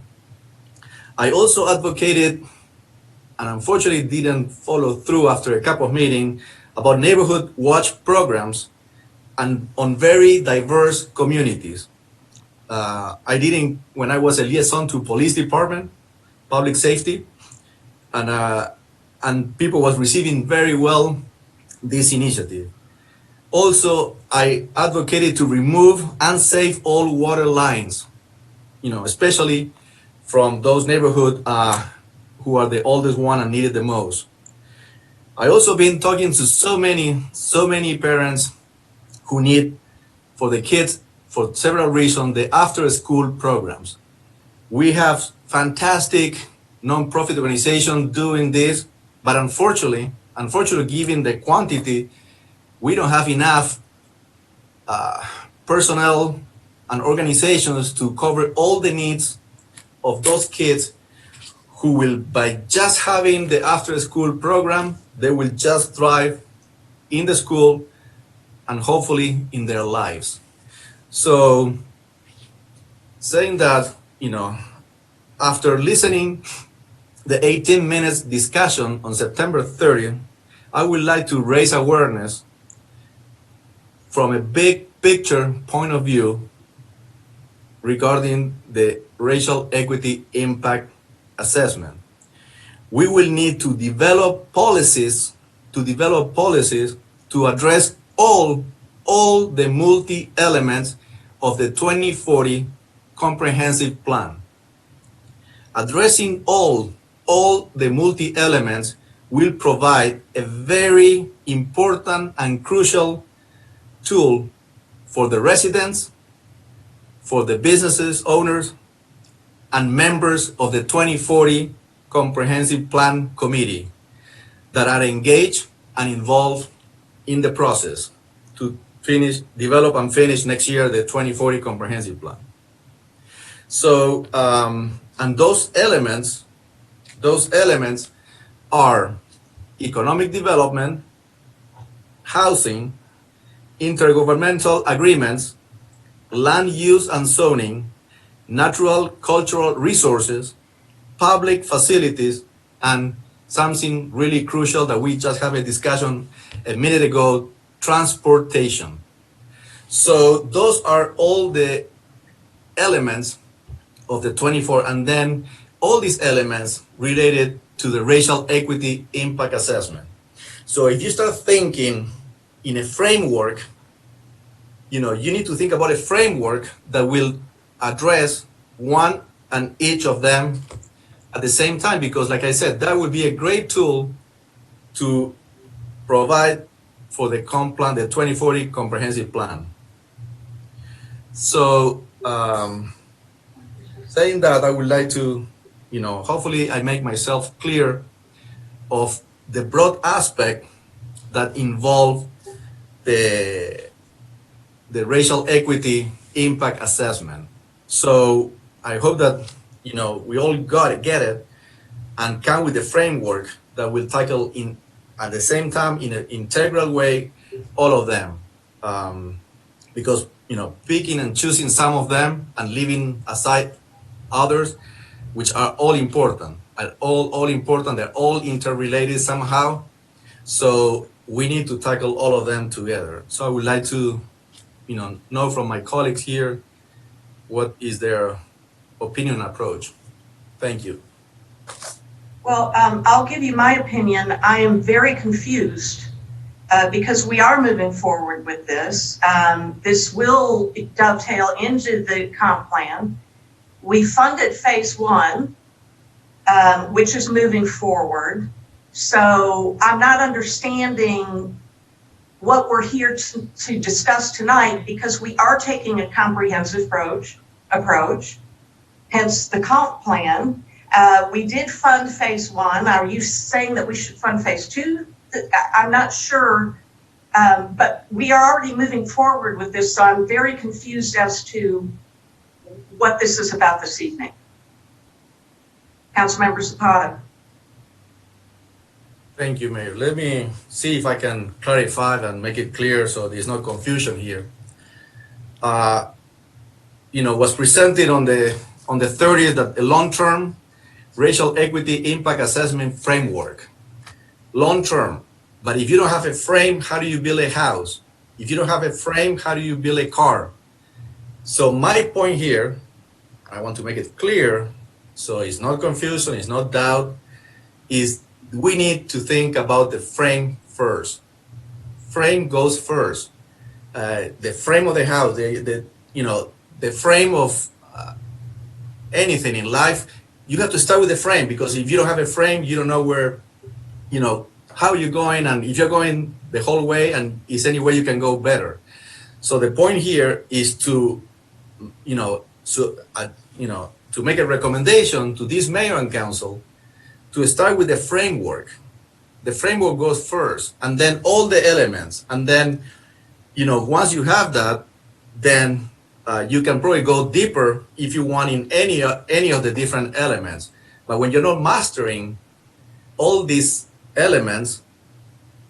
I also advocated, and unfortunately didn't follow through after a couple of meetings, about neighborhood watch programs and on very diverse communities. I did it when I was a liaison to police department, public safety, and people was receiving very well this initiative. Also, I advocated to remove unsafe old water lines, especially from those neighborhoods who are the oldest one and need it the most. I also been talking to so many parents who need for the kids for several reasons, the after-school programs. We have fantastic nonprofit organizations doing this, but unfortunately, given the quantity, we don't have enough personnel and organizations to cover all the needs of those kids who will, by just having the after-school program, they will just thrive in the school and hopefully in their lives. So saying that, after listening the 18 minutes discussion on September 30th, I would like to raise awareness from a big picture point of view regarding the racial equity impact assessment. We will need to develop policies to address all the multi-elements of the 2040 comprehensive plan. Addressing all the multi-elements will provide a very important and crucial tool for the residents, for the businesses owners, and members of the 2040 Comprehensive Plan Committee that are engaged and involved in the process to develop and finish next year the 2040 Comprehensive Plan. So, and those elements are economic development, housing, intergovernmental agreements, land use and zoning, natural cultural resources, public facilities, and something really crucial that we just had a discussion a minute ago, transportation. So those are all the elements of the 24, and then all these elements related to the racial equity impact assessment. So if you start thinking in a framework, you need to think about a framework that will address one and each of them at the same time, because like I said, that would be a great tool to provide for the plan, the 2040 comprehensive plan. So saying that, I would like to, hopefully I make myself clear of the broad aspect that involve the racial equity impact assessment. So I hope that, we all get it and come with a framework that will tackle at the same time in an integral way all of them. Because, picking and choosing some of them and leaving aside others, which are all important, they're all interrelated somehow. So we need to tackle all of them together. So I would like to, know from my colleagues here, what is their opinion and approach. Thank you. Well, I'll give you my opinion. I am very confused because we are moving forward with this. This will dovetail into the comp plan. We funded phase one, which is moving forward. So I'm not understanding what we're here to discuss tonight, because we are taking a comprehensive approach, hence the comp plan. We did fund phase one. Are you saying that we should fund phase two? I'm not sure, but we are already moving forward with this, so I'm very confused as to what this is about this evening. Councilmember Zapata. Thank you, Mayor. Let me see if I can clarify and make it clear so there's no confusion here. Was presented on the 30th that a long-term racial equity impact assessment framework. Long-term, but if you don't have a frame, how do you build a house? If you don't have a frame, how do you build a car? So my point here, I want to make it clear, so it's not confusion, it's not doubt, is we need to think about the frame first. Frame goes first. The frame of the house, the frame of anything in life, you have to start with the frame, because if you don't have a frame, you don't know where, how you're going, and if you're going the whole way, and is any way you can go better. So the point here is to, to make a recommendation to this mayor and council to start with the framework. The framework goes first, and then all the elements, and then, once you have that, then you can probably go deeper if you want in any of the different elements. But when you're not mastering all these elements,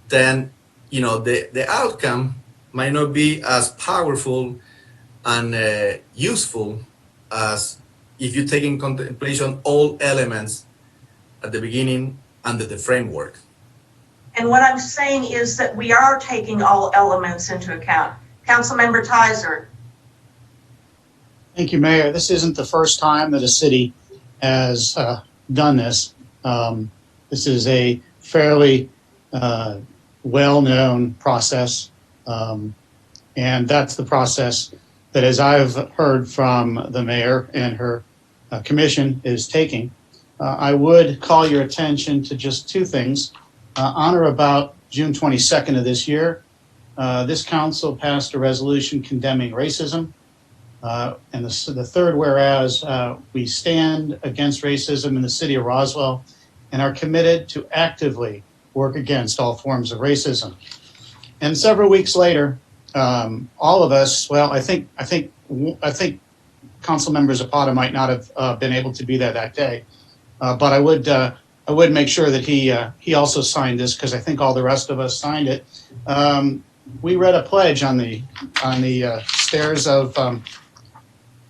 then the outcome might not be as powerful and useful as if you take in contemplation all elements at the beginning under the framework. And what I'm saying is that we are taking all elements into account. Councilmember Tizer. Thank you, Mayor. This isn't the first time that a city has done this. This is a fairly well-known process, and that's the process that, as I've heard from the mayor and her commission, is taking. I would call your attention to just two things. On or about June 22nd of this year, this council passed a resolution condemning racism. And the third, whereas we stand against racism in the city of Roswell and are committed to actively work against all forms of racism. And several weeks later, all of us, well, I think Councilmember Zapata might not have been able to be there that day, but I would make sure that he also signed this, because I think all the rest of us signed it. We read a pledge on the stairs of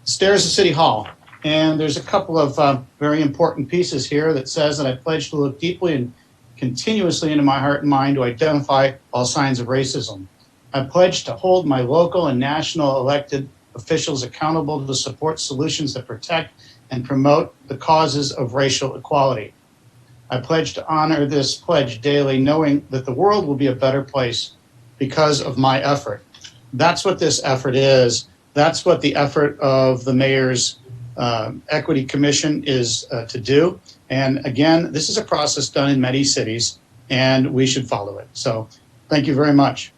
City Hall, and there's a couple of very important pieces here that says that I pledge to look deeply and continuously into my heart and mind to identify all signs of racism. I pledge to hold my local and national elected officials accountable to support solutions that protect and promote the causes of racial equality. I pledge to honor this pledge daily, knowing that the world will be a better place because of my effort. That's what this effort is. That's what the effort of the Mayor's Equity Commission is to do. And again, this is a process done in many cities, and we should follow it. So thank you very much.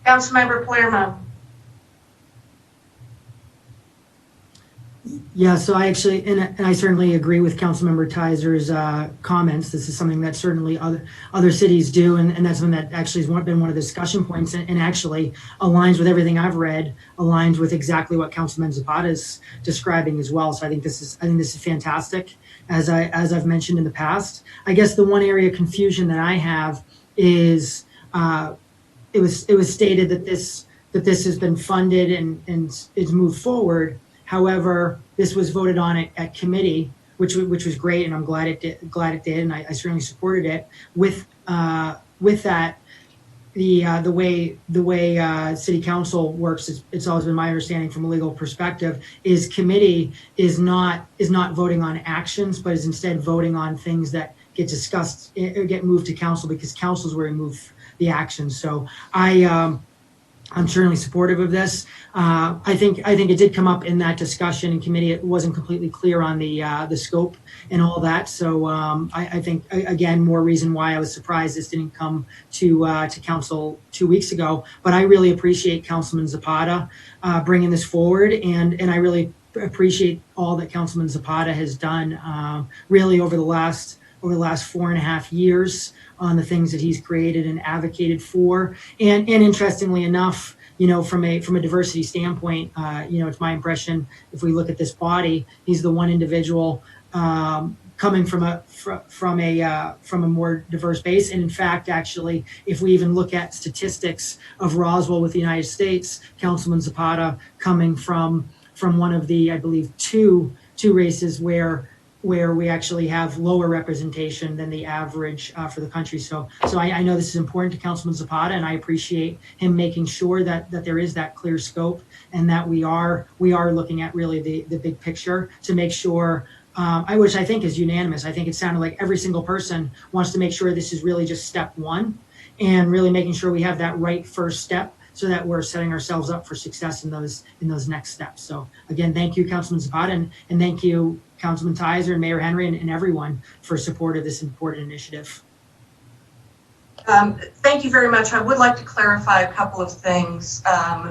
Councilmember Palermo. Yeah, so I actually, and I certainly agree with Councilmember Tizer's comments. This is something that certainly other cities do, and that's something that actually has been one of the discussion points, and actually aligns with everything I've read, aligns with exactly what Councilman Zapata is describing as well. So I think this is fantastic, as I've mentioned in the past. I guess the one area of confusion that I have is it was stated that this has been funded and is moved forward. However, this was voted on at committee, which was great, and I'm glad it did, and I certainly supported it. With that, the way city council works, it's always been my understanding from a legal perspective, is committee is not voting on actions, but is instead voting on things that get discussed or get moved to council, because council is where we move the actions. So I'm certainly supportive of this. I think it did come up in that discussion in committee. It wasn't completely clear on the scope and all that. So I think, again, more reason why I was surprised this didn't come to council 2 weeks ago. But I really appreciate Councilman Zapata bringing this forward, and I really appreciate all that Councilman Zapata has done really over the last 4.5 years on the things that he's created and advocated for. And interestingly enough, from a diversity standpoint, it's my impression, if we look at this body, he's the one individual coming from a more diverse base. And in fact, actually, if we even look at statistics of Roswell with the United States, Councilman Zapata coming from one of the, I believe, two races where we actually have lower representation than the average for the country. So I know this is important to Councilman Zapata, and I appreciate him making sure that there is that clear scope, and that we are looking at really the big picture to make sure, which I think is unanimous. I think it sounded like every single person wants to make sure this is really just step one, and really making sure we have that right first step, so that we're setting ourselves up for success in those next steps. So again, thank you, Councilman Zapata, and thank you, Councilman Tizer and Mayor Henry and everyone for support of this important initiative. Thank you very much. I would like to clarify a couple of things.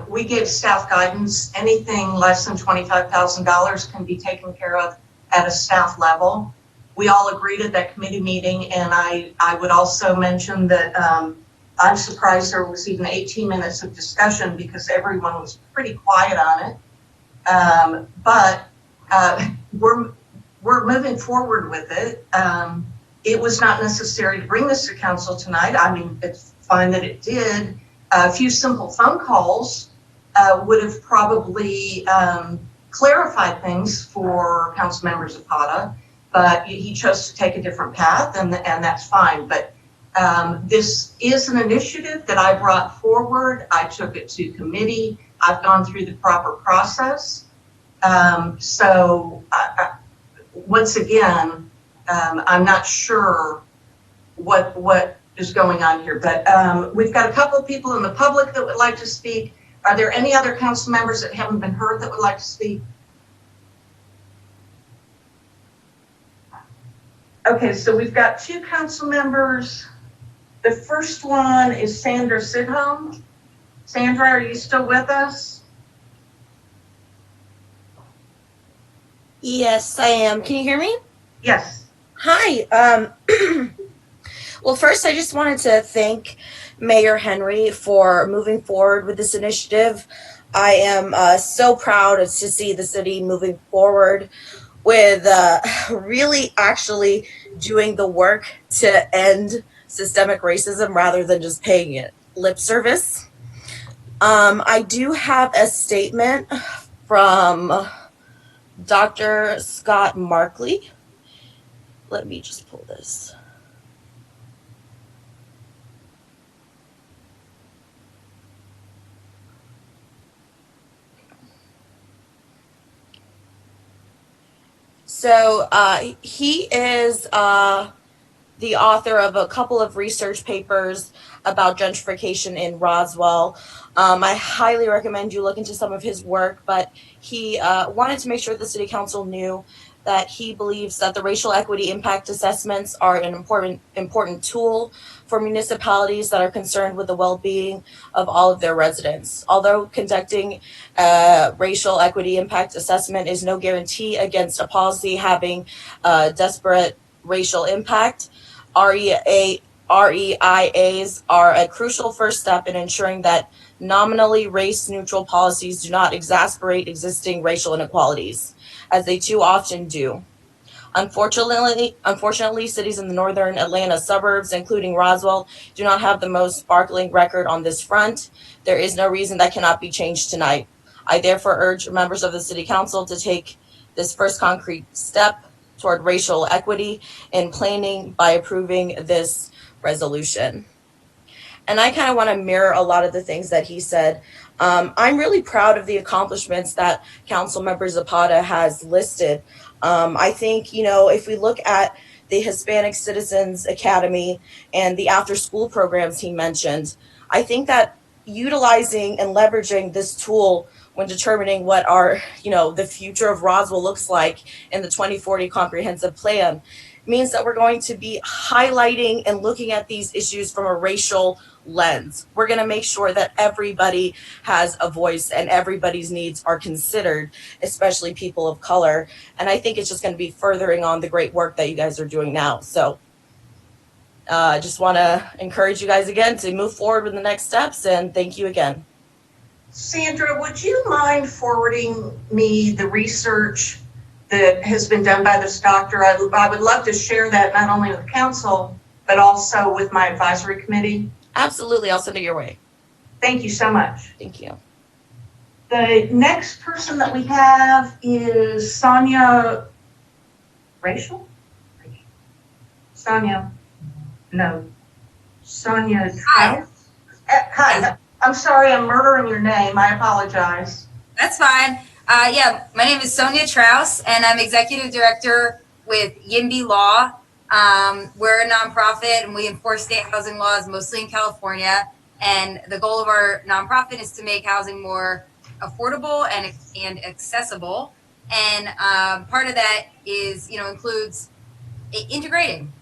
We gave staff guidance. Anything less than $25,000 can be taken care of at a staff level. We all agreed at that committee meeting, and I would also mention that I'm surprised there was even 18 minutes of discussion because everyone was pretty quiet on it. But we're moving forward with it. It was not necessary to bring this to council tonight. I mean, it's fine that it did. A few simple phone calls would have probably clarified things for council members of Zapata, but he chose to take a different path, and that's fine. But this is an initiative that I brought forward. I took it to committee. I've gone through the proper process. So once again, I'm not sure what is going on here, but we've got a couple of people in the public that would like to speak. Are there any other council members that haven't been heard that would like to speak? Okay, so we've got two council members. The first one is Sandra Sidholm. Sandra, are you still with us? Yes, I am. Can you hear me? Yes. Hi. Well, first, I just wanted to thank Mayor Henry for moving forward with this initiative. I am so proud to see the city moving forward with really actually doing the work to end systemic racism rather than just paying it lip service. I do have a statement from Dr. Scott Markley. Let me just pull this. So he is the author of a couple of research papers about gentrification in Roswell. I highly recommend you look into some of his work, but he wanted to make sure the city council knew that he believes that the racial equity impact assessments are an important tool for municipalities that are concerned with the well-being of all of their residents. Although conducting a racial equity impact assessment is no guarantee against a policy having desperate racial impact, REIAs are a crucial first step in ensuring that nominally race-neutral policies do not exacerbate existing racial inequalities, as they too often do. Unfortunately, cities in the northern Atlanta suburbs, including Roswell, do not have the most sparkling record on this front. There is no reason that cannot be changed tonight. I therefore urge members of the city council to take this first concrete step toward racial equity in planning by approving this resolution. And I kind of want to mirror a lot of the things that he said. I'm really proud of the accomplishments that Council Member Zapata has listed. I think, if we look at the Hispanic Citizens Academy and the after-school programs he mentioned, I think that utilizing and leveraging this tool when determining what the future of Roswell looks like in the 2040 Comprehensive Plan means that we're going to be highlighting and looking at these issues from a racial lens. We're going to make sure that everybody has a voice and everybody's needs are considered, especially people of color. And I think it's just going to be furthering on the great work that you guys are doing now. So I just want to encourage you guys again to move forward with the next steps, and thank you again. Sandra, would you mind forwarding me the research that has been done by this doctor? I would love to share that not only with council, but also with my advisory committee. Absolutely. I'll send it your way. Thank you so much. Thank you. The next person that we have is Sonia Rachel? Sonia Hi. Hi. I'm sorry, I'm murdering your name. I apologize. That's fine. Yeah, my name is Sonia Traus, and I'm executive director with YIMBY Law. We're a nonprofit, and we enforce state housing laws mostly in California. And the goal of our nonprofit is to make housing more affordable and accessible. And part of that is, includes integrating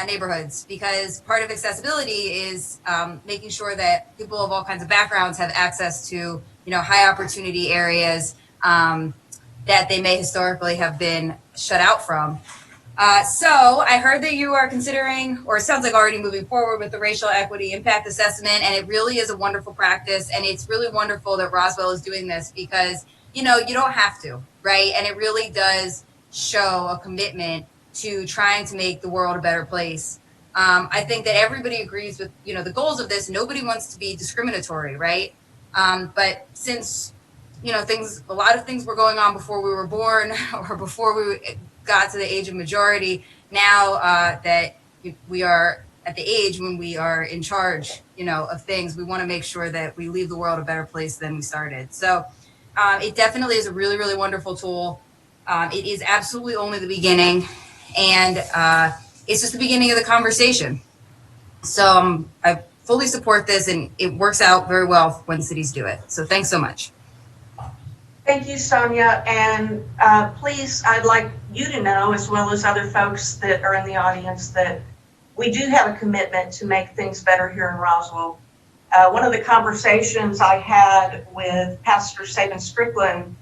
neighborhoods, because part of accessibility is making sure that people of all kinds of backgrounds have access to, high opportunity areas that they may historically have been shut out from. So I heard that you are considering, or it sounds like already moving forward with the racial equity impact assessment, and it really is a wonderful practice, and it's really wonderful that Roswell is doing this because, you don't have to, right? And it really does show a commitment to trying to make the world a better place. I think that everybody agrees with, the goals of this. Nobody wants to be discriminatory, right? But since, a lot of things were going on before we were born or before we got to the age of majority, now that we are at the age when we are in charge, of things, we want to make sure that we leave the world a better place than we started. So it definitely is a really, really wonderful tool. It is absolutely only the beginning, and it's just the beginning of the conversation. So I fully support this, and it works out very well when cities do it. So thanks so much. Thank you, Sonia. And please, I'd like you to know, as well as other folks that are in the audience, that we do have a commitment to make things better here in Roswell. One of the conversations I had with Pastor Saban Strickland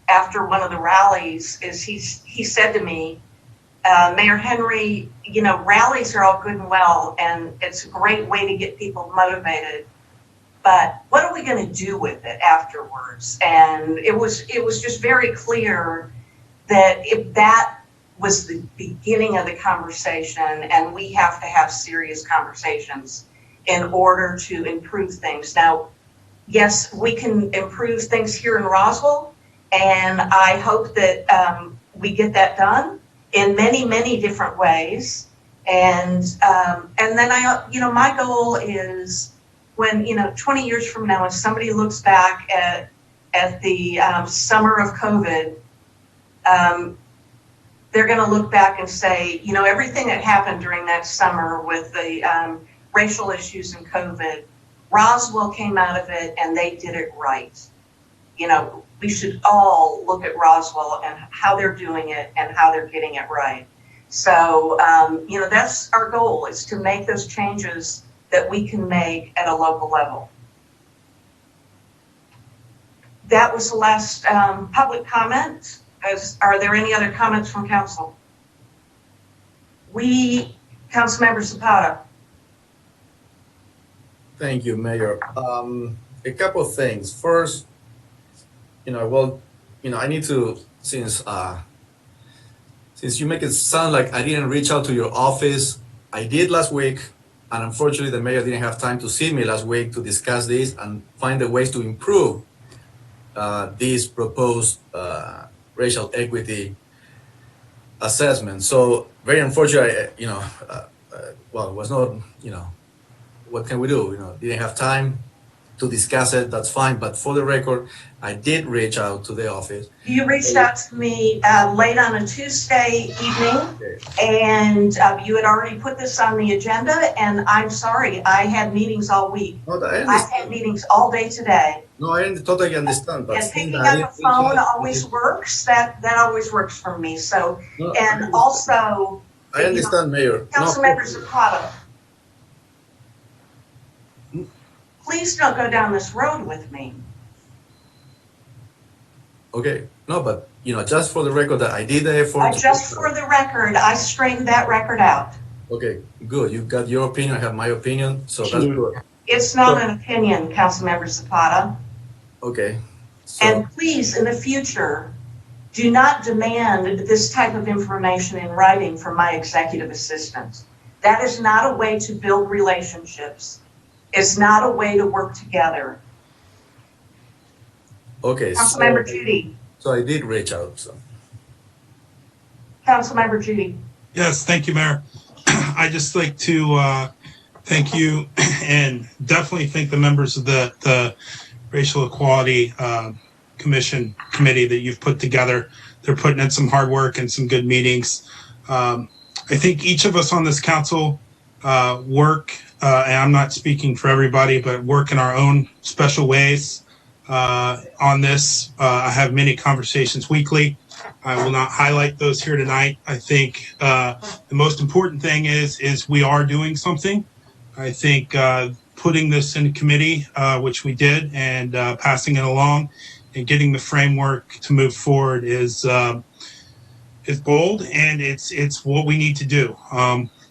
after one of the rallies is he said to me, Mayor Henry, rallies are all good and well, and it's a great way to get people motivated. But what are we going to do with it afterwards? And it was just very clear that if that was the beginning of the conversation, and we have to have serious conversations in order to improve things. Now, yes, we can improve things here in Roswell, and I hope that we get that done in many, many different ways. And then my goal is, when 20 years from now, when somebody looks back at the summer of COVID, they're going to look back and say, everything that happened during that summer with the racial issues and COVID, Roswell came out of it and they did it right. We should all look at Roswell and how they're doing it and how they're getting it right. So, that's our goal, is to make those changes that we can make at a local level. That was the last public comment. Are there any other comments from council? Councilmember Zapata. Thank you, Mayor. A couple of things. First, I need to, since you make it sound like I didn't reach out to your office, I did last week. And unfortunately, the mayor didn't have time to see me last week to discuss this and find the ways to improve this proposed racial equity assessment. So very unfortunate, it was not, what can we do? Didn't have time to discuss it, that's fine. But for the record, I did reach out to the office. You reached out to me late on a Tuesday evening, and you had already put this on the agenda, and I'm sorry, I had meetings all week. No, I had meetings all day today. No, I totally understand. But and picking up a phone always works. That always works for me. So, and also, I understand, Mayor. Councilmember Zapata, please don't go down this road with me. Okay, no, but just for the record, that I did the effort. Just for the record, I straightened that record out. Okay, good. You've got your opinion. I have my opinion, so that's good. It's not an opinion, Councilmember Zapata. Okay. So. And please, in the future, do not demand this type of information in writing from my executive assistant. That is not a way to build relationships. It's not a way to work together. Okay. Councilmember Judy. So I did reach out. So. Councilmember Judy. Yes, thank you, Mayor. I just like to thank you and definitely thank the members of the Racial Equality Committee that you've put together. They're putting in some hard work and some good meetings. I think each of us on this council work, and I'm not speaking for everybody, but work in our own special ways on this. I have many conversations weekly I will not highlight those here tonight. I think the most important thing is we are doing something. I think putting this in committee, which we did, and passing it along and getting the framework to move forward is bold, and it's what we need to do.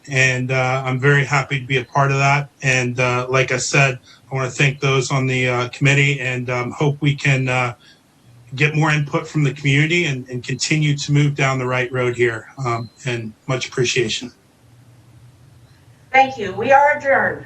And I'm very happy to be a part of that. And like I said, I want to thank those on the committee, and hope we can get more input from the community and continue to move down the right road here. And much appreciation. Thank you. We are adjourned.